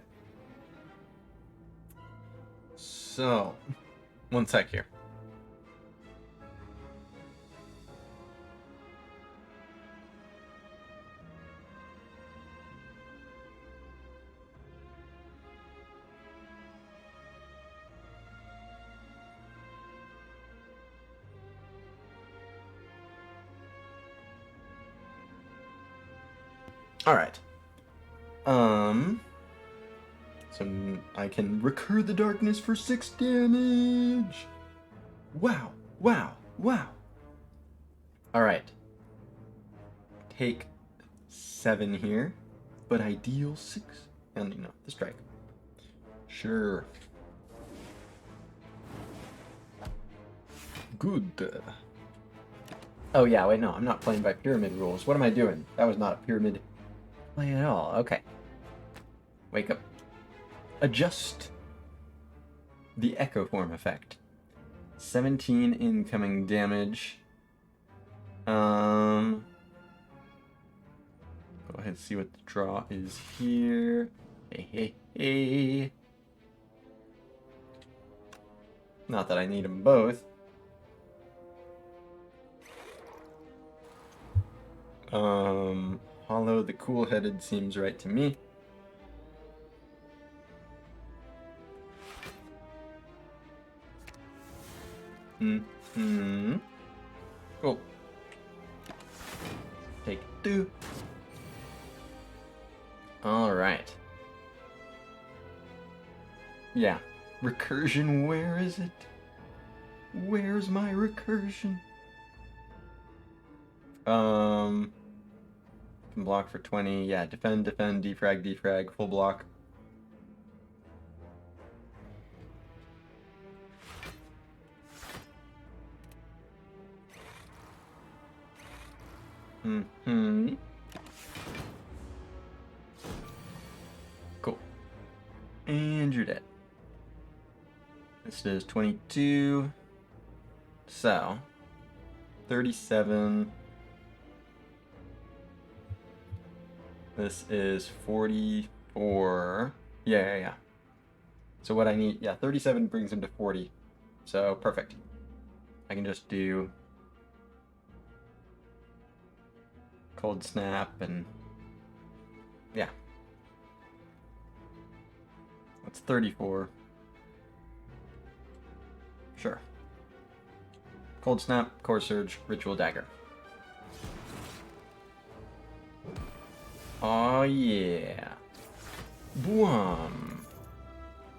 So, one sec here. Alright. So I can recur the darkness for 6 damage! Wow, wow, wow! Alright. Take 7 here, but I deal 6. And, the strike. Sure. Good. Oh yeah, wait, no, I'm not playing by pyramid rules. What am I doing? That was not a pyramid play at all. Okay. Wake up. Adjust the Echo Form effect. 17 incoming damage. Go ahead and see what the draw is here. Hey. Not that I need them both. Hollow the Cool-Headed seems right to me. Cool. Take 2. Alright. Yeah. Recursion, where is it? Where's my recursion? Can block for 20. Yeah, defend, defrag, full block. Cool. And you're dead. This is 22. So, 37. This is 44. Yeah. So what I need, 37 brings him to 40. So, perfect. I can just do Cold Snap and yeah. That's 34. Sure. Cold Snap, Core Surge, Ritual Dagger. Oh yeah. Boom.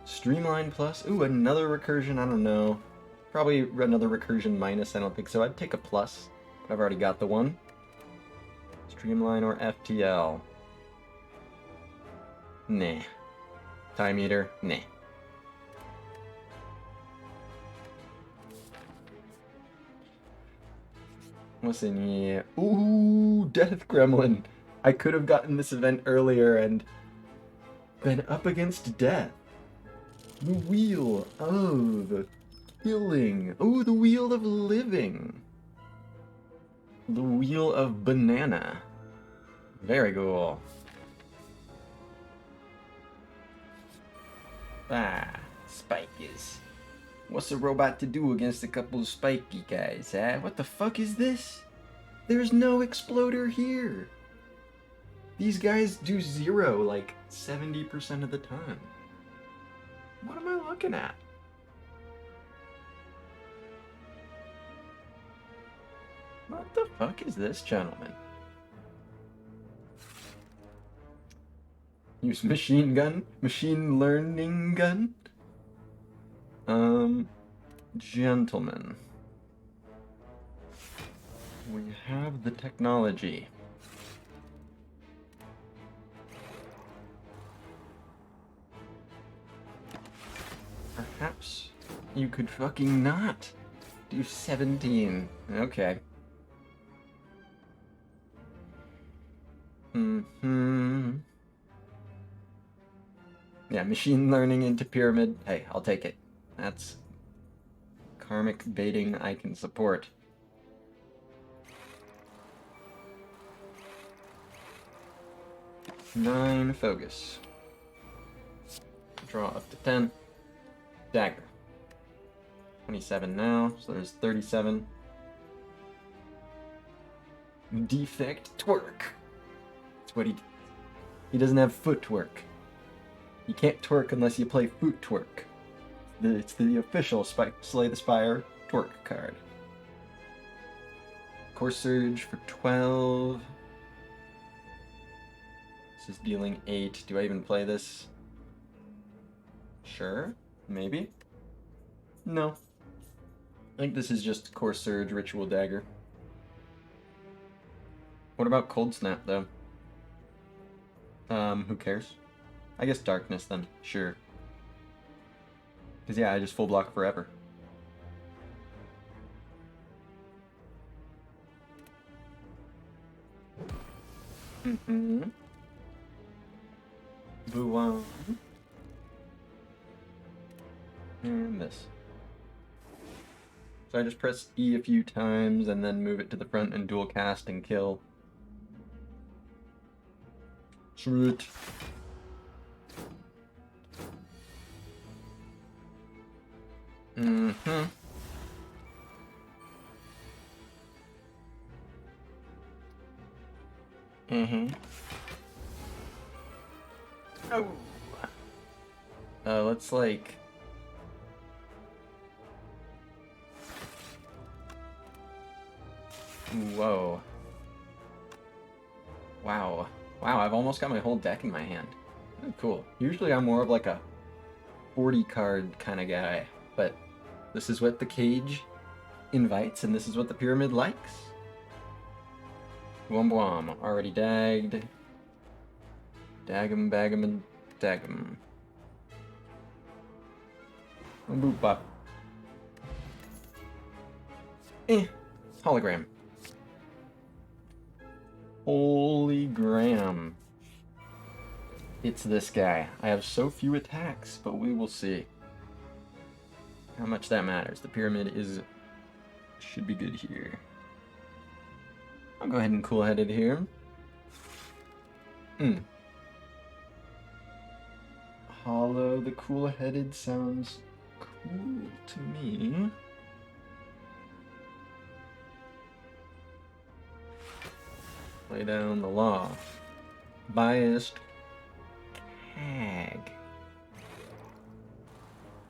Streamline plus. Ooh, another recursion. I don't know. Probably another recursion minus. I don't think so. I'd take a plus. But I've already got the one. Streamline or FTL. Nah. Time Eater. Nah. What's in here? Ooh, Death Gremlin. I could have gotten this event earlier and been up against death. The Wheel of Killing. Oh, the Wheel of Living. The Wheel of Banana. Very cool. Spikers. What's a robot to do against a couple of spiky guys, huh? What the fuck is this? There's no exploder here. These guys do 0 like 70% of the time. What am I looking at? What the fuck is this, gentlemen? Use machine learning gun? Gentlemen. We have the technology. Perhaps you could fucking not do 17. Okay. Yeah, machine learning into pyramid. Hey, I'll take it. That's karmic baiting I can support. Nine focus. Draw up to 10. Dagger. 27 now, so there's 37. Defect twerk. That's what he does. He doesn't have footwork. You can't twerk unless you play foot twerk. It's the official Slay the Spire twerk card. Core Surge for 12. This is dealing 8. Do I even play this? Sure. Maybe. No. I think this is just Core Surge, Ritual Dagger. What about Cold Snap, though? Who cares? I guess Darkness, then. Sure. Because, yeah, I just full block forever. Mm-hmm. Blue one. And this. So I just press E a few times and then move it to the front and dual cast and kill. Sweet. Mm-hmm. Mm-hmm. Oh. Let's like... Whoa. Wow. Wow, I've almost got my whole deck in my hand. Oh, cool. Usually I'm more of like a 40 card kind of guy, but this is what the cage invites, and this is what the pyramid likes. Wom wom. Already dagged. Daggem, bagem, and daggem. Boop bop. Hologram. Holy Graham. It's this guy. I have so few attacks, but we will see how much that matters. The pyramid should be good here. I'll go ahead and cool-headed here. Hollow the cool-headed sounds cool to me. Lay down the law. Biased Hag.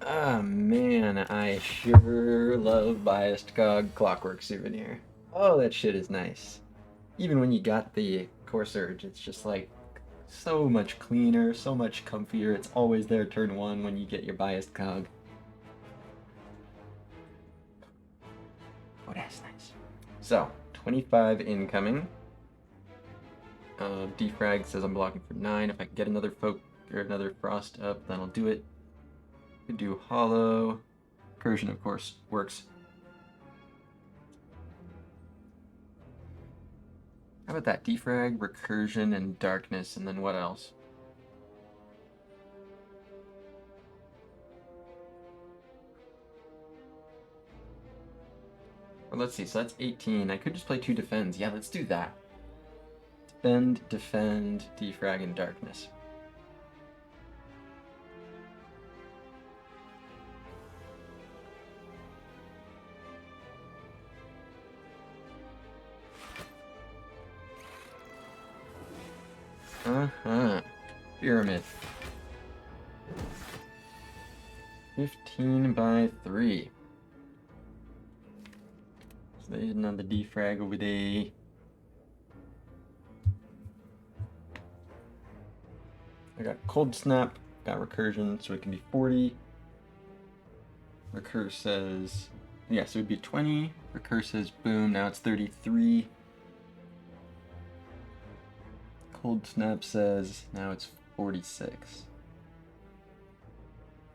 Ah, man, I sure love Biased Cog Clockwork Souvenir. Oh, that shit is nice. Even when you got the Core Surge, it's just like so much cleaner, so much comfier. It's always there turn 1 when you get your Biased Cog. Oh, that's nice. So, 25 incoming. Defrag says I'm blocking for 9. If I can get another Frost up, then I'll do it. Could do Hollow. Recursion, of course, works. How about that? Defrag, Recursion, and Darkness, and then what else? Well, let's see, so that's 18. I could just play 2 Defends. Yeah, let's do that. Defend, Defrag, and Darkness. Pyramid. 15 by 3. So there's another defrag over there. I got Cold Snap, got Recursion, so it can be 40. Recur says, yeah, so it would be 20. Recur says, boom, now it's 33. Cold Snap says, now it's 46.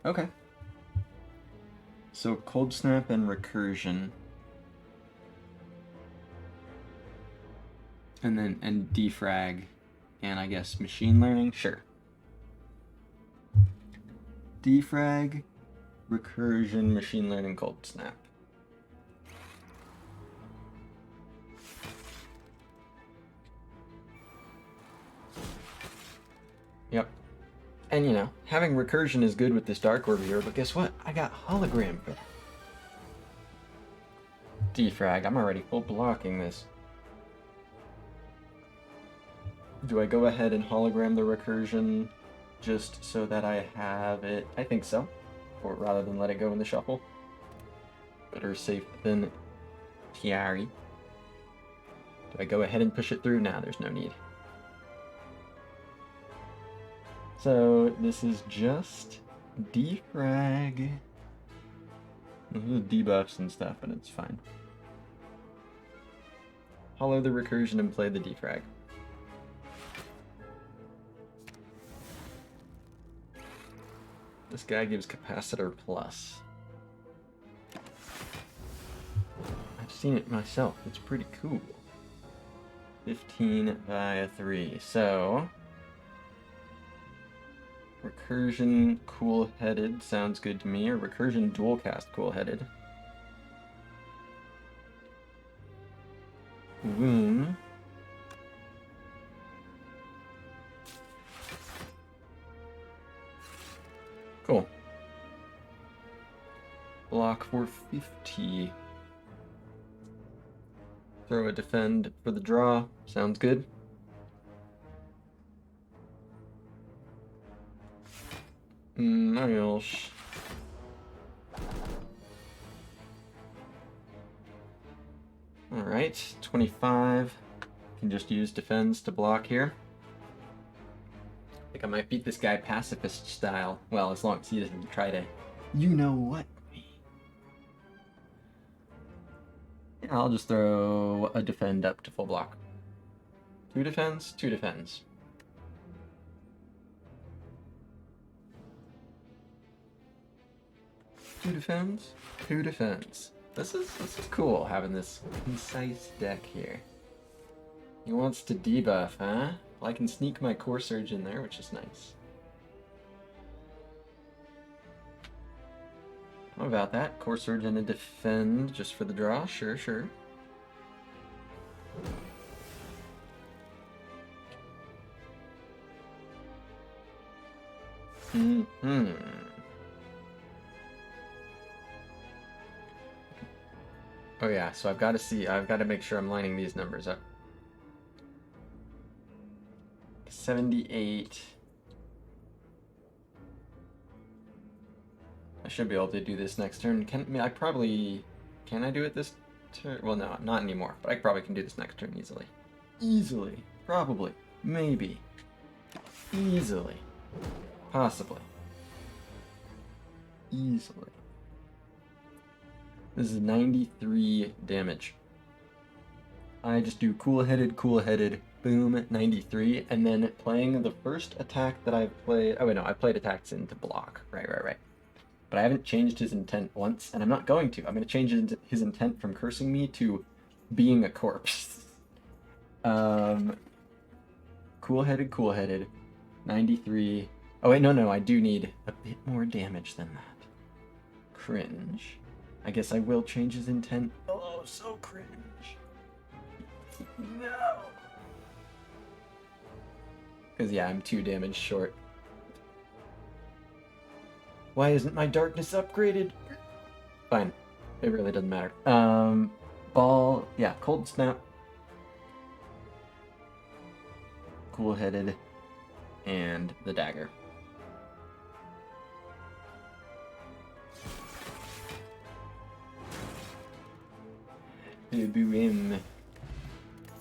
Okay. So Cold Snap and Recursion. And Defrag. And I guess Machine Learning? Sure. Defrag, Recursion, Machine Learning, Cold Snap. Yep. And you know, having Recursion is good with this Dark Orb here, but guess what? I got Hologram for that. Defrag, I'm already full blocking this. Do I go ahead and hologram the Recursion just so that I have it? I think so. Or rather than let it go in the shuffle. Better safe than Tiari. Do I go ahead and push it through? Nah, there's no need. So this is just defrag. This is debuffs and stuff, but it's fine. Hollow the Recursion and play the defrag. This guy gives Capacitor Plus. I've seen it myself. It's pretty cool. 15 by 3. So Recursion Cool-Headed sounds good to me, or Recursion Dual-Cast Cool-Headed. Wound. Cool. Block for 50. Throw a defend for the draw. Sounds good. Nice. Alright, 25. Can just use defense to block here. I think I might beat this guy pacifist style. Well, as long as he doesn't try to, you know what, me. Yeah, I'll just throw a defend up to full block. 2 defends, 2 defends. Two defends, 2 defends. This is cool, having this concise deck here. He wants to debuff, huh? Well, I can sneak my Core Surge in there, which is nice. How about that? Core Surge and a defend just for the draw? Sure, sure. Oh yeah, so I've got to make sure I'm lining these numbers up. 78. I should be able to do this next turn. Can I do it this turn? Well, no, not anymore, but I probably can do this next turn easily. Easily. Probably. Maybe. Easily. Possibly. Easily. This is 93 damage. I just do cool-headed, boom, 93, and then playing the first attack that I've played... Oh wait, no, I played attacks into block. Right. But I haven't changed his intent once, and I'm not going to. I'm going to change his intent from cursing me to being a corpse. Cool-headed, 93... Oh wait, no, I do need a bit more damage than that. Cringe. I guess I will change his intent. Oh, so cringe. No! Because yeah, I'm 2 damage short. Why isn't my darkness upgraded? Fine. It really doesn't matter. Ball, yeah, Cold Snap. Cool-headed. And the dagger. Boom.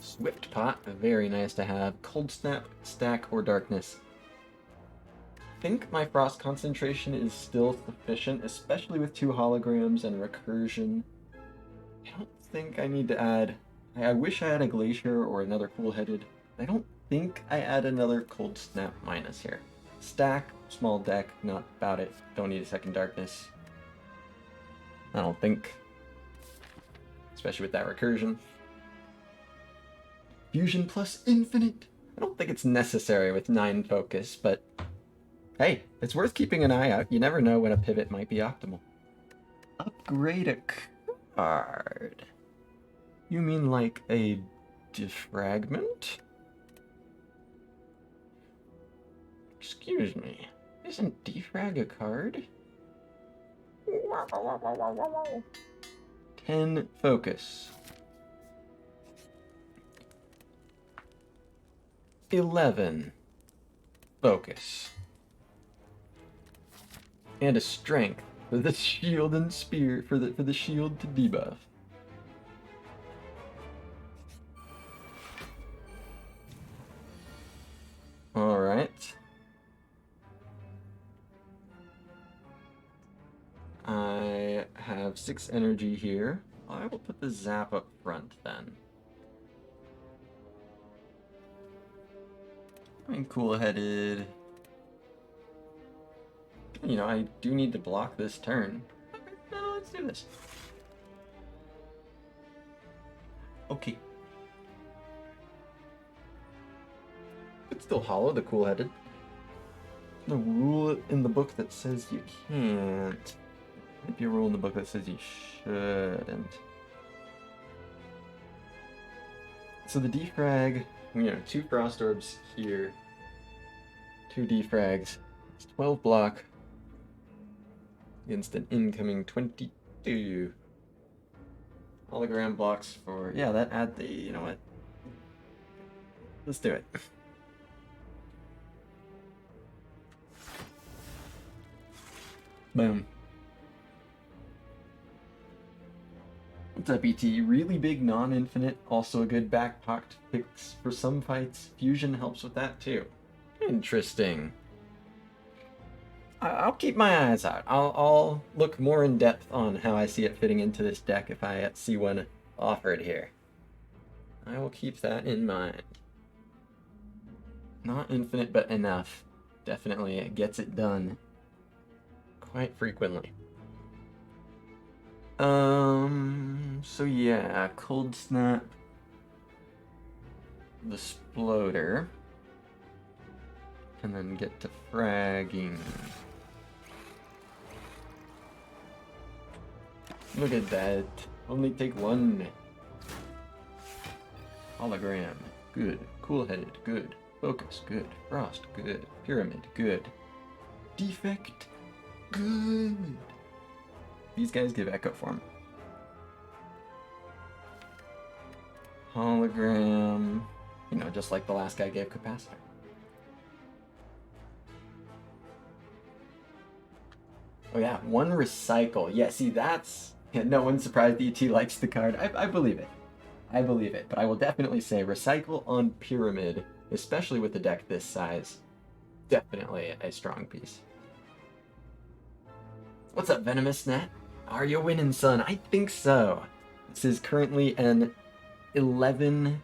Swift Pot, very nice to have. Cold Snap, Stack, or Darkness. I think my Frost concentration is still sufficient, especially with 2 holograms and Recursion. I don't think I need to add... I wish I had a Glacier or another Cool-Headed. I don't think I add another Cold Snap minus here. Stack, small deck, not about it. Don't need a second Darkness. I don't think. Especially with that recursion. Fusion plus infinite. I don't think it's necessary with 9 focus, but hey, it's worth keeping an eye out. You never know when a pivot might be optimal. Upgrade a card. You mean like a defragment? Excuse me. Isn't defrag a card? 10 focus. 11 focus. And a strength for the shield and spear for the shield to debuff. Alright. I have 6 energy here. I will put the zap up front then. I'm cool-headed. You know, I do need to block this turn. No, let's do this. Okay. But still hollow the cool-headed. No rule in the book that says you can't. Might be a rule in the book that says you shouldn't. So the defrag, you know, 2 frost orbs here, 2 defrags. It's 12 block against an incoming 22. Hologram blocks for, yeah, that add the, you know what? Let's do it. Boom. What's up, ET? Really big non-infinite, also a good back pocket picks for some fights. Fusion helps with that too. Interesting. I'll keep my eyes out. I'll look more in depth on how I see it fitting into this deck if I see one offered here. I will keep that in mind. Not infinite, but enough. Definitely it gets it done quite frequently. So yeah, Cold Snap, the Sploder, and then get to fragging. Look at that. Only take 1. Hologram, good. Cool-headed, good. Focus, good. Frost, good. Pyramid, good. Defect, good. These guys give Echo Form. Hologram, you know, just like the last guy gave Capacitor. Oh yeah, 1 recycle. Yeah, see, that's... Yeah, no one's surprised ET likes the card. I believe it. I believe it. But I will definitely say recycle on Pyramid, especially with a deck this size, definitely a strong piece. What's up, Venomous Net? Are you winning, son? I think so. This is currently an 11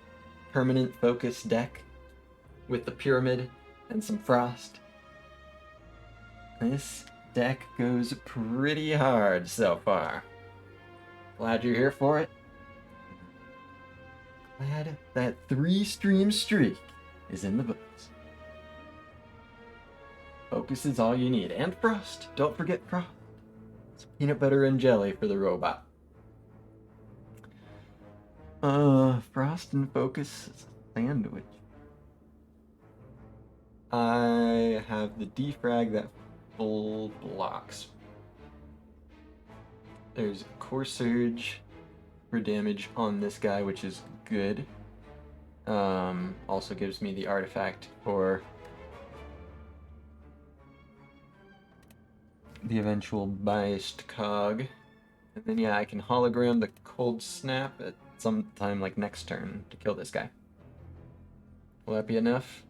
permanent focus deck with the Pyramid and some Frost. This deck goes pretty hard so far. Glad you're here for it. Glad that 3-stream streak is in the books. Focus is all you need. And Frost. Don't forget Frost. It's peanut butter and jelly for the robot. Frost and Focus is a sandwich. I have the defrag that full blocks. There's Core Surge for damage on this guy, which is good. Also gives me the artifact for the eventual biased cog. And then yeah, I can hologram the Cold Snap at some time like next turn to kill this guy. Will that be enough?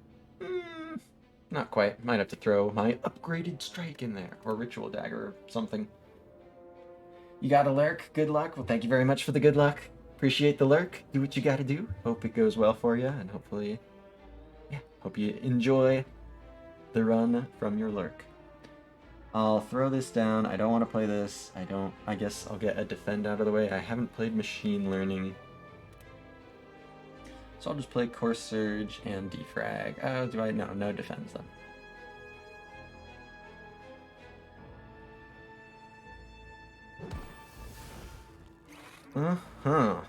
Not quite. Might have to throw my upgraded strike in there, or ritual dagger or something. You got a lurk? Good luck. Well, thank you very much for the good luck. Appreciate the lurk. Do what you gotta do. Hope it goes well for you, and hopefully, yeah, hope you enjoy the run from your lurk. I'll throw this down. I don't want to play this. I guess I'll get a defend out of the way. I haven't played machine learning. So I'll just play Course Surge and Defrag. Oh, do I? No defense then. Uh-huh.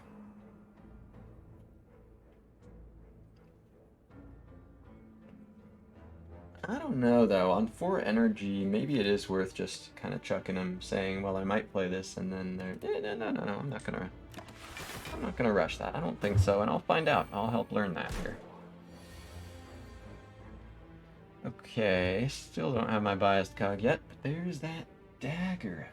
I don't know though. On 4 energy, maybe it is worth just kind of chucking him, saying, "Well, I might play this," and then they're, no. I'm not gonna rush that. I don't think so, and I'll find out. I'll help learn that here. Okay, still don't have my biased cog yet, but there's that dagger.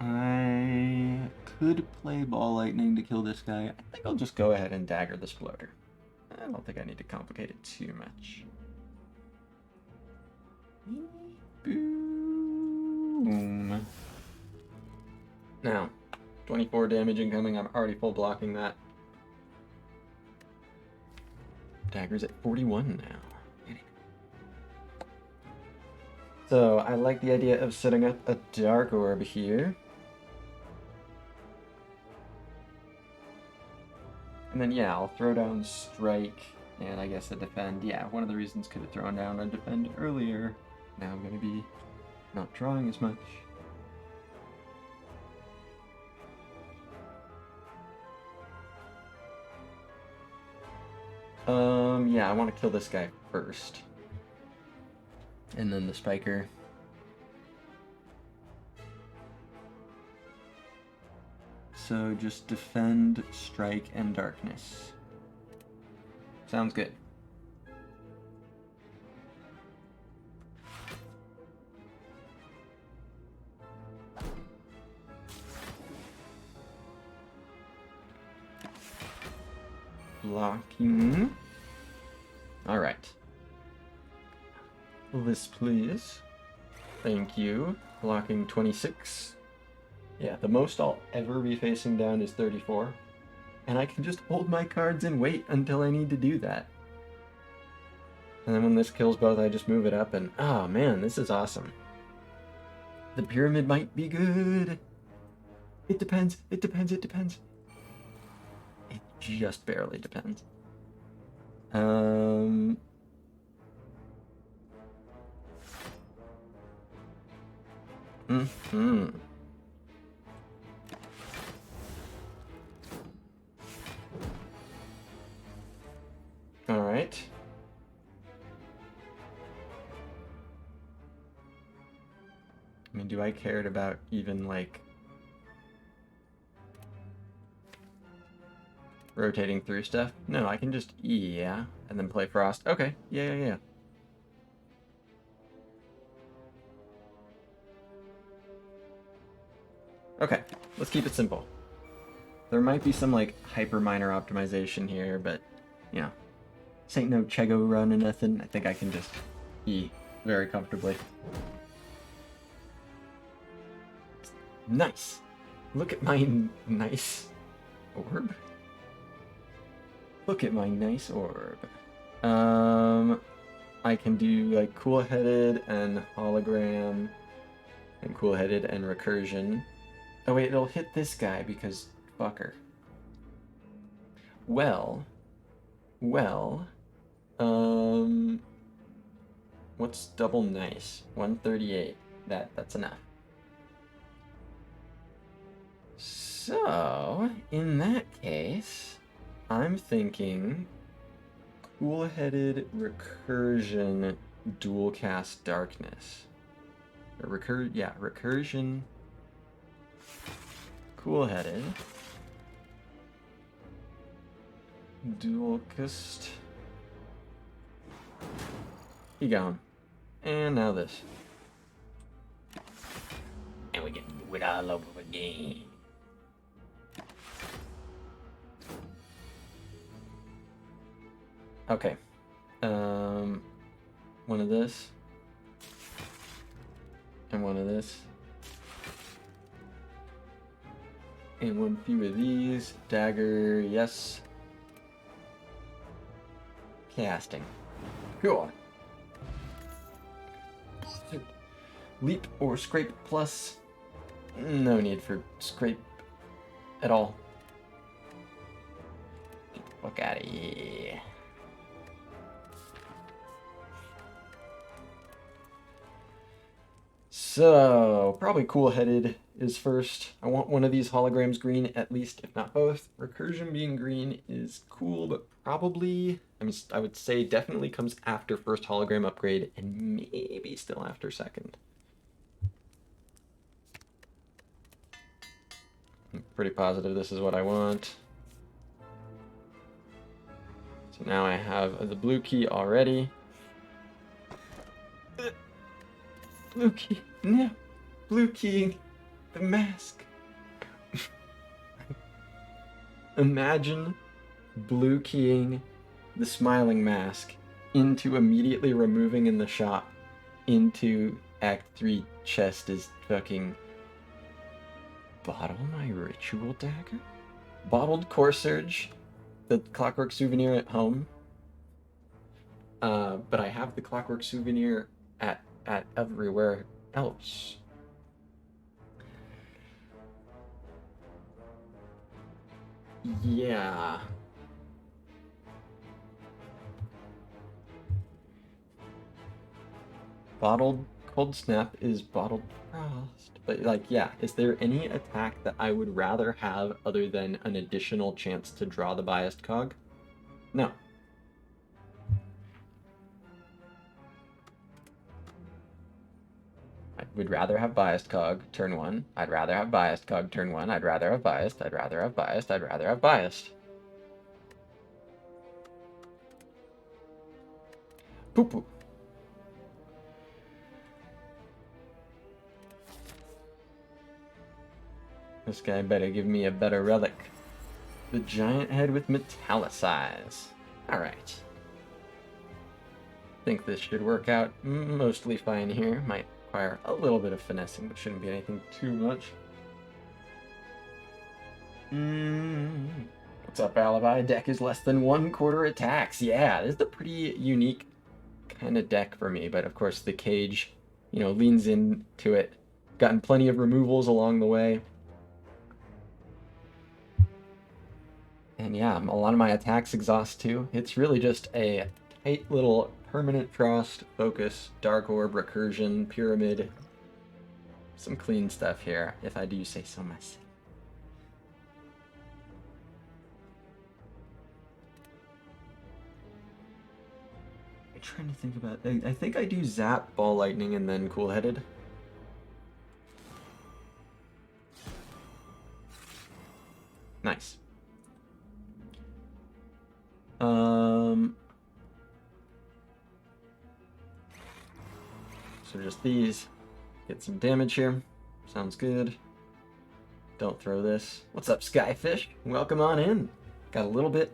I could play Ball Lightning to kill this guy. I think I'll just go ahead and dagger this bloater. I don't think I need to complicate it too much. Boom. Now, 24 damage incoming. I'm already full blocking that. Dagger's at 41 now. So, I like the idea of setting up a Dark Orb here. And then, yeah, I'll throw down Strike, and I guess a Defend. Yeah, one of the reasons could have thrown down a Defend earlier. Now I'm going to be not drawing as much. Yeah, I want to kill this guy first. And then the Spiker. So just Defend, Strike, and Darkness. Sounds good. Blocking. Alright. This, please. Thank you. Blocking 26. Yeah, the most I'll ever be facing down is 34. And I can just hold my cards and wait until I need to do that. And then when this kills both, I just move it up and... oh man, this is awesome. The pyramid might be good. It depends. It depends. It depends. It just barely depends. All right. I mean, do I care about even, like, rotating through stuff? No, I can just, yeah, and then play Frost. Okay, yeah. Okay, let's keep it simple. There might be some, like, hyper minor optimization here, but, you know, this ain't no Chego run or nothing. I think I can just E very comfortably. Nice! Look at my nice orb. Look at my nice orb. I can do, like, cool-headed and hologram, and cool-headed and recursion. Oh wait, it'll hit this guy because fucker. Well, what's double nice? 138. That's enough. So, in that case, I'm thinking cool-headed recursion dual cast darkness. Or recursion cool-headed dual cast. He gone. And now this. And we get to do it all over again. Okay. One of this. And one of this. And one few of these. Dagger, yes. casting. Cool. Leap or scrape plus. No need for scrape at all. Get the fuck out of here. So, probably cool-headed is first. I want one of these holograms green, at least, if not both. Recursion being green is cool, but probably, I would say definitely comes after first hologram upgrade, and maybe still after second. I'm pretty positive this is what I want. So now I have the blue key already. Blue key, no. Blue keying the mask. Imagine blue keying the smiling mask into immediately removing in the shop into Act 3 chest is fucking bottle my ritual dagger? Bottled core surge, the clockwork souvenir at home. But I have the clockwork souvenir at everywhere else. Yeah. Bottled cold snap is bottled frost. But like, yeah, is there any attack that I would rather have other than an additional chance to draw the biased cog? No. I would rather have biased cog turn 1. I'd rather have biased cog turn 1. I'd rather have biased. I'd rather have biased. I'd rather have biased. Poo poo. This guy better give me a better relic. The giant head with metallicize. Alright. Think this should work out mostly fine here. Might require a little bit of finessing, but shouldn't be anything too much. What's up, Alibi? Deck is less than 1/4 attacks. Yeah, this is a pretty unique kind of deck for me, but of course the cage, leans into it. Gotten plenty of removals along the way. And yeah, a lot of my attacks exhaust too. It's really just a tight little permanent frost, focus, dark orb, recursion, pyramid. Some clean stuff here, if I do say so myself. I'm trying to think about. I think I do zap, ball lightning, and then cool-headed. Nice. So just these. Get some damage here. Sounds good. Don't throw this. What's up, Skyfish? Welcome on in. Got a little bit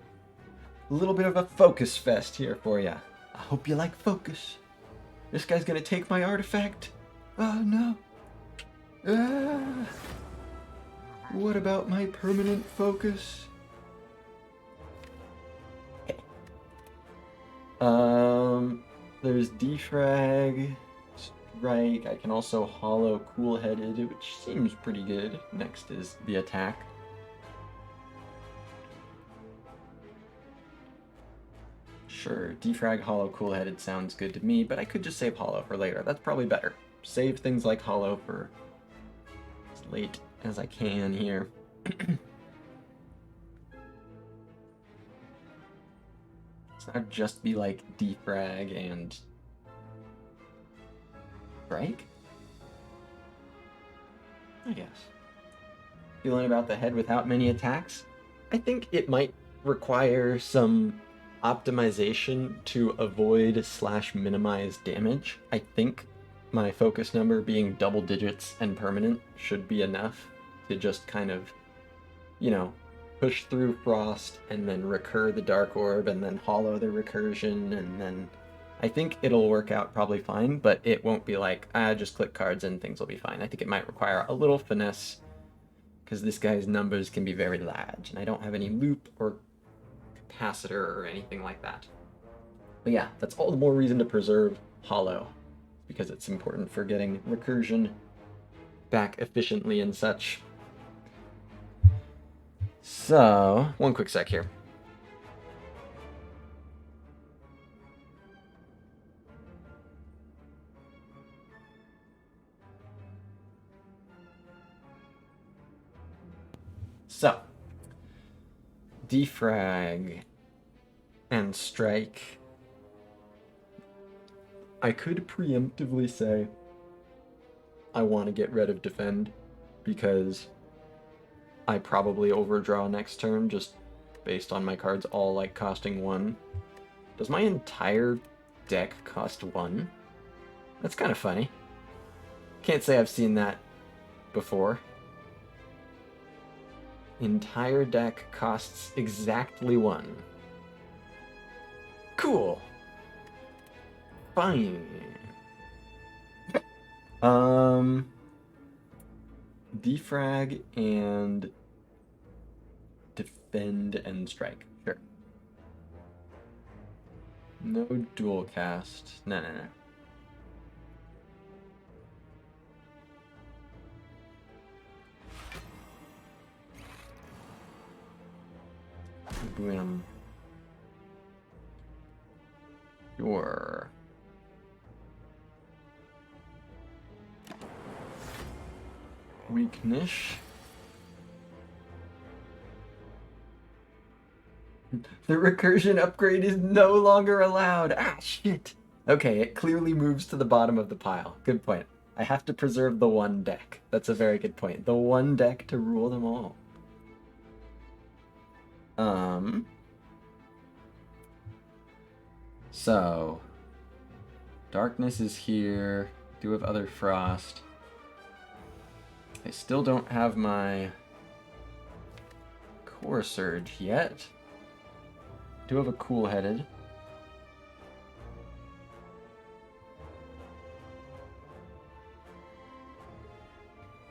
of a focus fest here for ya. I hope you like focus. This guy's gonna take my artifact. Oh no. Ah. What about my permanent focus? There's defrag, strike. I can also hollow cool-headed, which seems pretty good. Next is the attack. Sure, defrag, hollow, cool-headed sounds good to me, but I could just save hollow for later. That's probably better. Save things like hollow for as late as I can here. I'd just be like defrag and strike? I guess. Feeling about the head without many attacks? I think it might require some optimization to avoid / minimize damage. I think my focus number being double digits and permanent should be enough to just kind of, push through frost and then recur the dark orb and then hollow the recursion, and then I think it'll work out probably fine, but it won't be like, just click cards and things will be fine. I think it might require a little finesse because this guy's numbers can be very large and I don't have any loop or capacitor or anything like that. But yeah, that's all the more reason to preserve Hollow, because it's important for getting recursion back efficiently and such. So, one quick sec here. So, defrag and strike. I could preemptively say I want to get rid of defend because I probably overdraw next turn just based on my cards all like costing 1. Does my entire deck cost 1? That's kind of funny. Can't say I've seen that before. Entire deck costs exactly 1. Cool. Fine. Defrag and defend and strike. Sure. No dual cast. No. Boom. Sure. Weakness. The recursion upgrade is no longer allowed. Ah, shit. Okay, it clearly moves to the bottom of the pile. Good point. I have to preserve the one deck. That's a very good point. The one deck to rule them all. So, darkness is here. Do have other frost. I still don't have my core surge yet. Do have a cool-headed.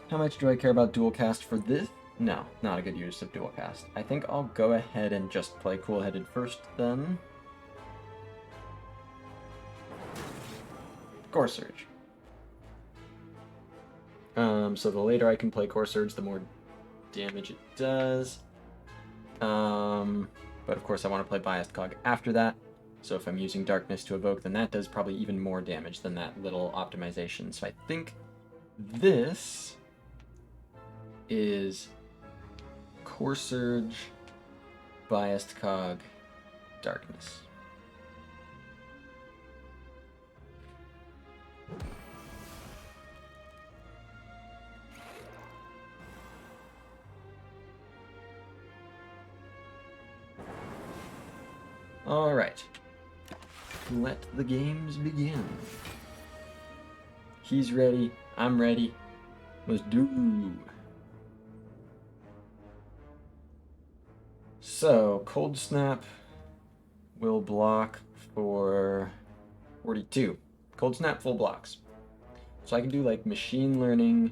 How much do I care about dual cast for this? No, not a good use of dual cast. I think I'll go ahead and just play cool-headed first then. Core Surge. So the later I can play Core Surge, the more damage it does. But of course I want to play Biased Cog after that. So if I'm using Darkness to evoke, then that does probably even more damage than that little optimization. So I think this is Core Surge, Biased Cog, Darkness. Alright. Let the games begin. He's ready. I'm ready. Let's do. So, Cold Snap will block for 42. Cold Snap full blocks. So I can do like Machine Learning,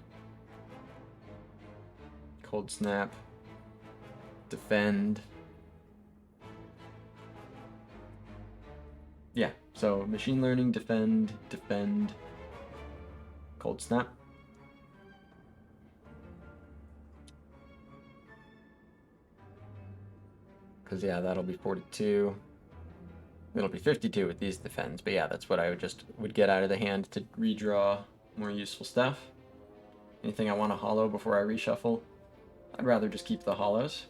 Cold Snap, Defend. Yeah, so Machine Learning, Defend, Cold Snap. Because, yeah, that'll be 42. It'll be 52 with these defends, but yeah, that's what I would get out of the hand to redraw more useful stuff. Anything I want to hollow before I reshuffle, I'd rather just keep the hollows.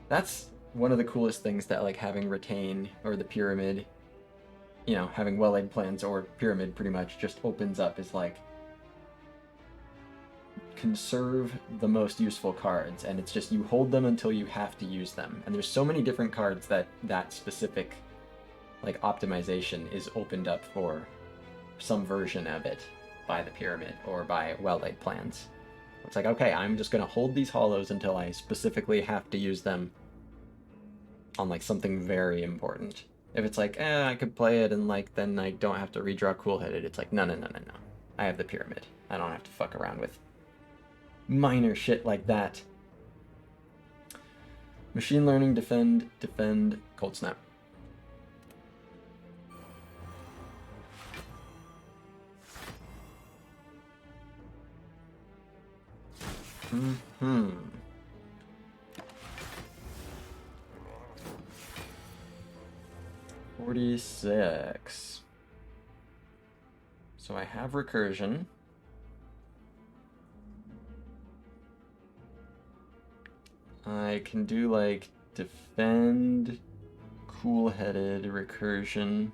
That's one of the coolest things that, like, having Retain or the Pyramid, you know, having Well-Laid Plans or Pyramid pretty much just opens up is, like, conserve the most useful cards, and it's just you hold them until you have to use them. And there's so many different cards that specific, like, optimization is opened up for some version of it by the Pyramid or by Well-Laid Plans. It's like, okay, I'm just going to hold these hollows until I specifically have to use them on, like, something very important. If it's like, I could play it and, like, then I don't have to redraw Cool-Headed, it's like, no. I have the Pyramid. I don't have to fuck around with minor shit like that. Machine Learning, Defend, Cold Snap. Mm-hmm. $46. So I have recursion. I can do like defend, cool-headed, recursion.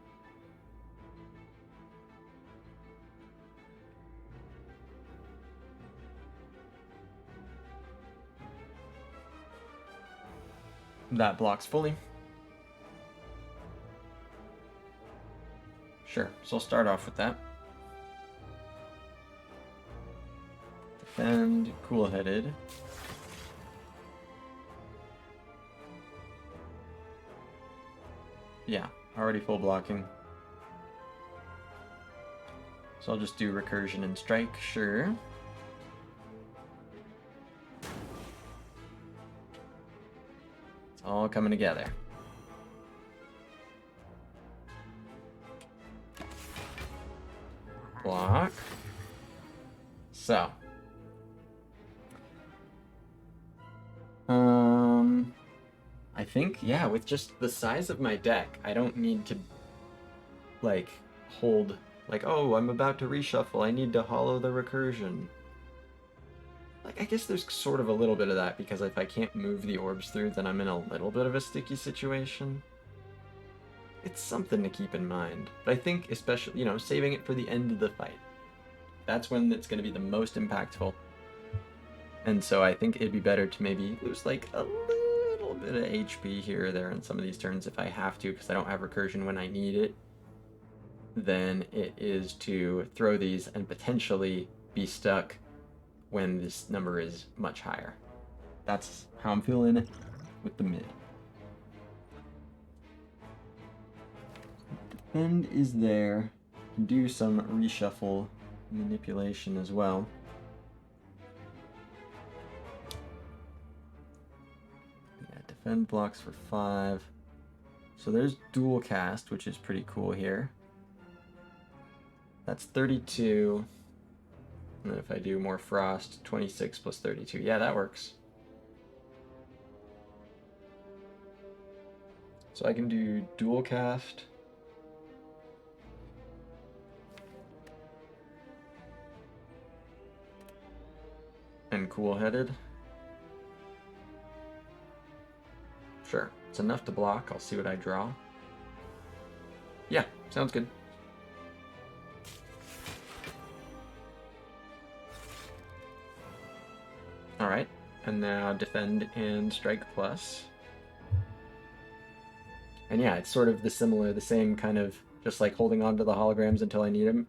That blocks fully. Sure, so I'll start off with that. Defend, cool-headed. Yeah, already full blocking. So I'll just do recursion and strike, sure. It's all coming together. Block. So. I think, yeah, with just the size of my deck, I don't need to, like, hold, like, oh, I'm about to reshuffle, I need to hollow the recursion. Like, I guess there's sort of a little bit of that, because if I can't move the orbs through, then I'm in a little bit of a sticky situation. It's something to keep in mind. But I think, especially, saving it for the end of the fight. That's when it's going to be the most impactful. And so I think it'd be better to maybe lose, like, a little bit of HP here or there in some of these turns if I have to, because I don't have recursion when I need it. Then it is to throw these and potentially be stuck when this number is much higher. That's how I'm feeling with the mid. Defend is there. Can do some reshuffle manipulation as well. Yeah, defend blocks for 5. So there's dual cast, which is pretty cool here. That's 32. And then if I do more frost, 26 plus 32. Yeah, that works. So I can do dual cast. And cool-headed. Sure, it's enough to block. I'll see what I draw. Yeah, sounds good. Alright, and now defend and strike plus. And yeah, it's sort of the same kind of, just like holding on to the holograms until I need them.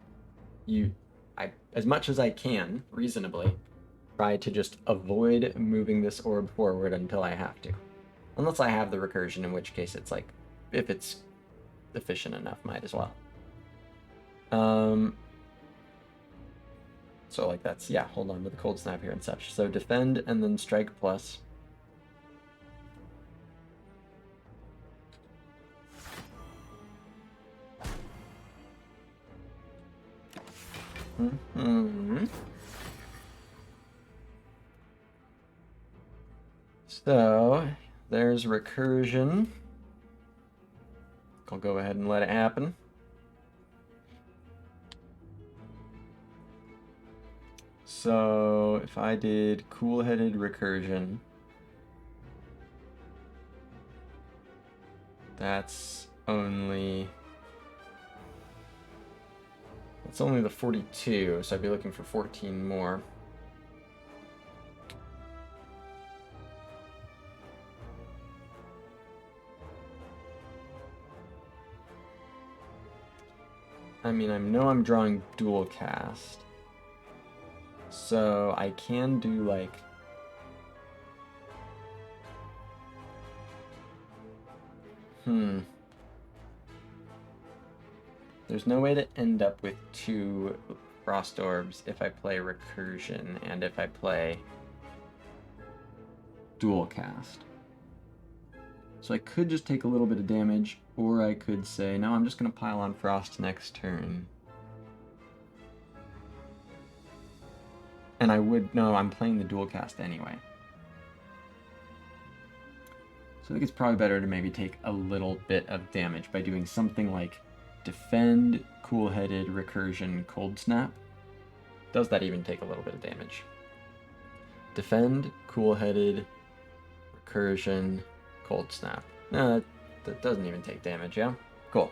As much as I can, reasonably, try to just avoid moving this orb forward until I have to. Unless I have the recursion, in which case it's like, if it's efficient enough, might as well. So like that's, yeah, hold on to the cold snap here and such. So defend and then strike plus. So there's recursion. I'll go ahead and let it happen. So if I did cool-headed recursion, that's only the 42, so I'd be looking for 14 more. I mean, I know I'm drawing dual cast. So I can do like... There's no way to end up with 2 frost orbs if I play recursion and if I play dual cast. So I could just take a little bit of damage, or I could say, no, I'm just going to pile on frost next turn. And I would, no, I'm playing the dual cast anyway. So I think it's probably better to maybe take a little bit of damage by doing something like Defend, Cool-Headed, Recursion, Cold Snap. Does that even take a little bit of damage? Defend, Cool-Headed, Recursion, Cold Snap. No, that doesn't even take damage, yeah? Cool.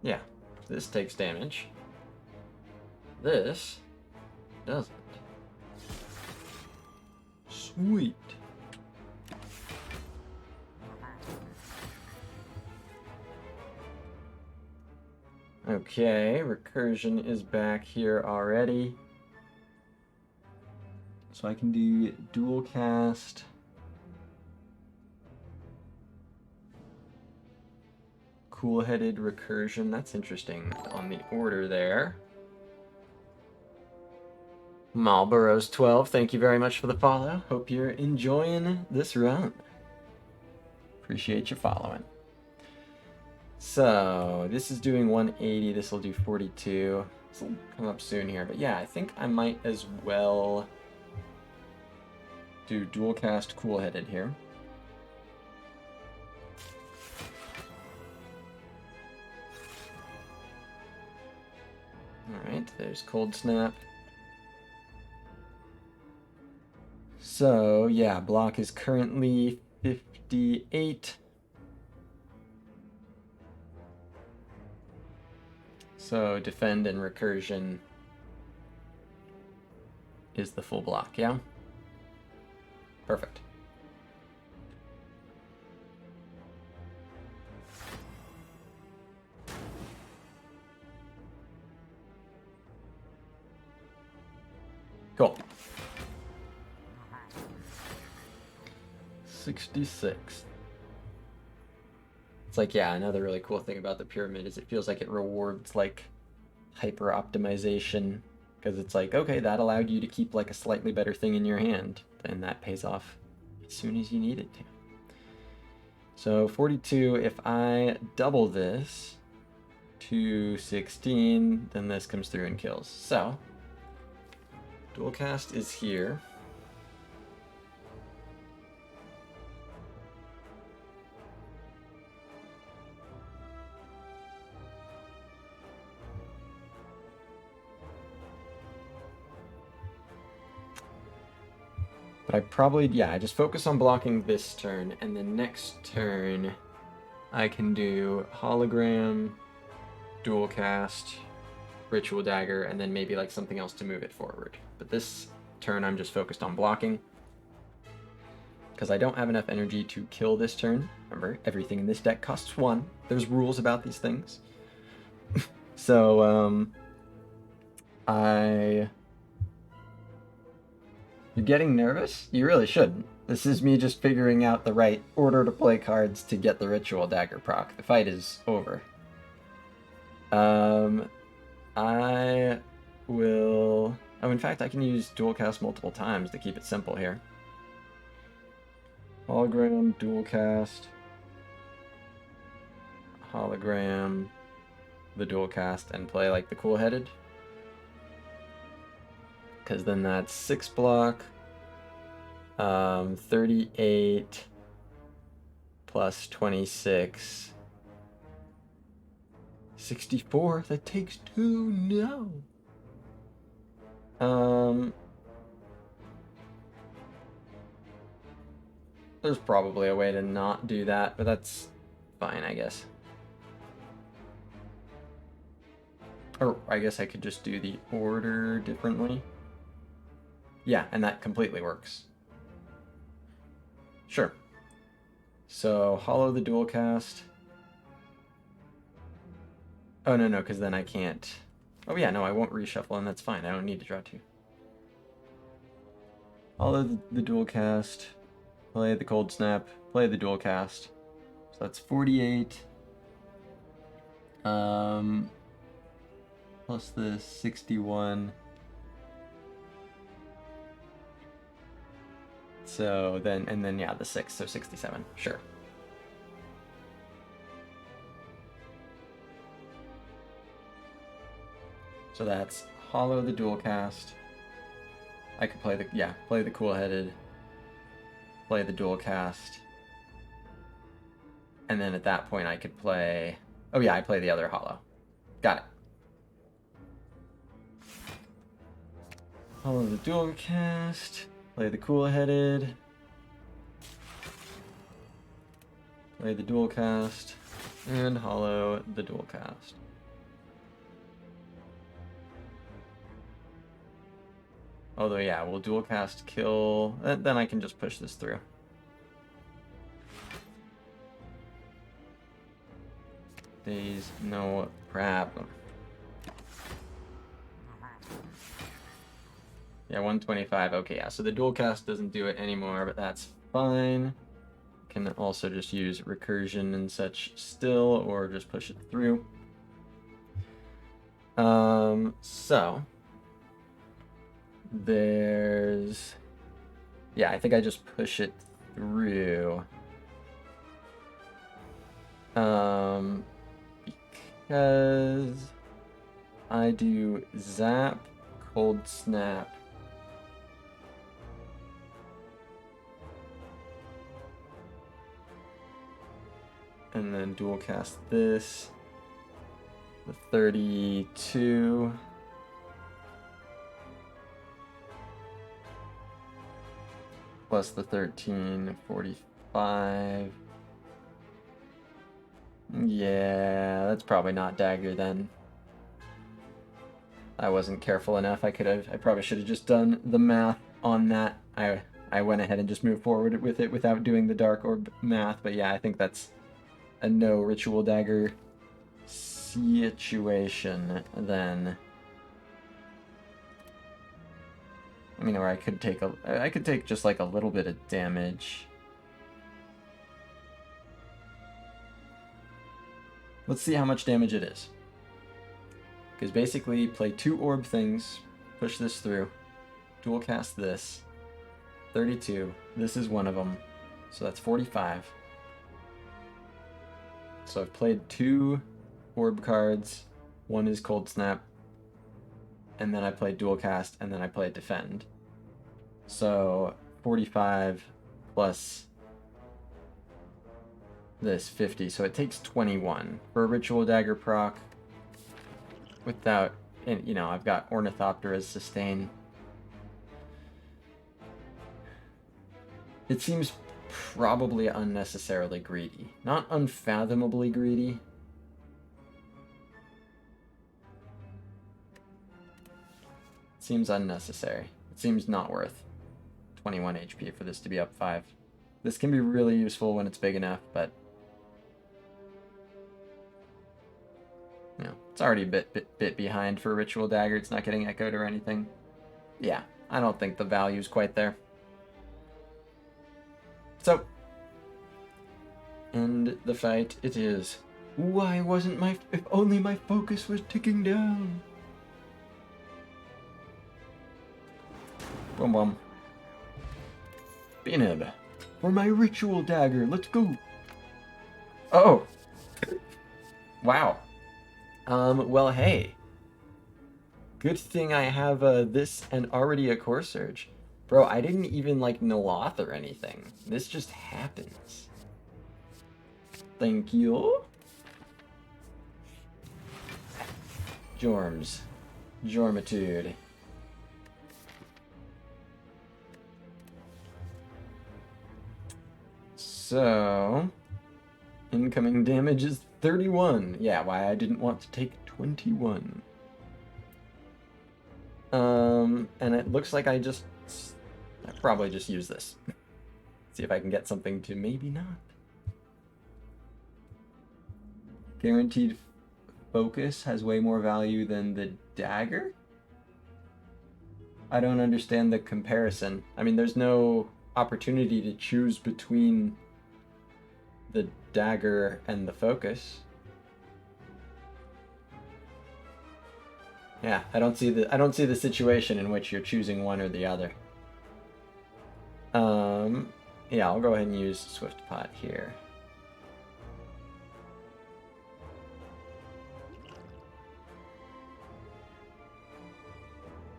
Yeah, this takes damage. This doesn't. Sweet. Okay, recursion is back here already. So I can do dual cast. Cool-headed recursion. That's interesting on the order there. Marlboro's 12, thank you very much for the follow. Hope you're enjoying this run. Appreciate you following. So, this is doing 180, this will do 42. This will come up soon here, but yeah, I think I might as well do dual cast cool-headed here. Alright, there's cold snap. So, yeah, block is currently 58. So, defend and recursion is the full block, yeah? Perfect. Cool. 66. It's like, yeah, another really cool thing about the pyramid is it feels like it rewards like hyper optimization, because it's like, okay, that allowed you to keep like a slightly better thing in your hand, and that pays off as soon as you need it to. So 42, if I double this to 16, then this comes through and kills. So dual cast is here. But I probably, yeah, I just focus on blocking this turn, and the next turn I can do hologram, dual cast, ritual dagger, and then maybe like something else to move it forward. But this turn I'm just focused on blocking, because I don't have enough energy to kill this turn. Remember, everything in this deck costs 1. There's rules about these things. So, You're getting nervous? You really shouldn't. This is me just figuring out the right order to play cards to get the ritual dagger proc. The fight is over. I will... Oh, in fact, I can use dual cast multiple times to keep it simple here. Hologram, dual cast, hologram, the dual cast, and play like the cool-headed. Because then that's 6 block, 38 plus 26, 64. That takes 2. No. There's probably a way to not do that, but that's fine, I guess. Or I guess I could just do the order differently. Yeah, and that completely works. Sure. So, hollow the dual cast. Oh, no, because then I can't. Oh, yeah, no, I won't reshuffle, and that's fine. I don't need to draw 2. Hollow the dual cast. Play the cold snap. Play the dual cast. So that's 48. Plus the 61. So then, and then yeah, the 6, so 67, sure. So that's hollow the dual cast. I could play the cool-headed, play the dual cast. And then at that point I could play, oh yeah, I play the other hollow. Got it. Hollow the dual cast, play the cool-headed, play the dual cast, and hollow the dual cast. Although, yeah, we'll dual cast kill, then I can just push this through. There's no problem. Yeah, 125, okay, yeah, so the dual cast doesn't do it anymore, but that's fine. Can also just use recursion and such still, or just push it through. So there's, yeah, I think I just push it through. Because I do zap, cold snap, and then dual cast this, the 32. Plus the 13, 45. Yeah, that's probably not dagger then. I wasn't careful enough. I probably should have just done the math on that. I went ahead and just moved forward with it without doing the dark orb math, but yeah, I think that's a no ritual dagger situation then. I mean, or I could take just like a little bit of damage. Let's see how much damage it is. Because basically, play 2 orb things, push this through, dual cast this, 32. This is one of them, so that's 45. So I've played 2 orb cards. One is cold snap, and then I played dual cast, and then I played defend. So 45 plus this 50, so it takes 21 for a ritual dagger proc. Without, you know, I've got Ornithopter as sustain. It seems probably unnecessarily greedy, not unfathomably greedy. It seems unnecessary. It seems not worth 21 HP for this to be up 5. This can be really useful when it's big enough, but you know, it's already a bit behind for a Ritual Dagger. It's not getting echoed or anything. Yeah, I don't think the value's quite there. So, end the fight it is. Why wasn't if only my focus was ticking down. Boom boom. Binib. For my Ritual Dagger, let's go. Oh. Wow. Well, hey. Good thing I have this and already a Core Surge. Bro, I didn't even, like, Noloth or anything. This just happens. Thank you. Jorms. Jormitude. So, incoming damage is 31. Yeah, why I didn't want to take 21. And it looks like I probably just use this. See if I can get something to maybe not. Guaranteed focus has way more value than the dagger? I don't understand the comparison. I mean, there's no opportunity to choose between the dagger and the focus. Yeah, I don't see the situation in which you're choosing one or the other. Yeah, I'll go ahead and use Swift Pot here.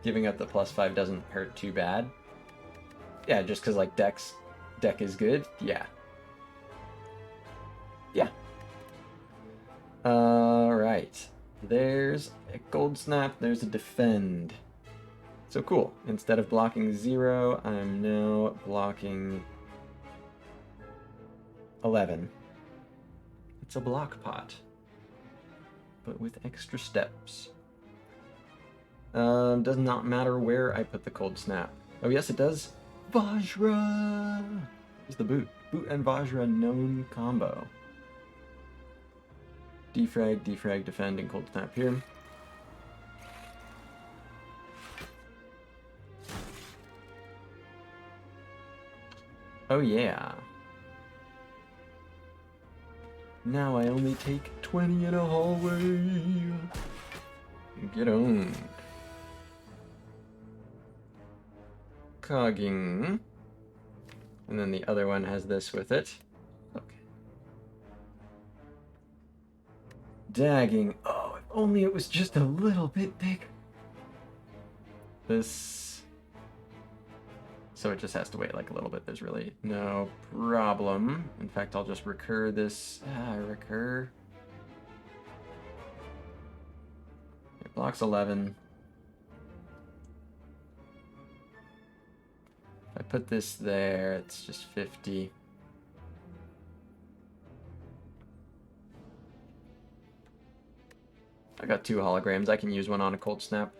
Giving up the +5 doesn't hurt too bad. Yeah, just because like deck is good. Yeah. Yeah. Alright. There's a Gold Snap, there's a Defend. So cool. Instead of blocking 0, I'm now blocking 11. It's a block pot, but with extra steps. Does not matter where I put the Cold Snap. Oh yes, it does. Vajra! Here's the boot. Boot and Vajra known combo. Defrag, defrag, defend, and Cold Snap here. Oh yeah. Now I only take 20 in a hallway. Get owned. Cogging. And then the other one has this with it. Okay. Dagging. Oh, if only it was just a little bit big. This. So it just has to wait like a little bit. There's really no problem. In fact, I'll just recur this. Recur. It blocks 11. If I put this there, it's just 50. I got 2 holograms. I can use one on a Cold Snap.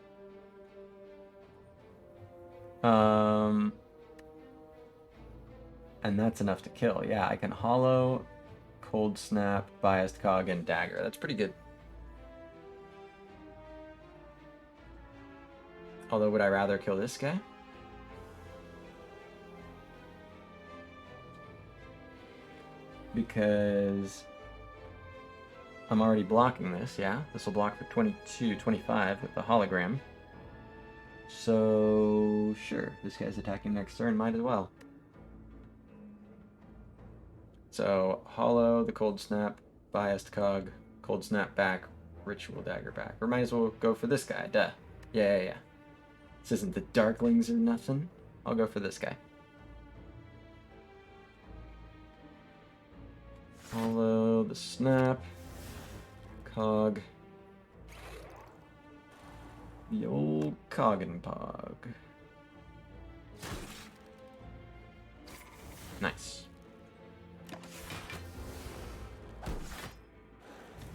And that's enough to kill. Yeah, I can Hollow, Cold Snap, Biased Cog, and Dagger. That's pretty good. Although, would I rather kill this guy? Because I'm already blocking this, yeah? This will block for 22, 25 with the hologram. So, sure, this guy's attacking next turn, might as well. So, Hollow, the Cold Snap, Biased Cog, Cold Snap back, Ritual Dagger back. Or might as well go for this guy, duh. Yeah. This isn't the Darklings or nothing. I'll go for this guy. Hollow, the Snap, Cog, the old Cog and Pog. Nice.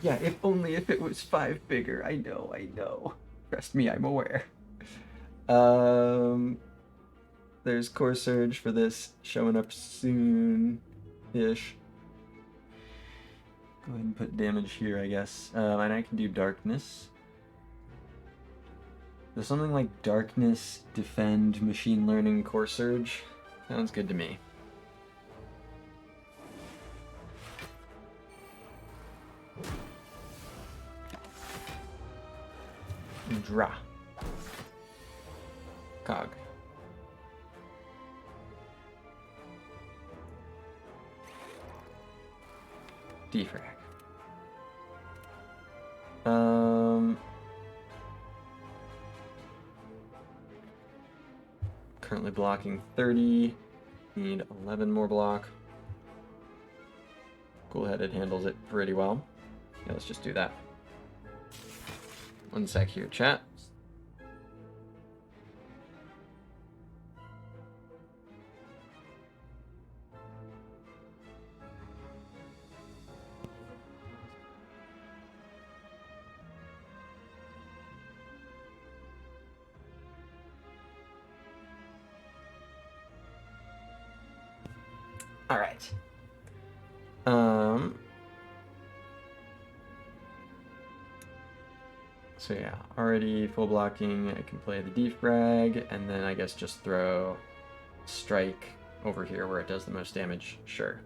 Yeah, if only if it was 5 bigger. I know. Trust me, I'm aware. There's Core Surge for this, showing up soon-ish. Go ahead and put damage here, I guess. And I can do Darkness. There's something like Darkness, Defend, Machine Learning, Core Surge. Sounds good to me. Dra. Cog. Defrag. Currently blocking 30. Need 11 more block. Cool-headed handles it pretty well. Yeah, let's just do that. One sec here, chat. All right. So yeah, already full blocking. I can play the defrag, and then I guess just throw strike over here where it does the most damage. Sure.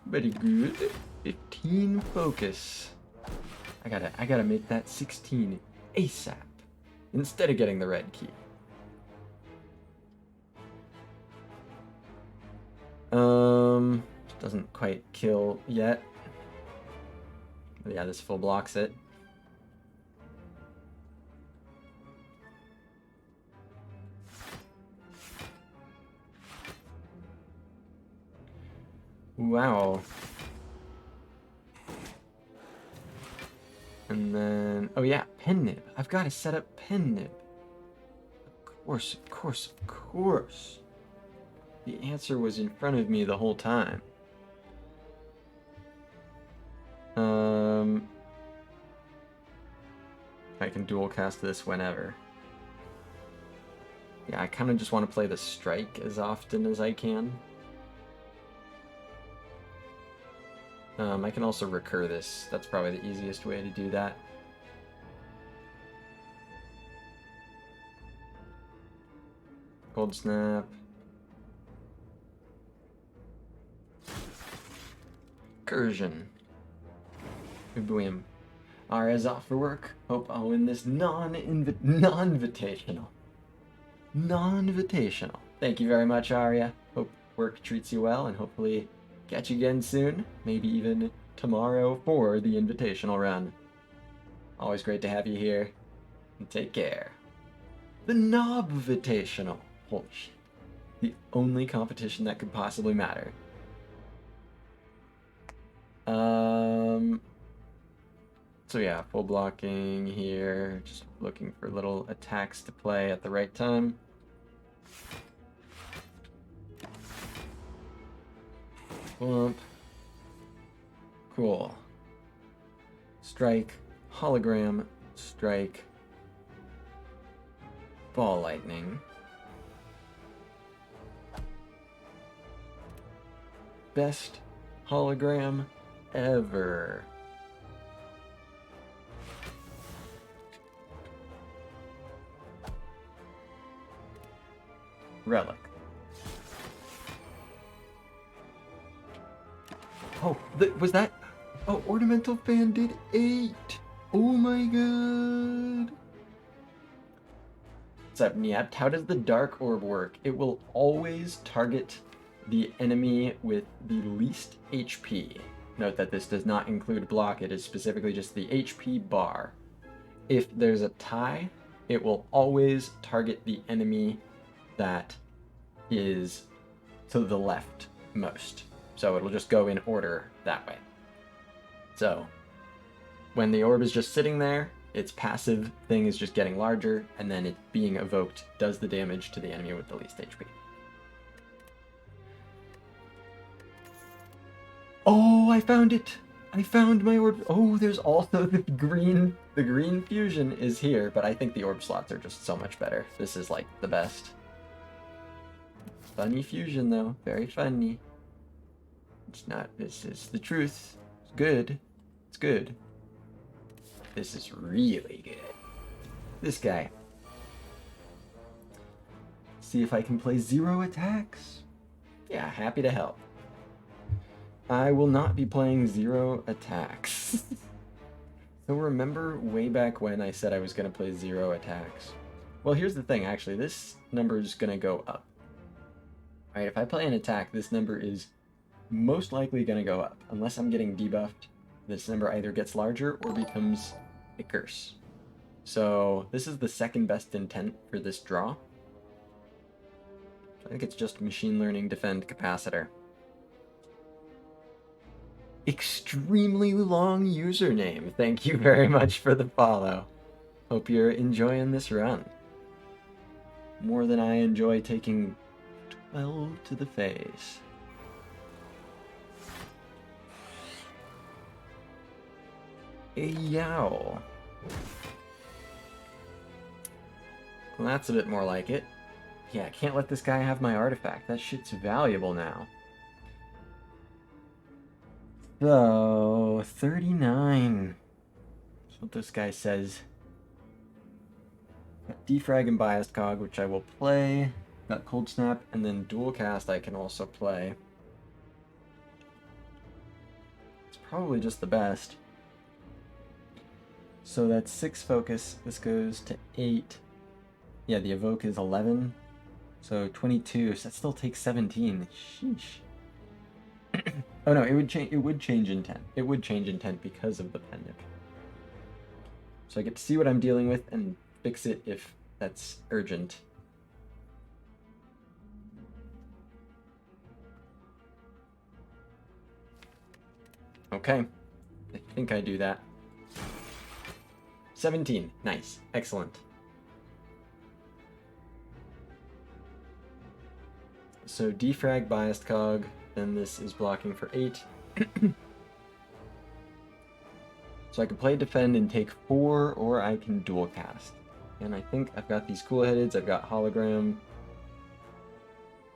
Very good. 15 focus. I gotta make that 16 ASAP instead of getting the red key. Doesn't quite kill yet. But yeah, this full blocks it. Wow. And then, oh yeah, pen nib. I've got to set up pen nib. Of course, of course, of course. The answer was in front of me the whole time. I can dual cast this whenever. Yeah, I kind of just want to play the strike as often as I can. I can also recur this. That's probably the easiest way to do that. Cold snap. Recursion. Boom. Arya's off for work. Hope I'll win this non-invitational. Non-invitational. Thank you very much, Arya. Hope work treats you well, and hopefully catch you again soon. Maybe even tomorrow for the invitational run. Always great to have you here. And take care. The Knob-vitational. Holy shit. The only competition that could possibly matter. So yeah, full blocking here, just looking for little attacks to play at the right time. Bump. Cool. Strike, hologram, strike, ball lightning. Best hologram ever. Relic. Oh, was that? Oh, Ornamental Fan did 8. Oh my god. What's up, Niept? How does the Dark Orb work? It will always target the enemy with the least HP. Note that this does not include block, it is specifically just the HP bar. If there's a tie, it will always target the enemy that is to the left most. So it'll just go in order that way. So when the orb is just sitting there, its passive thing is just getting larger, and then it being evoked does the damage to the enemy with the least HP. Oh, I found it! I found my orb. Oh, there's also the green fusion is here, but I think the orb slots are just so much better. This is like the best. Funny fusion though, very funny. It's not, this is the truth. It's good. It's good. This is really good. This guy. See if I can play 0 attacks. Yeah, happy to help. I will not be playing 0 attacks. So remember way back when I said I was going to play 0 attacks? Well, here's the thing, actually. This number is going to go up. Alright, if I play an attack, this number is most likely going to go up. Unless I'm getting debuffed, this number either gets larger or becomes a curse. So this is the second best intent for this draw. I think it's just machine learning defend capacitor. Extremely long username. Thank you very much for the follow. Hope you're enjoying this run. More than I enjoy taking 12 to the face. Yow. Well, that's a bit more like it. Yeah, I can't let this guy have my artifact. That shit's valuable now. So, 39. That's what this guy says. Got Defrag and Biased Cog, which I will play. Got Cold Snap, and then Dual Cast I can also play. It's probably just the best. So that's 6 focus. This goes to 8. Yeah, the evoke is 11. So 22. So that still takes 17. Sheesh. Oh no, it would change. It would change intent. It would change intent because of the pendant. So I get to see what I'm dealing with and fix it if that's urgent. Okay, I think I do that. 17. Nice. Excellent. So defrag biased cog, then this is blocking for 8. So I can play defend and take 4, or I can dual cast. And I think I've got these cool headeds, I've got hologram.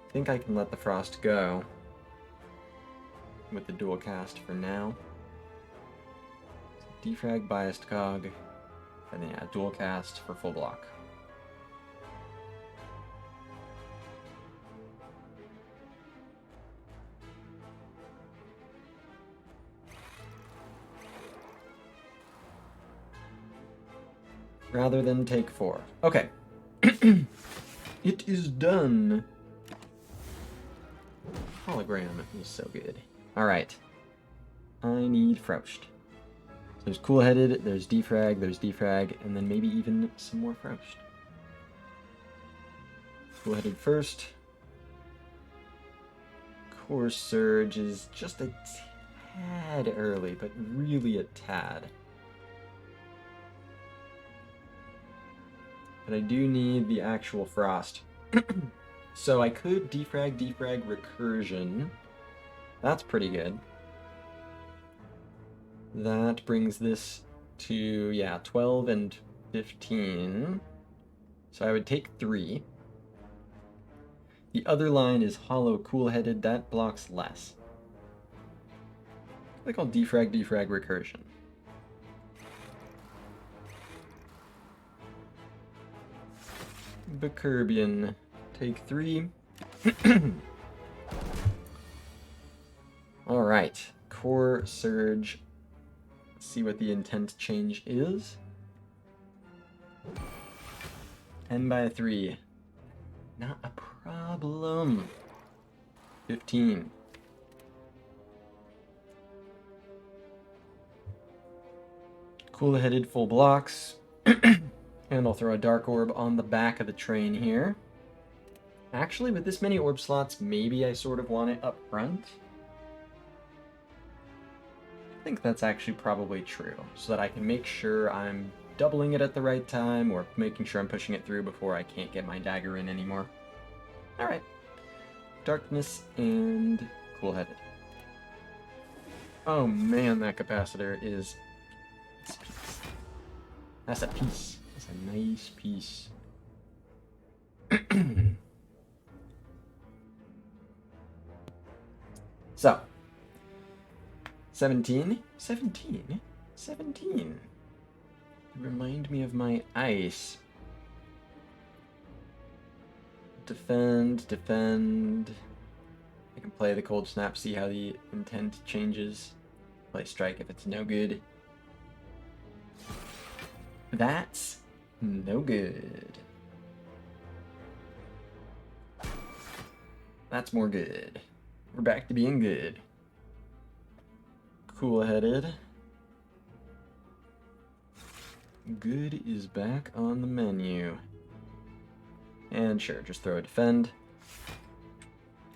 I think I can let the frost go with the dual cast for now. So defrag biased cog, and then yeah, dual cast for full block. Rather than take 4. Okay. It is done. Hologram is so good. Alright. I need Frost. So there's cool-headed, there's defrag, and then maybe even some more Frost. Cool-headed first. Core Surge is just a tad early, but really a tad. But I do need the actual Frost. So I could defrag recursion. That's pretty good. That brings this to, yeah, 12 and 15. So I would take 3. The other line is hollow cool-headed. That blocks less. I think I'll defrag recursion. Bacurbian, take 3. Alright, Core Surge. Let's see what the intent change is. 10 by 3. Not a problem. 15. Cool-headed full blocks. And I'll throw a Dark Orb on the back of the train here. Actually, with this many orb slots, maybe I sort of want it up front. I think that's actually probably true, so that I can make sure I'm doubling it at the right time, or making sure I'm pushing it through before I can't get my dagger in anymore. Alright. Darkness and cool-headed. Oh man, that capacitor is... That's a piece. That's a nice piece. So, 17. Remind me of my ice. Defend. I can play the cold snap, see how the intent changes. Play strike if it's no good. That's no good. That's more good. We're back to being good. Cool-headed. Good is back on the menu. And sure, just throw a defend.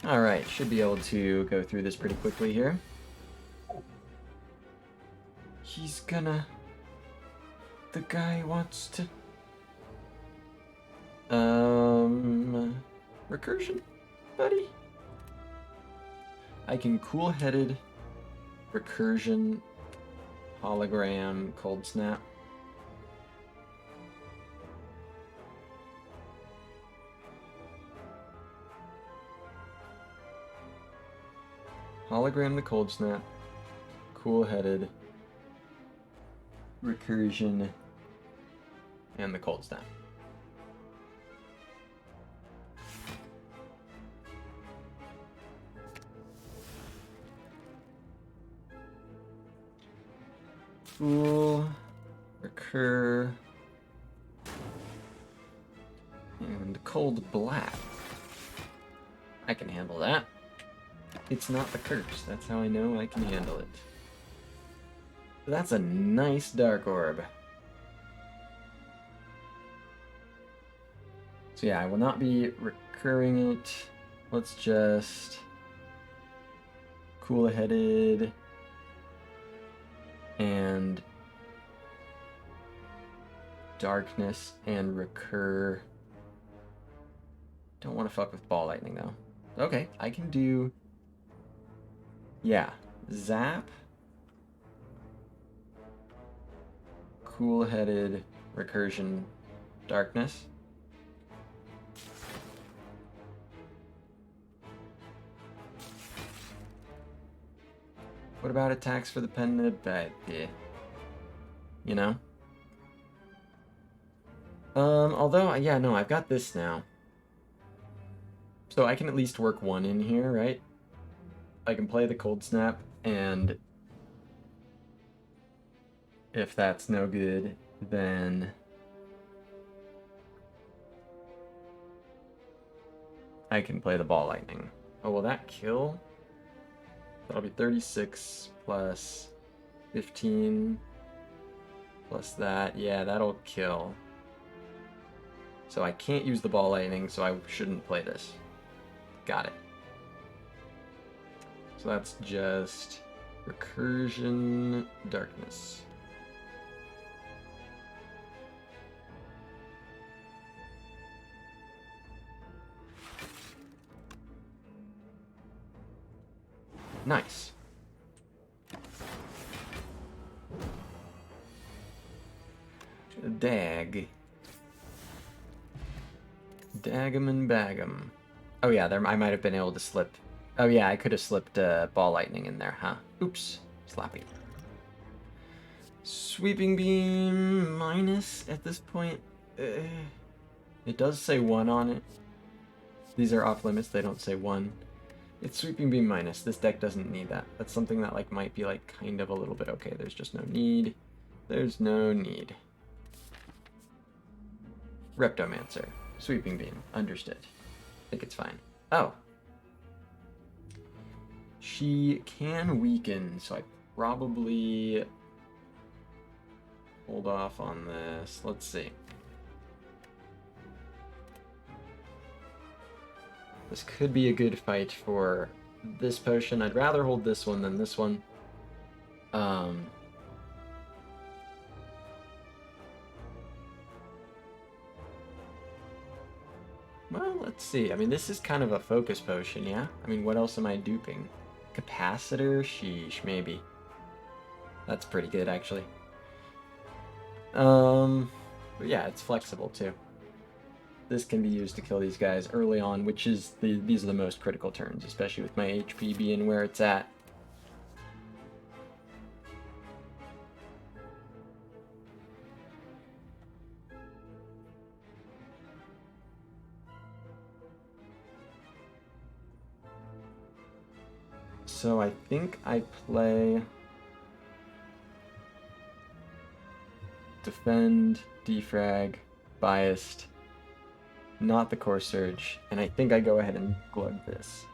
Alright, should be able to go through this pretty quickly here. He's gonna... The guy wants to... Recursion, buddy? I can cool-headed, recursion, hologram, cold snap. Hologram the cold snap, cool-headed, recursion, and the cold snap. Cool, recur. And cold black. I can handle that. It's not the curse. That's how I know I can handle it. That's a nice dark orb. So yeah, I will not be recurring it. Let's just cool-headed and darkness and recur. Don't want to fuck with ball lightning though. Okay, I can do, yeah, zap, cool-headed, recursion, darkness. What about attacks for the pendant? You know? Although, yeah, no, I've got this now. So I can at least work one in here, right? I can play the cold snap, and if that's no good, then I can play the ball lightning. Oh, will that kill? That'll be 36 plus 15 plus that. Yeah, that'll kill. So I can't use the ball lightning, so I shouldn't play this. Got it. So that's just recursion darkness. Nice. Dag. Dag'em and bag'em. Oh yeah, there I might have been able to slip. Oh yeah, I could have slipped ball lightning in there, huh? Oops. Slappy. Sweeping beam minus at this point. It does say 1 on it. These are off limits, they don't say 1. It's sweeping beam minus. This deck doesn't need that. That's something that like might be like kind of a little bit okay. There's just no need. There's no need. Reptomancer. Sweeping beam. Understood. I think it's fine. Oh. She can weaken, so I probably hold off on this. Let's see. This could be a good fight for this potion. I'd rather hold this one than this one. Well, let's see. I mean, this is kind of a focus potion, yeah? I mean, what else am I duping? Capacitor? Sheesh, maybe. That's pretty good, actually. But yeah, it's flexible, too. This can be used to kill these guys early on, which is these are the most critical turns, especially with my HP being where it's at. So I think I play defend, defrag, biased, not the core surge, and I think I go ahead and glug this.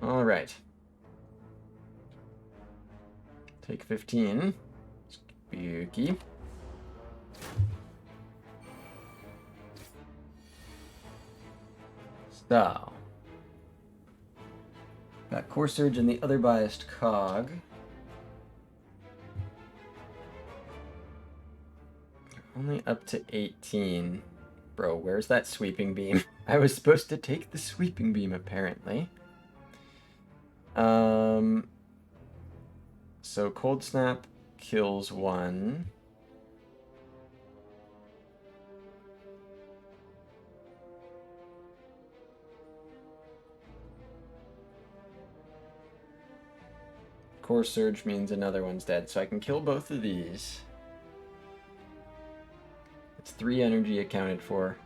All right. Take 15. Spooky. So. Got core surge and the other biased cog. Only up to 18. Bro, where's that sweeping beam? I was supposed to take the sweeping beam, apparently. So cold snap kills one. Core Surge means another one's dead, so I can kill both of these. It's 3 energy accounted for.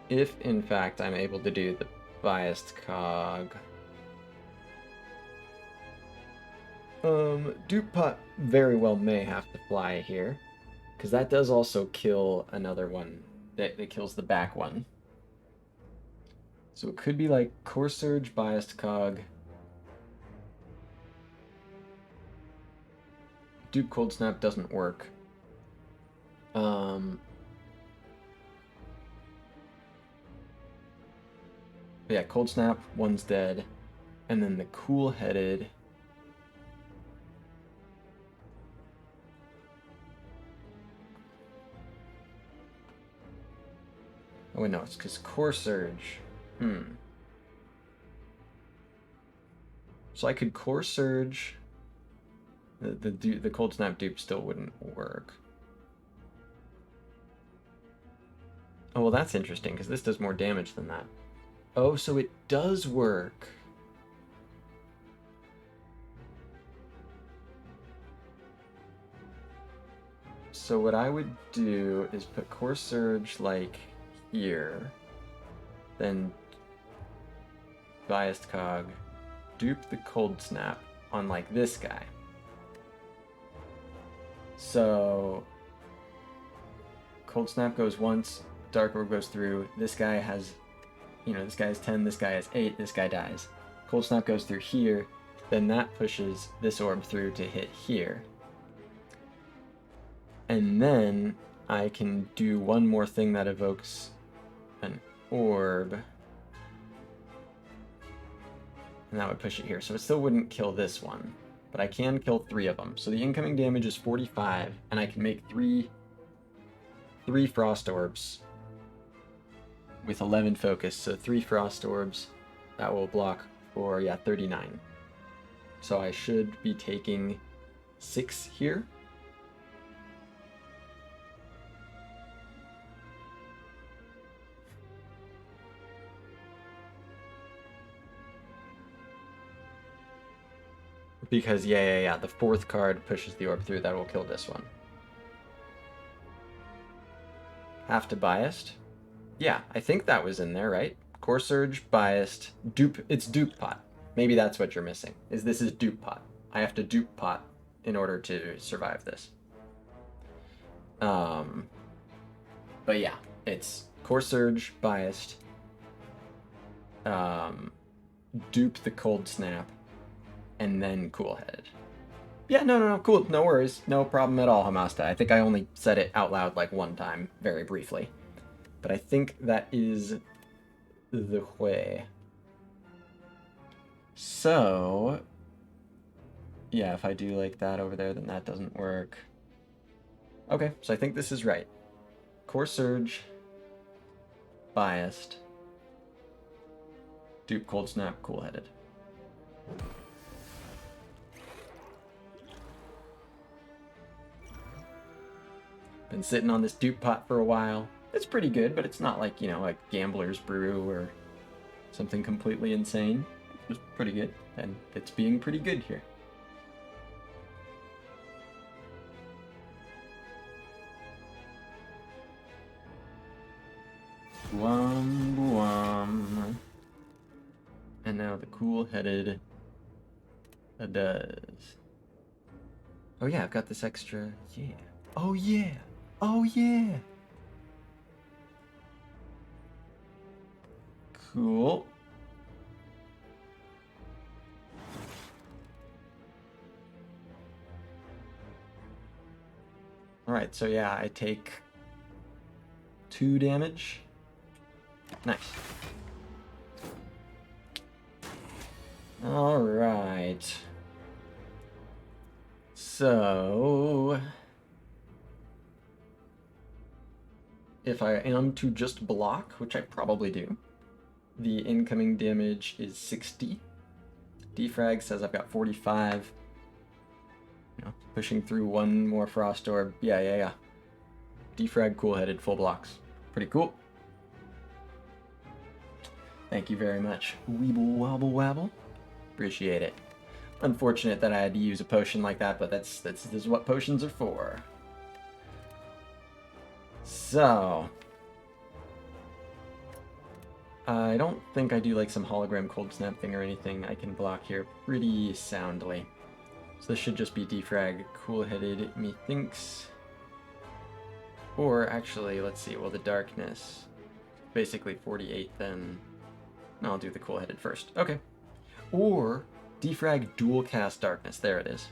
If, in fact, I'm able to do the biased cog. Dupe Pot very well may have to fly here, because that does also kill another one that kills the back one. So it could be like Core Surge, biased cog, Dupe Cold Snap doesn't work. Yeah, Cold Snap, one's dead, and then the Cool-Headed. Oh wait, no, it's because Core Surge. So I could Core Surge. The Cold Snap dupe still wouldn't work. Oh, well, that's interesting, because this does more damage than that. Oh, so it does work. So what I would do is put Core Surge, like, here. Then biased cog. Dupe the Cold Snap on, like, this guy. So Cold Snap goes once, Dark Orb goes through. This guy has, this guy has 10, this guy has 8, this guy dies. Cold Snap goes through here, then that pushes this orb through to hit here. And then I can do one more thing that evokes an orb. And that would push it here. So it still wouldn't kill this one. But I can kill 3 of them. So the incoming damage is 45, and I can make 3 Frost Orbs with 11 focus. So 3 Frost Orbs, that will block for, 39. So I should be taking 6 here. Because, the 4th card pushes the orb through, that will kill this one. Have to biased? Yeah, I think that was in there, right? Core Surge, biased, dupe, it's Dupe Pot. Maybe that's what you're missing, this is Dupe Pot. I have to Dupe Pot in order to survive this. But yeah, it's Core Surge, biased, dupe the Cold Snap, and then Cool-Headed. Yeah, no, cool, no worries, no problem at all, Hamasta. I think I only said it out loud like one time, very briefly. But I think that is the way. So, yeah, if I do like that over there, then that doesn't work. Okay, so I think this is right. Core Surge, biased, dupe Cold Snap, Cool-Headed. Been sitting on this Dupe Pot for a while. It's pretty good, but it's not like, like Gambler's Brew or something completely insane. It's pretty good, and it's being pretty good here. Boom. And now the Cool-Headed does. Oh yeah, I've got this extra, yeah. Oh yeah! Oh yeah! Cool. Alright, so yeah, I take 2 damage. Nice. Alright. So, if I am to just block, which I probably do, the incoming damage is 60. Defrag says I've got 45. Pushing through 1 more Frost Orb. Yeah. Defrag, Cool-Headed, full blocks. Pretty cool. Thank you very much. Weeble wobble wabble. Appreciate it. Unfortunate that I had to use a potion like that, but this is what potions are for. So, I don't think I do like some hologram cold snap thing or anything. I can block here pretty soundly. So this should just be defrag cool-headed, methinks. Or actually, let's see, well the darkness, basically 48 then. No, I'll do the cool-headed first. Okay. Or defrag dual cast darkness, there it is.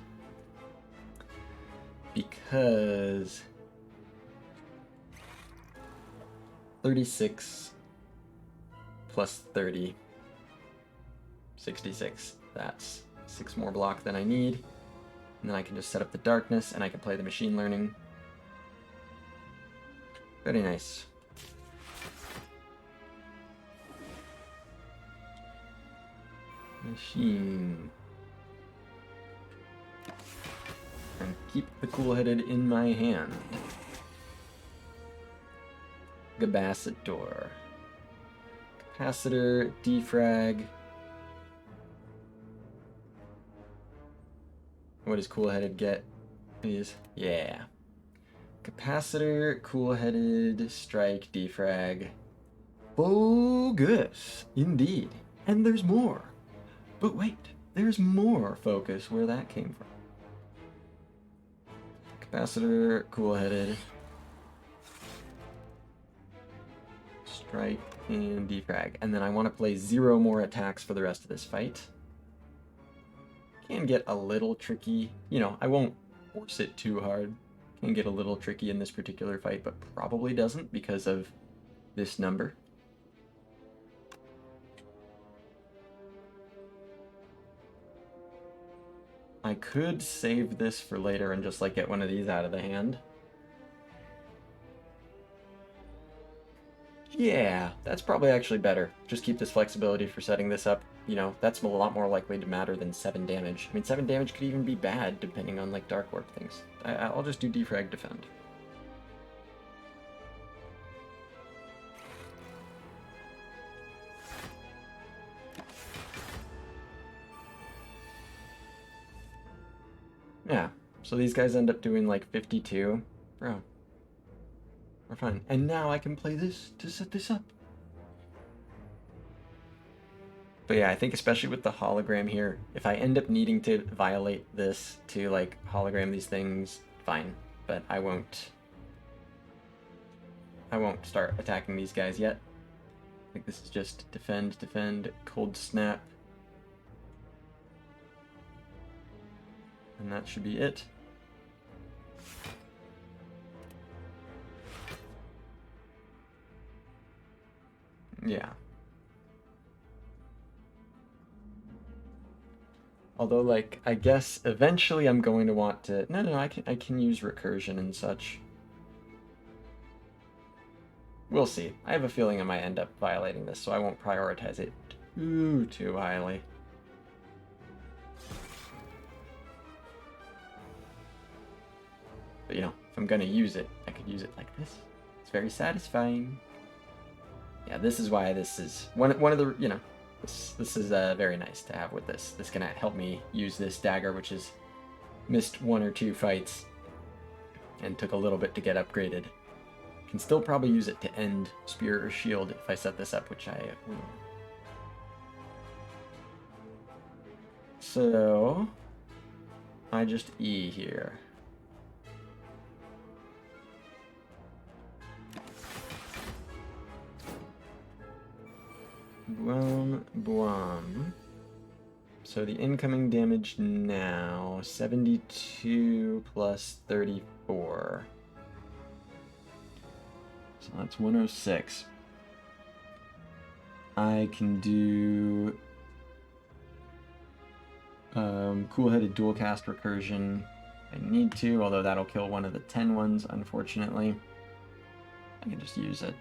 Because 36 plus 30, 66. That's 6 more block than I need. And then I can just set up the darkness and I can play the machine learning. Very nice. Machine. And keep the cool-headed in my hand. Capacitor. Capacitor, defrag. What does cool-headed get? Please. Yeah. Capacitor, cool-headed, strike, defrag. Bogus. Indeed. And there's more. But wait, there's more focus where that came from. Capacitor, cool-headed. Strike and defrag. And then I want to play 0 more attacks for the rest of this fight. Can get a little tricky. You know, I won't force it too hard. Can get a little tricky in this particular fight, but probably doesn't because of this number. I could save this for later and just like get one of these out of the hand. Yeah, that's probably actually better. Just keep this flexibility for setting this up. You know, that's a lot more likely to matter than 7 damage. I mean, 7 damage could even be bad depending on like Dark Warp things. I'll just do defrag defend. Yeah, so these guys end up doing like 52. Bro, we're fine. And now I can play this to set this up. But yeah, I think especially with the hologram here, if I end up needing to violate this to like hologram these things, fine. But I won't start attacking these guys yet. I think this is just defend, defend, cold snap. And that should be it. Yeah. Although, like, I guess eventually I'm going to want to... No, I can use recursion and such. We'll see. I have a feeling I might end up violating this, so I won't prioritize it too highly. But, you know, if I'm going to use it, I could use it like this. It's very satisfying. Yeah, this is why this is one of the, you know, this is very nice to have with this. This can help me use this dagger, which has missed 1 or 2 fights and took a little bit to get upgraded. Can still probably use it to end spear or shield if I set this up, which I will. So I just E here. Boom, boom. So the incoming damage now, 72 plus 34. So that's 106. I can do cool-headed dual cast recursion if I need to, although that'll kill one of the 10 ones, unfortunately. I can just use a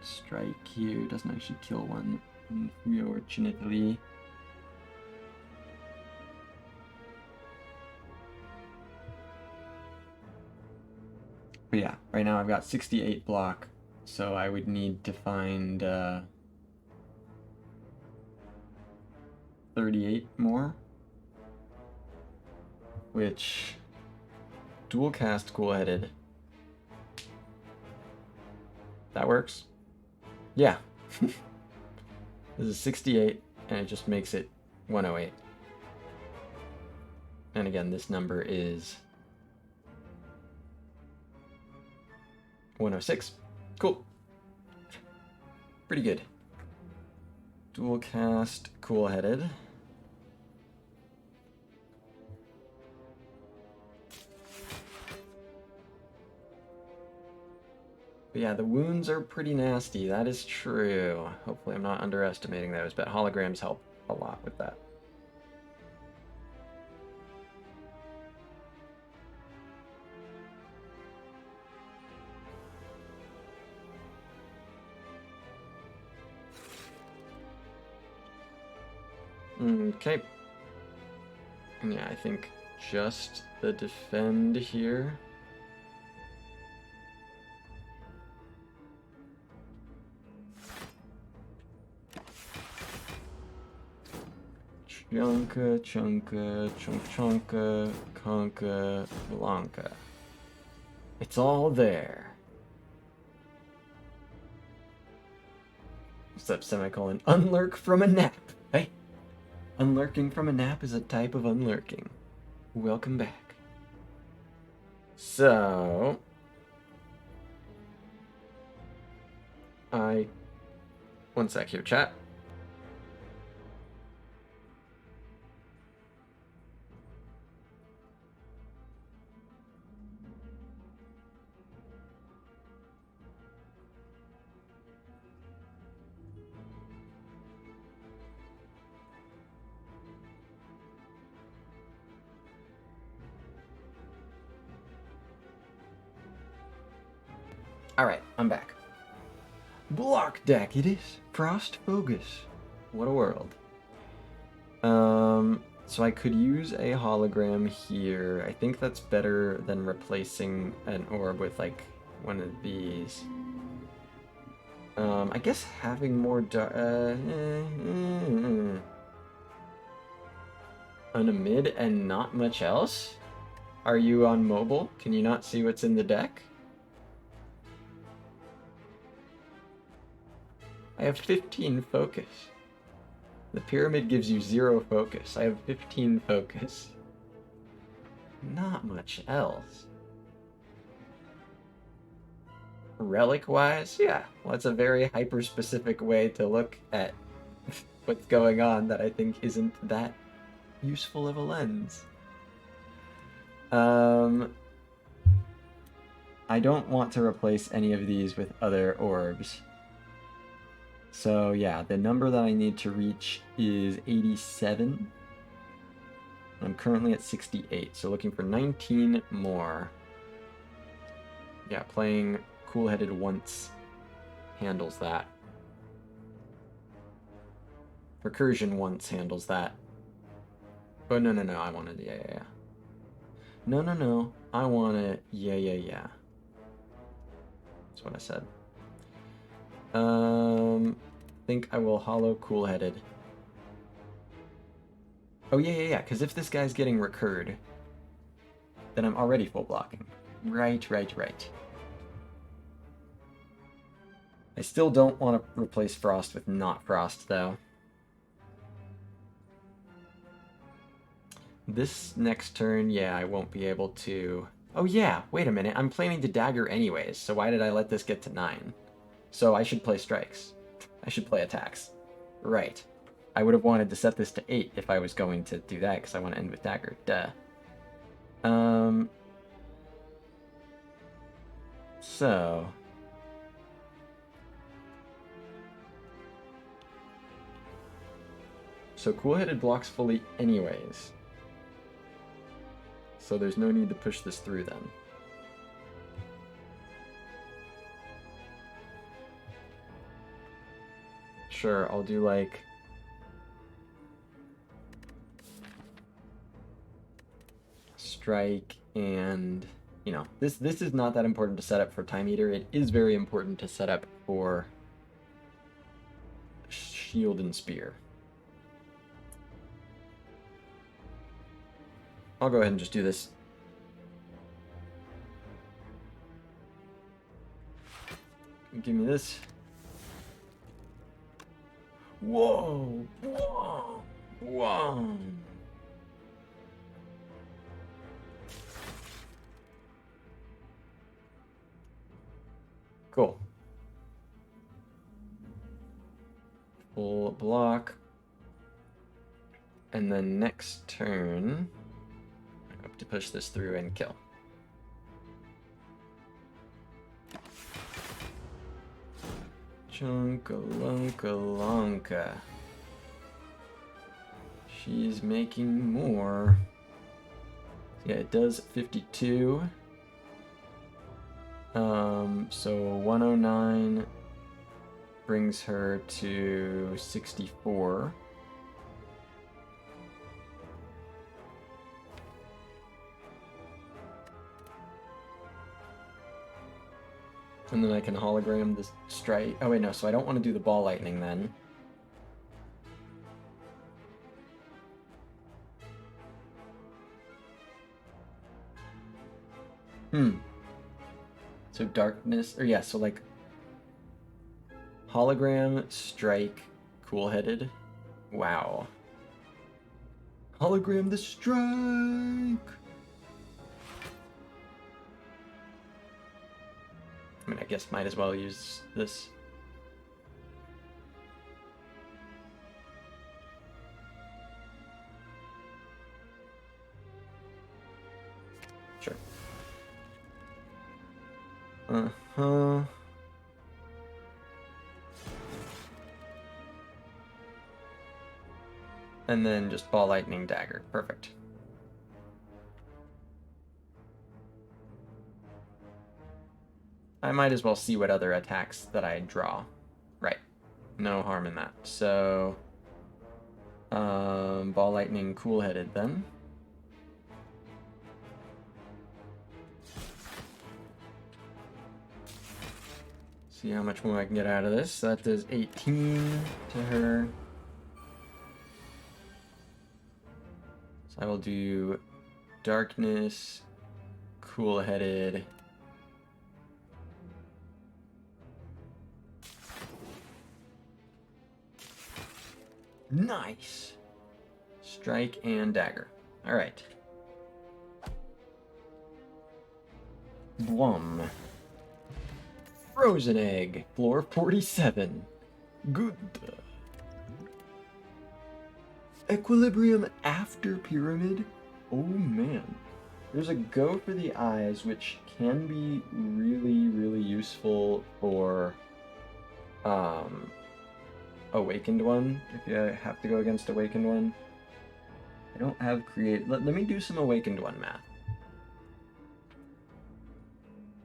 strike here, doesn't actually kill one. Unfortunately. But yeah, right now I've got 68 block, so I would need to find 38 more, which dual cast cool-headed. That works. Yeah. This is 68, and it just makes it 108. And again, this number is 106. Cool. Pretty good. Dual cast, cool-headed. But yeah, the wounds are pretty nasty. That is true. Hopefully I'm not underestimating those, but holograms help a lot with that. Okay. Yeah, I think just the defend here. Chunka, chunka, chunka, conka, blanca. It's all there. What's up, semicolon? Unlurk from a nap. Hey, unlurking from a nap is a type of unlurking. Welcome back. So, one sec here, chat. Alright, I'm back. Block deck it is. Frost Bogus. What a world. So I could use a hologram here. I think that's better than replacing an orb with, like, one of these. I guess having more on a mid and not much else? Are you on mobile? Can you not see what's in the deck? I have 15 focus. The pyramid gives you 0 focus. I have 15 focus. Not much else. Relic-wise, yeah. Well, it's a very hyper-specific way to look at what's going on that I think isn't that useful of a lens. I don't want to replace any of these with other orbs. So yeah, the number that I need to reach is 87. I'm currently at 68, so looking for 19 more. Yeah, playing cool-headed once handles that. Recursion once handles that. Oh, no, I wanted, yeah. No, I want it, yeah. That's what I said. Think I will hollow cool-headed. Oh, yeah, because if this guy's getting recurred, then I'm already full blocking. Right. I still don't want to replace Frost with not Frost, though. This next turn, yeah, I won't be able to... Oh, yeah, wait a minute. I'm planning to dagger anyways, so why did I let this get to 9? So I should play strikes. I should play attacks. Right. I would have wanted to set this to 8 if I was going to do that, because I want to end with dagger. Duh. So... So cool-headed blocks fully anyways. So there's no need to push this through then. Sure, I'll do like... strike and... You know, this is not that important to set up for Time Eater. It is very important to set up for Shield and Spear. I'll go ahead and just do this. Give me this. Whoa! Whoa! Whoa! Cool. Full block. And then next turn, I hope to push this through and kill. Chunkalunkalunka. She's making more. Yeah, it does 52. So 109 brings her to 64. And then I can hologram this strike. Oh wait, no, so I don't want to do the ball lightning then. So darkness, or yeah, so like hologram, strike, cool-headed. Wow. Hologram the strike! I mean, I guess might as well use this. Sure. Uh-huh. And then just ball lightning dagger. Perfect. I might as well see what other attacks that I draw. Right. No harm in that. So, ball lightning cool-headed then. See how much more I can get out of this. That does 18 to her. So I will do darkness, cool-headed. Nice! Strike and dagger. Alright. Blum. Frozen egg. Floor 47. Good. Equilibrium after pyramid? Oh man. There's a go for the eyes, which can be really, really useful for Awakened One, if you have to go against Awakened One. I don't have create. Let me do some Awakened One math.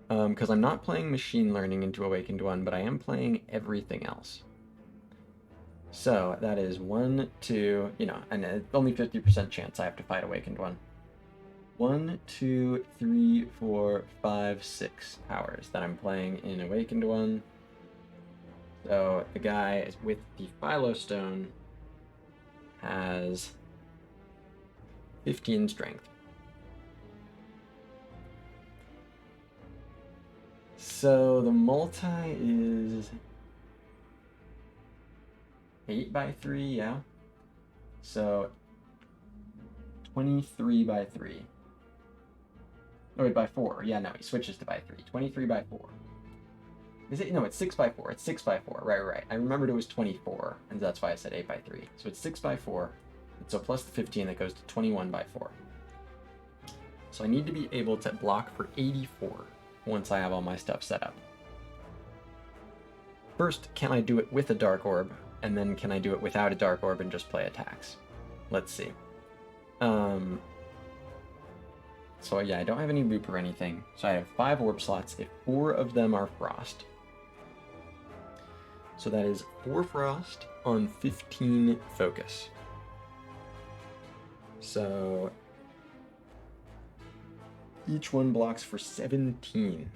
Because I'm not playing Machine Learning into Awakened One, but I am playing everything else. So that is 1, 2, and only 50% chance I have to fight Awakened One. 1, 2, 3, 4, 5, 6 powers that I'm playing in Awakened One. So the guy with the Philo Stone has 15 strength. So the multi is 8x3, yeah. So 23 by 3. Oh wait, by 4. Yeah, no, he switches to by 3. 23 by 4. Is it? No, it's 6 by 4. It's 6 by 4. Right. I remembered it was 24, and that's why I said 8 by 3. So it's 6 by 4. So plus the 15, that goes to 21 by 4. So I need to be able to block for 84 once I have all my stuff set up. First, can I do it with a Dark Orb? And then can I do it without a Dark Orb and just play attacks? Let's see. So yeah, I don't have any loop or anything. So I have 5 orb slots if 4 of them are frost. So that is 4 frost on 15 focus. So each one blocks for 17.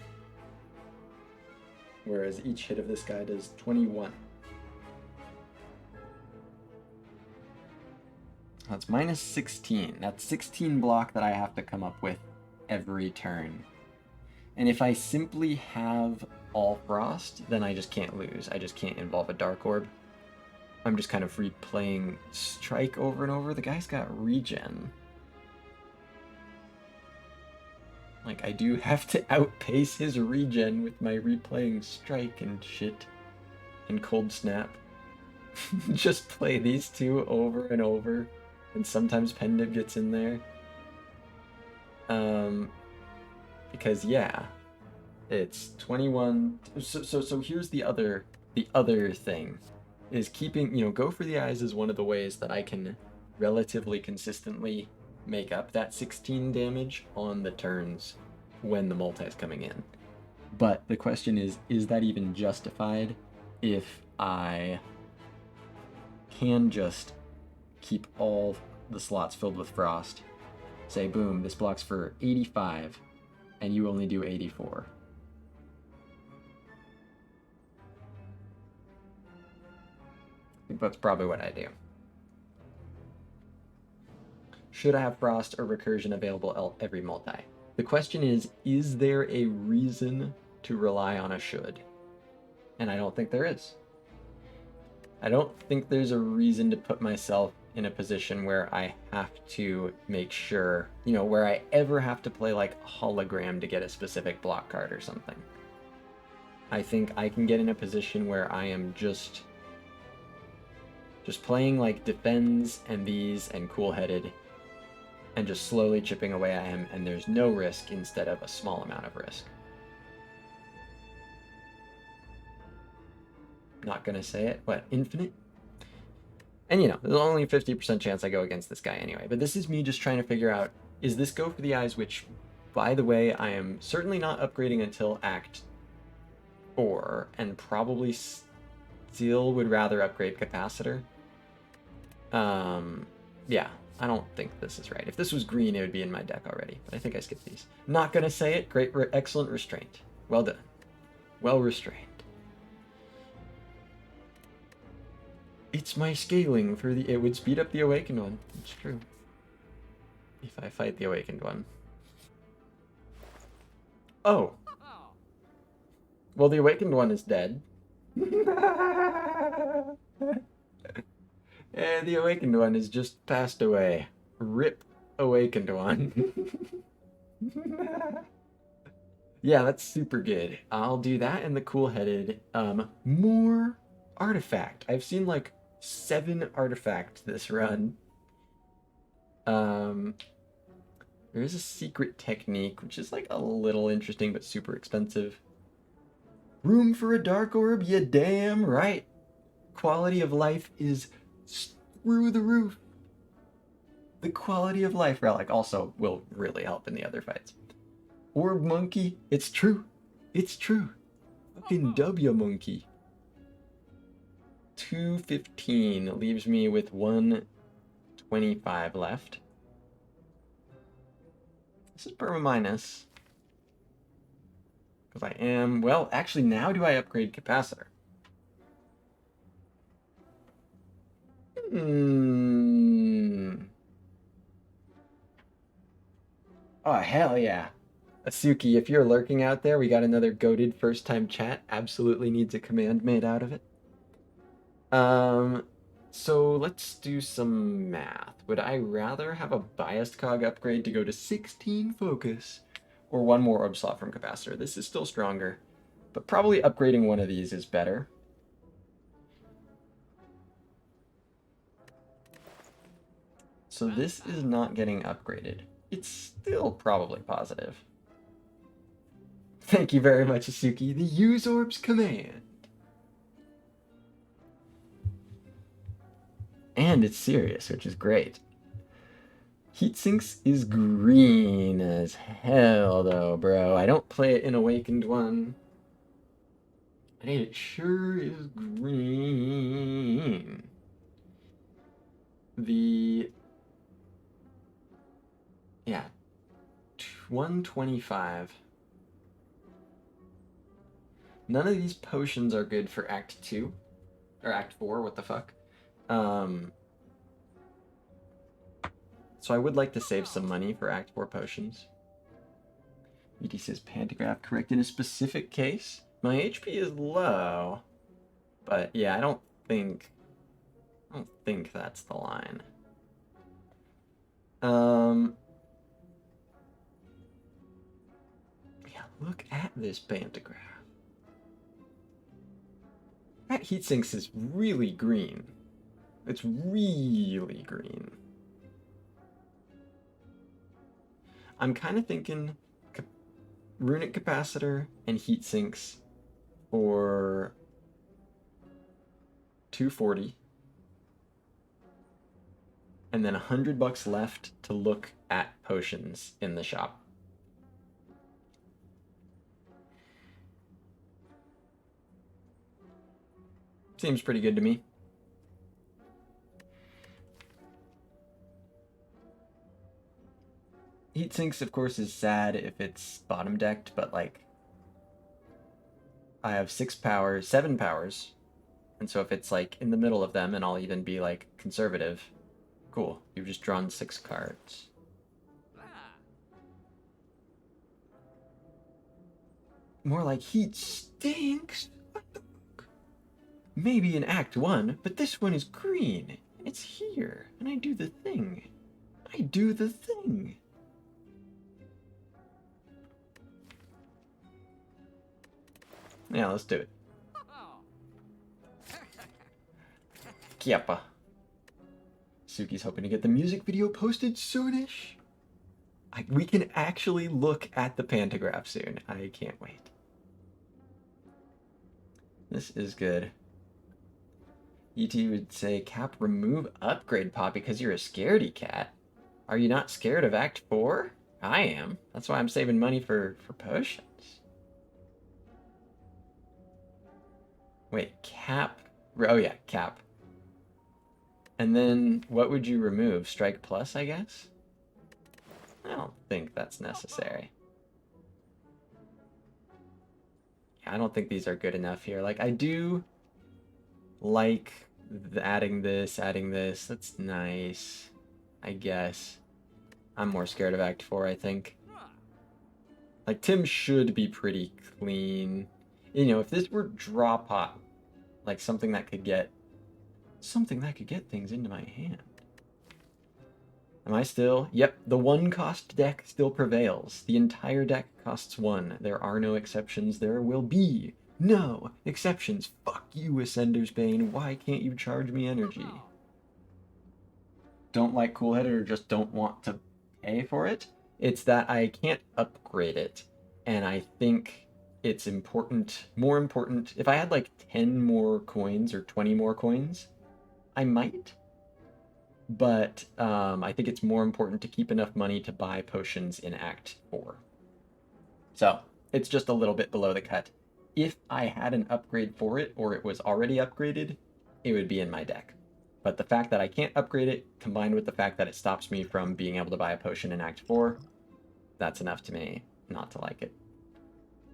Whereas each hit of this guy does 21. That's minus 16. That's 16 block that I have to come up with every turn. And if I simply have all frost, then I just can't lose. I just can't involve a dark orb. I'm just kind of replaying strike over and over. The guy's got regen. Like, I do have to outpace his regen with my replaying strike and shit. And cold snap. Just play these two over and over. And sometimes Pendant gets in there. Because yeah, it's 21. So here's the other thing, is keeping, go for the eyes is one of the ways that I can relatively consistently make up that 16 damage on the turns when the multi's coming in. But the question is that even justified if I can just keep all the slots filled with frost? Say, boom, this blocks for 85, and you only do 84. I think that's probably what I do. Should I have frost or recursion available every multi? The question is there a reason to rely on a should? And I don't think there is. I don't think there's a reason to put myself in a position where I have to make sure, where I ever have to play like hologram to get a specific block card or something. I think I can get in a position where I am just playing like defends and these and cool-headed and just slowly chipping away at him, and there's no risk instead of a small amount of risk. Not gonna say it. What, infinite? And there's only a 50% chance I go against this guy anyway. But this is me just trying to figure out, is this go for the eyes, which, by the way, I am certainly not upgrading until Act 4, and probably still would rather upgrade Capacitor. Yeah, I don't think this is right. If this was green, it would be in my deck already, but I think I skipped these. Not gonna say it. Great, excellent restraint. Well done. Well restrained. It's my scaling for the... It would speed up the Awakened one. It's true. If I fight the Awakened one. Oh. Well, the Awakened one is dead. And the Awakened one is just passed away. Rip Awakened one. Yeah, that's super good. I'll do that and the cool-headed. More artifact. I've seen like 7 artifacts this run. There is a secret technique, which is like a little interesting but super expensive. Room for a dark orb? You damn right. Quality of life is through the roof. The quality of life relic also will really help in the other fights. Orb monkey, it's true. It's true. Fucking W monkey. 215 leaves me with 125 left. This is perma minus. Because I am... Well, actually, now do I upgrade Capacitor? Oh, hell yeah. Asuki, if you're lurking out there, we got another goated first-time chat. Absolutely needs a command made out of it. So let's do some math. Would I rather have a biased cog upgrade to go to 16 focus, or one more orb slot from Capacitor? This is still stronger, but probably upgrading one of these is better. So this is not getting upgraded. It's still probably positive. Thank you very much, Asuki. The use orbs command. And it's serious, which is great. Heatsinks is green as hell, though, bro. I don't play it in Awakened one. But it sure is green. Yeah, 125. None of these potions are good for Act 2. Or Act 4, what the fuck. So I would like to save some money for Act 4 potions. ED says pantograph correct in a specific case. My HP is low. But yeah, I don't think that's the line. Yeah, look at this pantograph. That heatsinks is really green. It's really green. I'm kind of thinking runic capacitor and heatsinks for 240. And then $100 left to look at potions in the shop. Seems pretty good to me. Heatsinks, of course, is sad if it's bottom decked, but like I have 7 powers, and so if it's like in the middle of them, and I'll even be like conservative, cool. You've just drawn 6 cards. More like heat stinks. What the fuck? Maybe in Act 1, but this one is green. It's here, and I do the thing. I do the thing. Yeah, let's do it. Kiepa. Suki's hoping to get the music video posted soonish. We can actually look at the pantograph soon. I can't wait. This is good. ET would say, Cap, remove upgrade pot because you're a scaredy cat. Are you not scared of Act 4? I am. That's why I'm saving money for potions. Wait, Cap. Oh yeah, Cap. And then what would you remove? Strike plus, I guess? I don't think that's necessary. Yeah, I don't think these are good enough here. Like, I do like adding this. That's nice, I guess. I'm more scared of Act 4, I think. Like, Tim should be pretty clean. You know, if this were draw pot, like something that could get things into my hand. Am I still? Yep, the 1 cost deck still prevails. The entire deck costs 1. There are no exceptions. There will be no exceptions. Fuck you, Ascender's Bane. Why can't you charge me energy? Don't like Coolheaded or just don't want to pay for it? It's that I can't upgrade it. And I think it's more important. If I had like 10 more coins or 20 more coins, I might. But I think it's more important to keep enough money to buy potions in Act 4. So it's just a little bit below the cut. If I had an upgrade for it, or it was already upgraded, it would be in my deck. But the fact that I can't upgrade it, combined with the fact that it stops me from being able to buy a potion in Act 4, that's enough to me not to like it.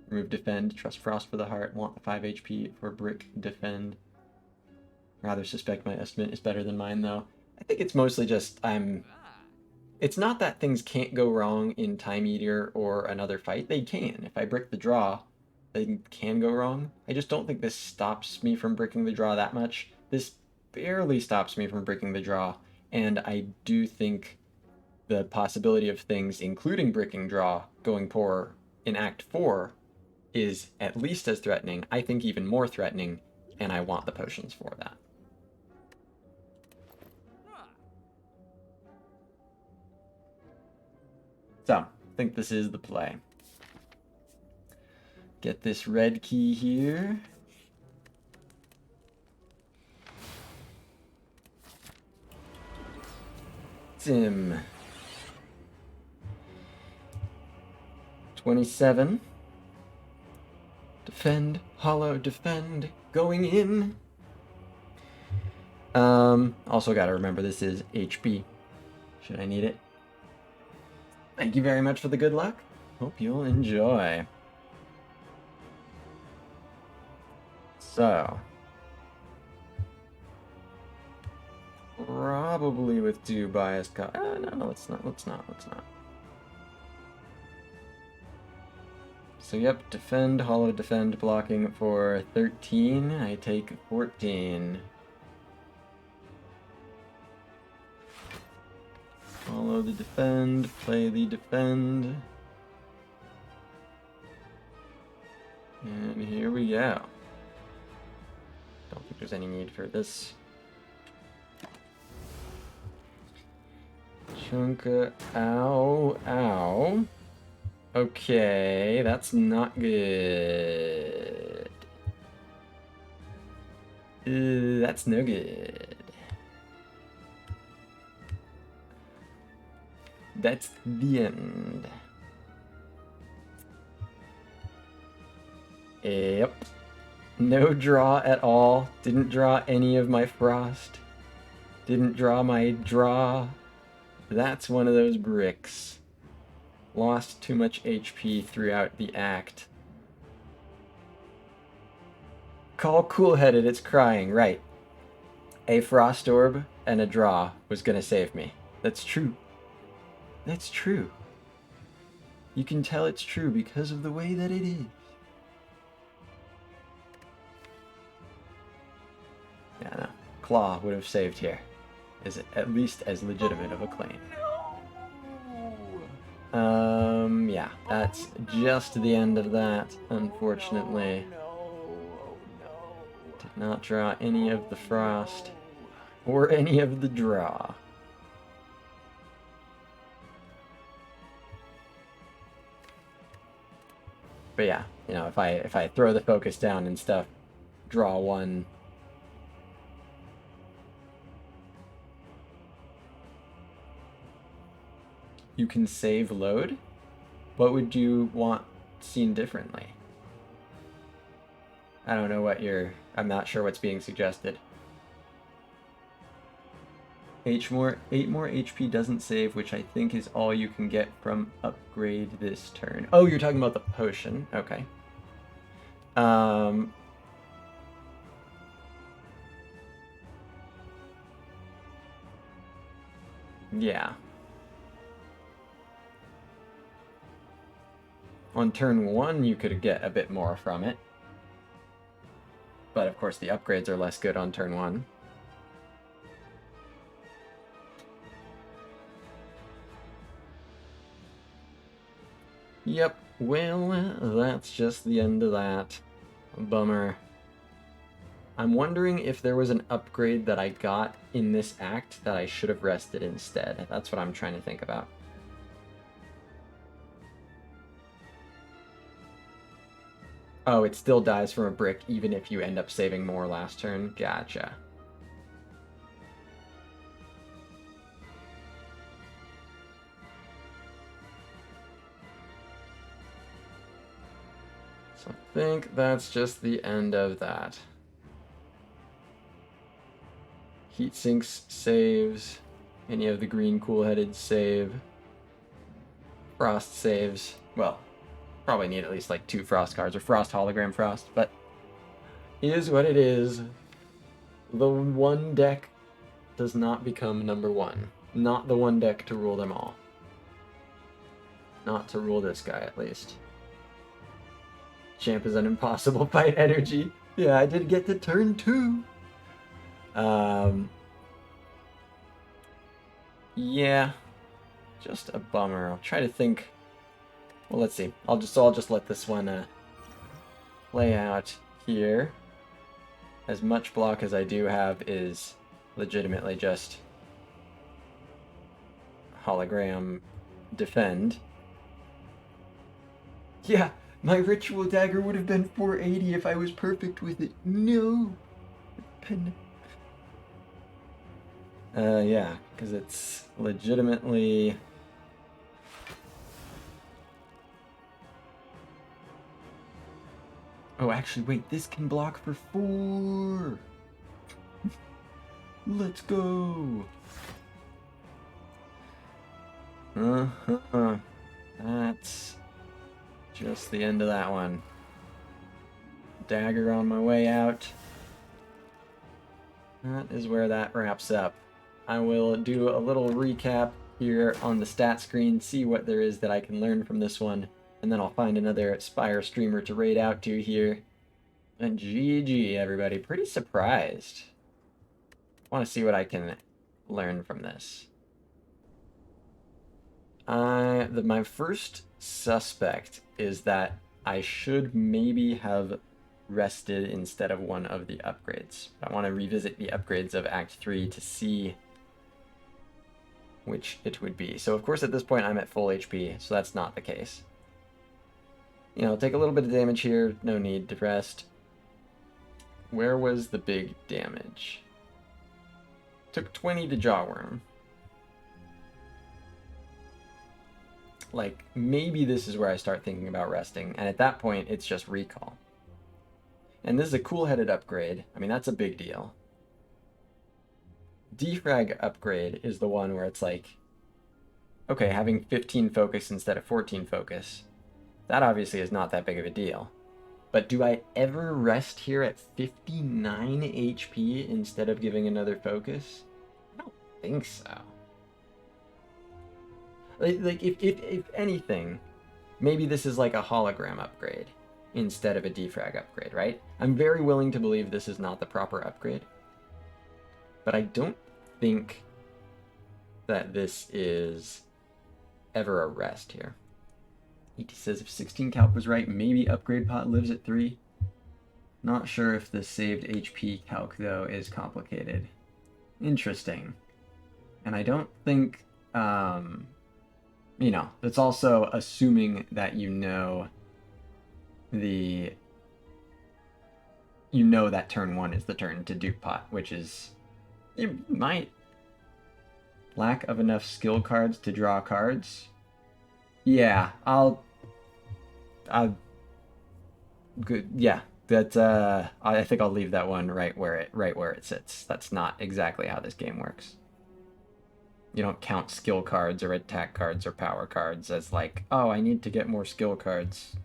Remove Defend, trust Frost for the heart, want the 5 HP for Brick Defend. Rather suspect my estimate is better than mine, though. I think it's mostly just it's not that things can't go wrong in Time Eater or another fight. They can. If I brick the draw, they can go wrong. I just don't think this stops me from bricking the draw that much. This barely stops me from bricking the draw, and I do think the possibility of things, including bricking draw, going poor in Act 4 is at least as threatening. I think even more threatening, and I want the potions for that. So, I think this is the play. Get this red key here. Sim. 27. Defend, hollow, defend, going in. Also gotta remember this is HP, should I need it. Thank you very much for the good luck. Hope you'll enjoy. So. Probably with 2 biased no, let's not. So yep, defend, hollow defend, blocking for 13. I take 14. Follow the defend, play the defend. And here we go. Don't think there's any need for this. Chunka, ow, ow. Okay, that's not good. That's no good. That's the end. Yep. No draw at all. Didn't draw any of my frost. Didn't draw my draw. That's one of those bricks. Lost too much HP throughout the act. Call cool-headed, it's crying, right. A frost orb and a draw was gonna save me. That's true. That's true. You can tell it's true because of the way that it is. Yeah, no. Claw would have saved here. Is it at least as legitimate of a claim? Yeah, that's just the end of that, unfortunately. Did not draw any of the frost or any of the draw. But yeah, you know, if I throw the focus down and stuff, draw 1. You can save load? What would you want seen differently? I don't know what I'm not sure what's being suggested. 8 more HP doesn't save, which I think is all you can get from upgrade this turn. Oh, you're talking about the potion. Okay. Yeah. On turn 1, you could get a bit more from it. But of course, the upgrades are less good on turn 1. Yep, well, that's just the end of that. Bummer. I'm wondering if there was an upgrade that I got in this act that I should have rested instead. That's what I'm trying to think about. Oh, it still dies from a brick even if you end up saving more last turn? Gotcha. So I think that's just the end of that. Heat sinks saves. Any of the green cool-headed save. Frost saves. Well, probably need at least like 2 frost cards, or frost hologram frost, but is what it is. The one deck does not become number 1. Not the one deck to rule them all. Not to rule this guy, at least. Champ is an impossible fight energy. Yeah, I did get to turn 2. Yeah. Just a bummer. I'll try to think. Well, let's see. I'll just let this one play out here. As much block as I do have is legitimately just hologram defend. Yeah, my ritual dagger would have been 480 if I was perfect with it. No. Yeah, because it's legitimately... Oh, actually, wait, this can block for 4! Let's go! Uh-huh. That's just the end of that one. Dagger on my way out. That is where that wraps up. I will do a little recap here on the stat screen, see what there is that I can learn from this one, and then I'll find another Spire streamer to raid out to here. And GG, everybody. Pretty surprised. I want to see what I can learn from this. My first suspect is that I should maybe have rested instead of one of the upgrades. I want to revisit the upgrades of Act 3 to see which it would be. So of course at this point I'm at full HP, so that's not the case. You know, take a little bit of damage here, no need to rest. Where was the big damage? Took 20 to Jawworm. Like, maybe this is where I start thinking about resting, and at that point it's just recall. And this is a cool-headed upgrade. I mean, that's a big deal. Defrag upgrade is the one where it's like, okay, having 15 focus instead of 14 focus, that obviously is not that big of a deal. But do I ever rest here at 59 HP instead of giving another focus? I don't think so. Like if anything, maybe this is like a hologram upgrade instead of a defrag upgrade, right? I'm very willing to believe this is not the proper upgrade. But I don't think that this is ever a rest here. ET says if 16 calc was right, maybe upgrade pot lives at 3. Not sure if the saved HP calc, though, is complicated. Interesting. And I don't think, you know, that's also assuming that you know that turn 1 is the turn to dupe pot, which is, you might. Lack of enough skill cards to draw cards. Yeah, good. Yeah, that. I think I'll leave that one right where it sits. That's not exactly how this game works. You don't count skill cards or attack cards or power cards as like, oh, I need to get more skill cards.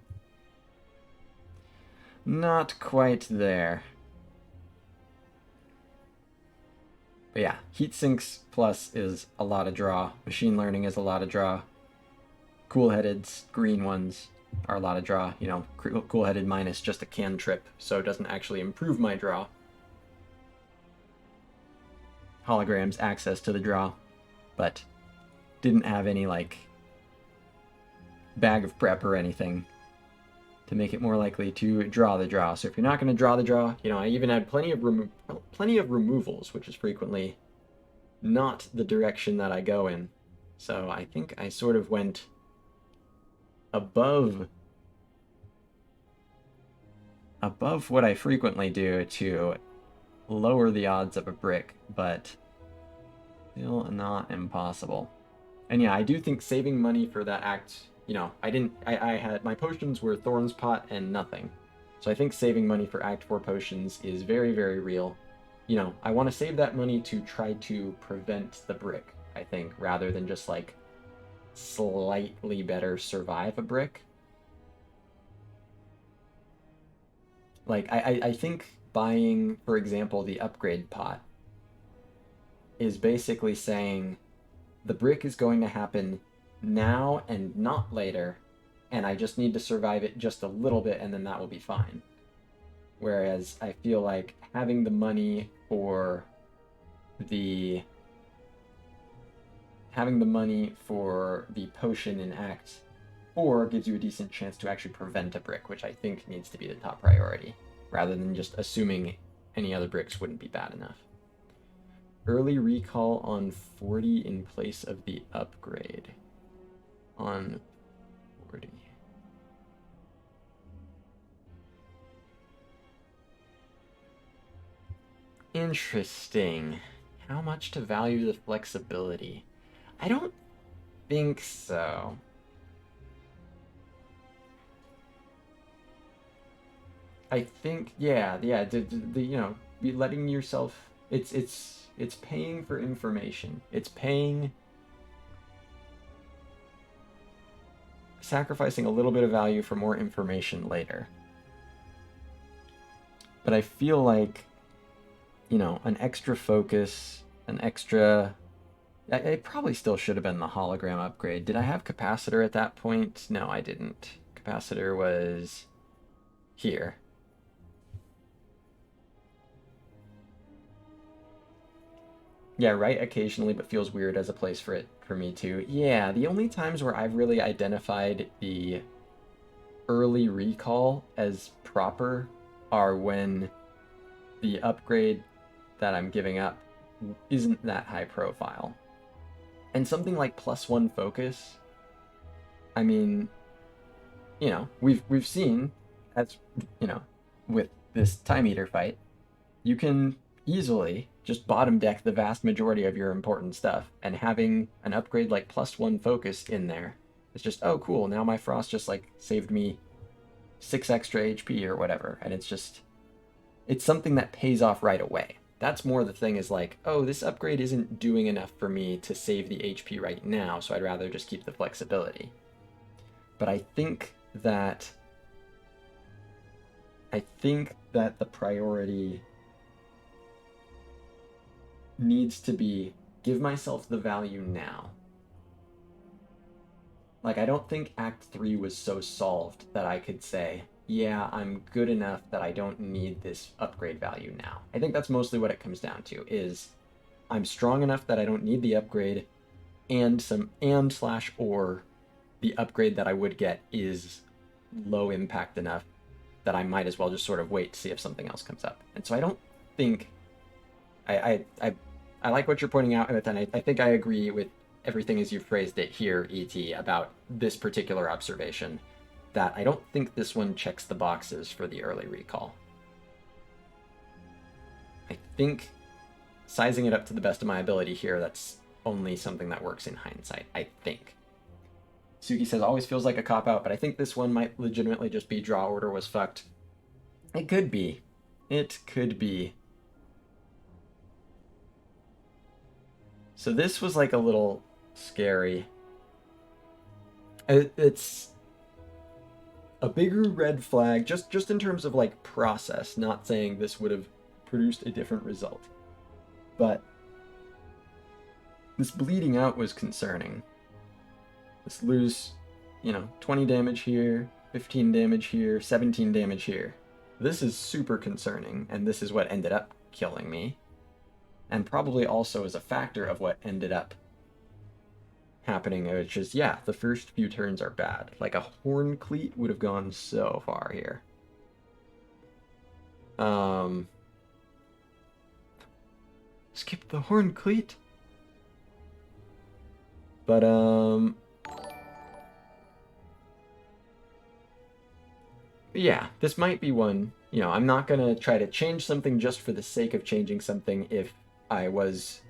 Not quite there. But yeah, Heat Sinks Plus is a lot of draw. Machine Learning is a lot of draw. Cool-headeds, green ones, are a lot of draw. You know, cool-headed minus just a cantrip, so it doesn't actually improve my draw. Holograms, access to the draw, but didn't have any, like, bag of prep or anything to make it more likely to draw the draw. So if you're not going to draw the draw, you know, I even had plenty of removals, which is frequently not the direction that I go in. So I think I sort of went above what I frequently do to lower the odds of a brick, but still not impossible. And yeah, I do think saving money for that act, you know, I had, my potions were Thorn's Pot and nothing. So I think saving money for Act 4 potions is very, very real. You know, I want to save that money to try to prevent the brick, I think, rather than just like slightly better survive a brick. Like, I think buying, for example, the upgrade pot is basically saying the brick is going to happen now and not later, and I just need to survive it just a little bit and then that will be fine. Whereas I feel like having the money for the potion in Act 4 gives you a decent chance to actually prevent a brick, which I think needs to be the top priority, rather than just assuming any other bricks wouldn't be bad enough. Early recall on 40 in place of the upgrade. On 40. Interesting. How much to value the flexibility? I don't think so. I think, yeah, you know, be letting yourself, it's paying for information. It's paying, sacrificing a little bit of value for more information later. But I feel like, you know, an extra focus an extra... It probably still should have been the hologram upgrade. Did I have capacitor at that point? No, I didn't. Capacitor was here. Yeah, right occasionally, but feels weird as a place for it for me too. Yeah, the only times where I've really identified the early recall as proper are when the upgrade that I'm giving up isn't that high profile. And something like +1 focus, I mean, you know, we've seen, as you know, with this time eater fight, you can easily just bottom deck the vast majority of your important stuff, and having an upgrade like +1 focus in there, it's just, oh cool, now my frost just like saved me 6 extra HP or whatever, and it's something that pays off right away. That's more the thing, is like, oh, this upgrade isn't doing enough for me to save the HP right now, so I'd rather just keep the flexibility. But I think that the priority needs to be give myself the value now. Like, I don't think Act 3 was so solved that I could say, yeah, I'm good enough that I don't need this upgrade value now. I think that's mostly what it comes down to, is I'm strong enough that I don't need the upgrade, or the upgrade that I would get is low impact enough that I might as well just sort of wait to see if something else comes up. And so I don't think... I like what you're pointing out, and I think I agree with everything as you phrased it here, E.T., about this particular observation, that I don't think this one checks the boxes for the early recall. I think sizing it up to the best of my ability here, that's only something that works in hindsight, I think. Suki says, always feels like a cop-out, but I think this one might legitimately just be draw order was fucked. It could be. It could be. So this was like a little scary. It's a bigger red flag, just in terms of like process, not saying this would have produced a different result. But this bleeding out was concerning. This lose, 20 damage here, 15 damage here, 17 damage here. This is super concerning, and this is what ended up killing me. And probably also is a factor of what ended up happening, which is, yeah, the first few turns are bad. Like, a horn cleat would have gone so far here. Skip the horn cleat. But, yeah, this might be one, I'm not gonna try to change something just for the sake of changing something if I was,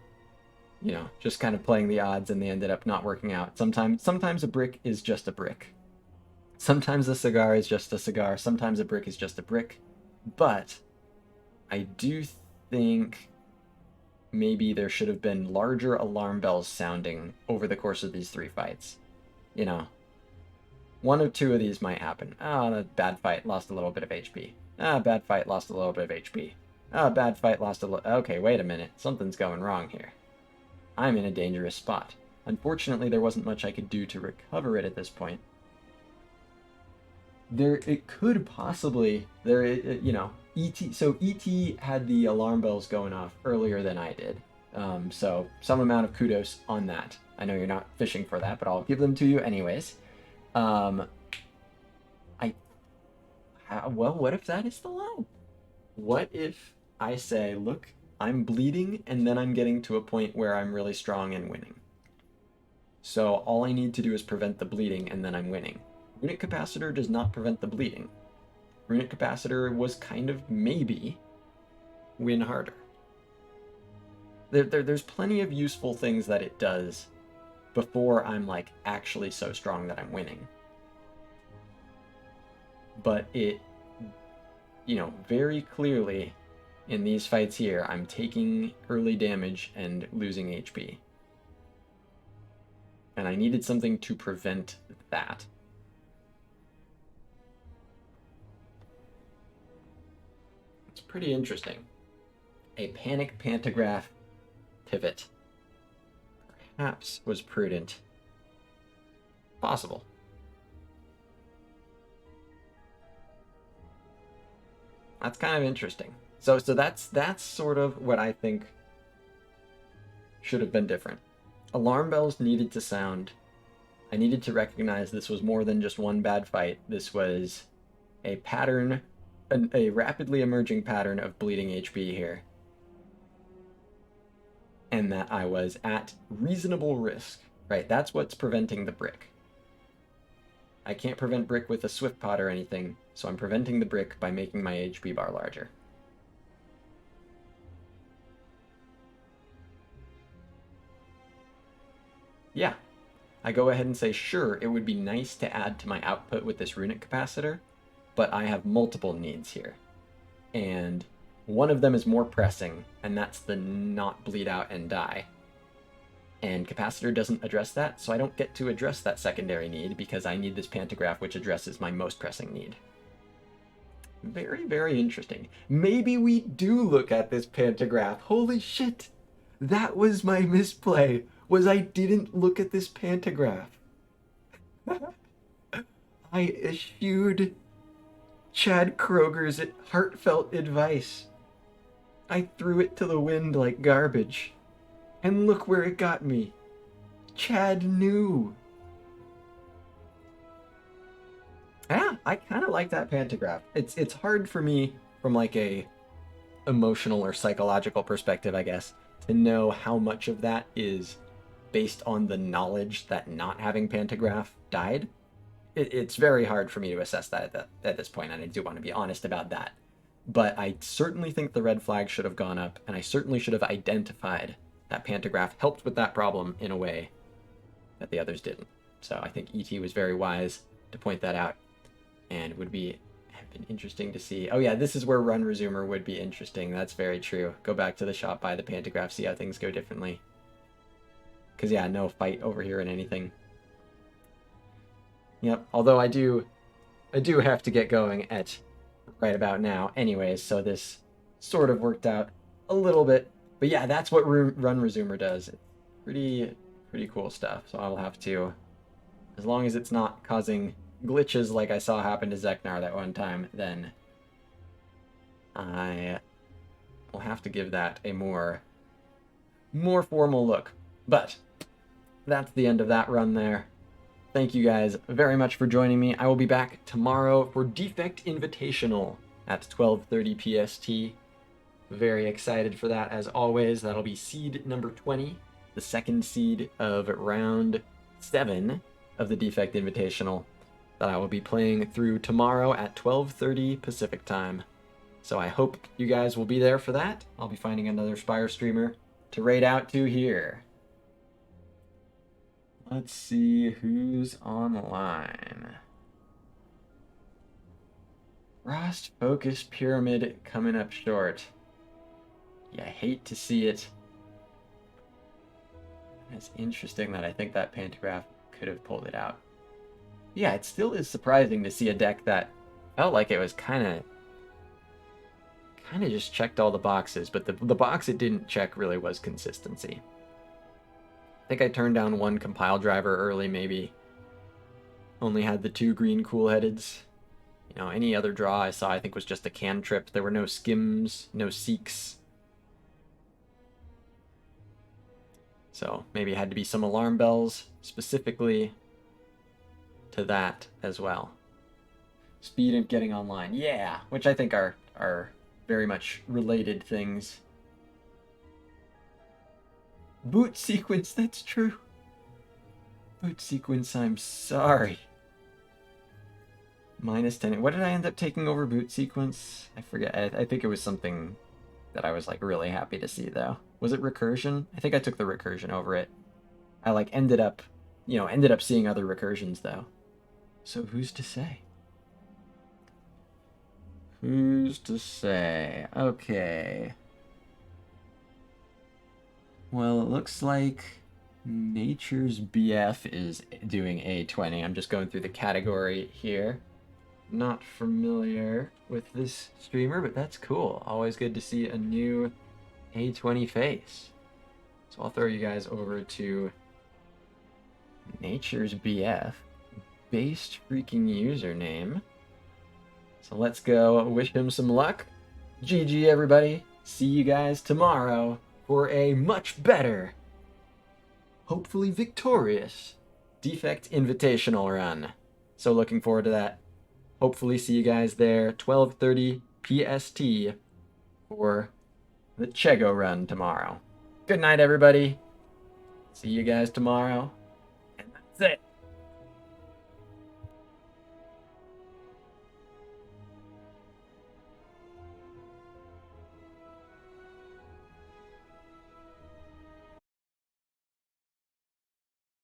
just kind of playing the odds and they ended up not working out. Sometimes a brick is just a brick. Sometimes a cigar is just a cigar. Sometimes a brick is just a brick. But I do think maybe there should have been larger alarm bells sounding over the course of these 3 fights. One or two of these might happen. Oh, that bad fight, lost a little bit of HP. Ah, bad fight, lost a little bit of HP. Ah, bad fight, lost a little... Okay, wait a minute. Something's going wrong here. I'm in a dangerous spot. Unfortunately, there wasn't much I could do to recover it at this point. It could possibly... E.T. So E.T. had the alarm bells going off earlier than I did. So some amount of kudos on that. I know you're not fishing for that, but I'll give them to you anyways. Well, what if that is the line? What if I say, look, I'm bleeding, and then I'm getting to a point where I'm really strong and winning. So all I need to do is prevent the bleeding, and then I'm winning. Runic Capacitor does not prevent the bleeding. Runic Capacitor was kind of maybe win harder. There's plenty of useful things that it does before I'm like actually so strong that I'm winning. But it, very clearly in these fights here, I'm taking early damage and losing HP. And I needed something to prevent that. It's pretty interesting. A panic pantograph pivot perhaps was prudent. Possible. That's kind of interesting. So that's sort of what I think should have been different. Alarm bells needed to sound. I needed to recognize this was more than just one bad fight. This was a pattern, a rapidly emerging pattern of bleeding HP here. And that I was at reasonable risk, right? That's what's preventing the brick. I can't prevent brick with a swift pot or anything, so I'm preventing the brick by making my HP bar larger. Yeah, I go ahead and say, sure, it would be nice to add to my output with this runic capacitor, but I have multiple needs here. And one of them is more pressing, and that's the not bleed out and die. And capacitor doesn't address that, so I don't get to address that secondary need because I need this pantograph which addresses my most pressing need. Very, very interesting. Maybe we do look at this pantograph. Holy shit! That was my misplay, was I didn't look at this pantograph. I eschewed Chad Kroger's heartfelt advice. I threw it to the wind like garbage. And look where it got me. Chad knew. Yeah, I kind of like that pantograph. It's hard for me from like a emotional or psychological perspective, I guess, to know how much of that is based on the knowledge that not having pantograph died. It's very hard for me to assess that at this point, and I do want to be honest about that. But I certainly think the red flag should have gone up, and I certainly should have identified that pantograph helped with that problem in a way that the others didn't. So I think ET was very wise to point that out, and have been interesting to see. Oh yeah, this is where run resumer would be interesting. That's very true. Go back to the shop, buy the pantograph, see how things go differently. Because yeah, no fight over here in anything. Yep, although I do have to get going at right about now anyways, so this sort of worked out a little bit. But yeah, that's what run resumer does. It's pretty cool stuff. So I'll have to, as long as it's not causing glitches like I saw happen to Zeknar that one time, then I will have to give that a more formal look. But that's the end of that run there. Thank you guys very much for joining me. I will be back tomorrow for Defect Invitational at 12:30 PST. Very excited for that as always. That'll be seed number 20, the second seed of round 7 of the Defect Invitational that I will be playing through tomorrow at 12:30 Pacific time. So I hope you guys will be there for that. I'll be finding another Spire streamer to raid out to here. Let's see who's online. Frost Focus Pyramid coming up short. Yeah, I hate to see it. It's interesting that I think that pantograph could have pulled it out. Yeah, it still is surprising to see a deck that felt like it was kind of just checked all the boxes, but the box it didn't check really was consistency. I think I turned down one compile driver early, maybe. Only had the 2 green cool-headeds. You know, any other draw I saw I think was just a cantrip. There were no skims, no seeks. So maybe it had to be some alarm bells specifically to that as well. Speed of getting online, yeah, which I think are very much related things. Boot sequence, that's true. Boot sequence, I'm sorry. -10. What did I end up taking over boot sequence? I forget. I think it was something that I was like really happy to see though. Was it recursion? I think I took the recursion over it. I like ended up seeing other recursions though. So who's to say? Who's to say? Okay. Well, it looks like Nature's BF is doing A20. I'm just going through the category here. Not familiar with this streamer, but that's cool. Always good to see a new A20 face. So I'll throw you guys over to Nature's BF. Based freaking username. So let's go wish him some luck. GG, everybody. See you guys tomorrow for a much better, hopefully victorious, Defect Invitational run. So looking forward to that. Hopefully see you guys there, 12:30 PST for the Chego run tomorrow. Good night, everybody. See you guys tomorrow. And that's it.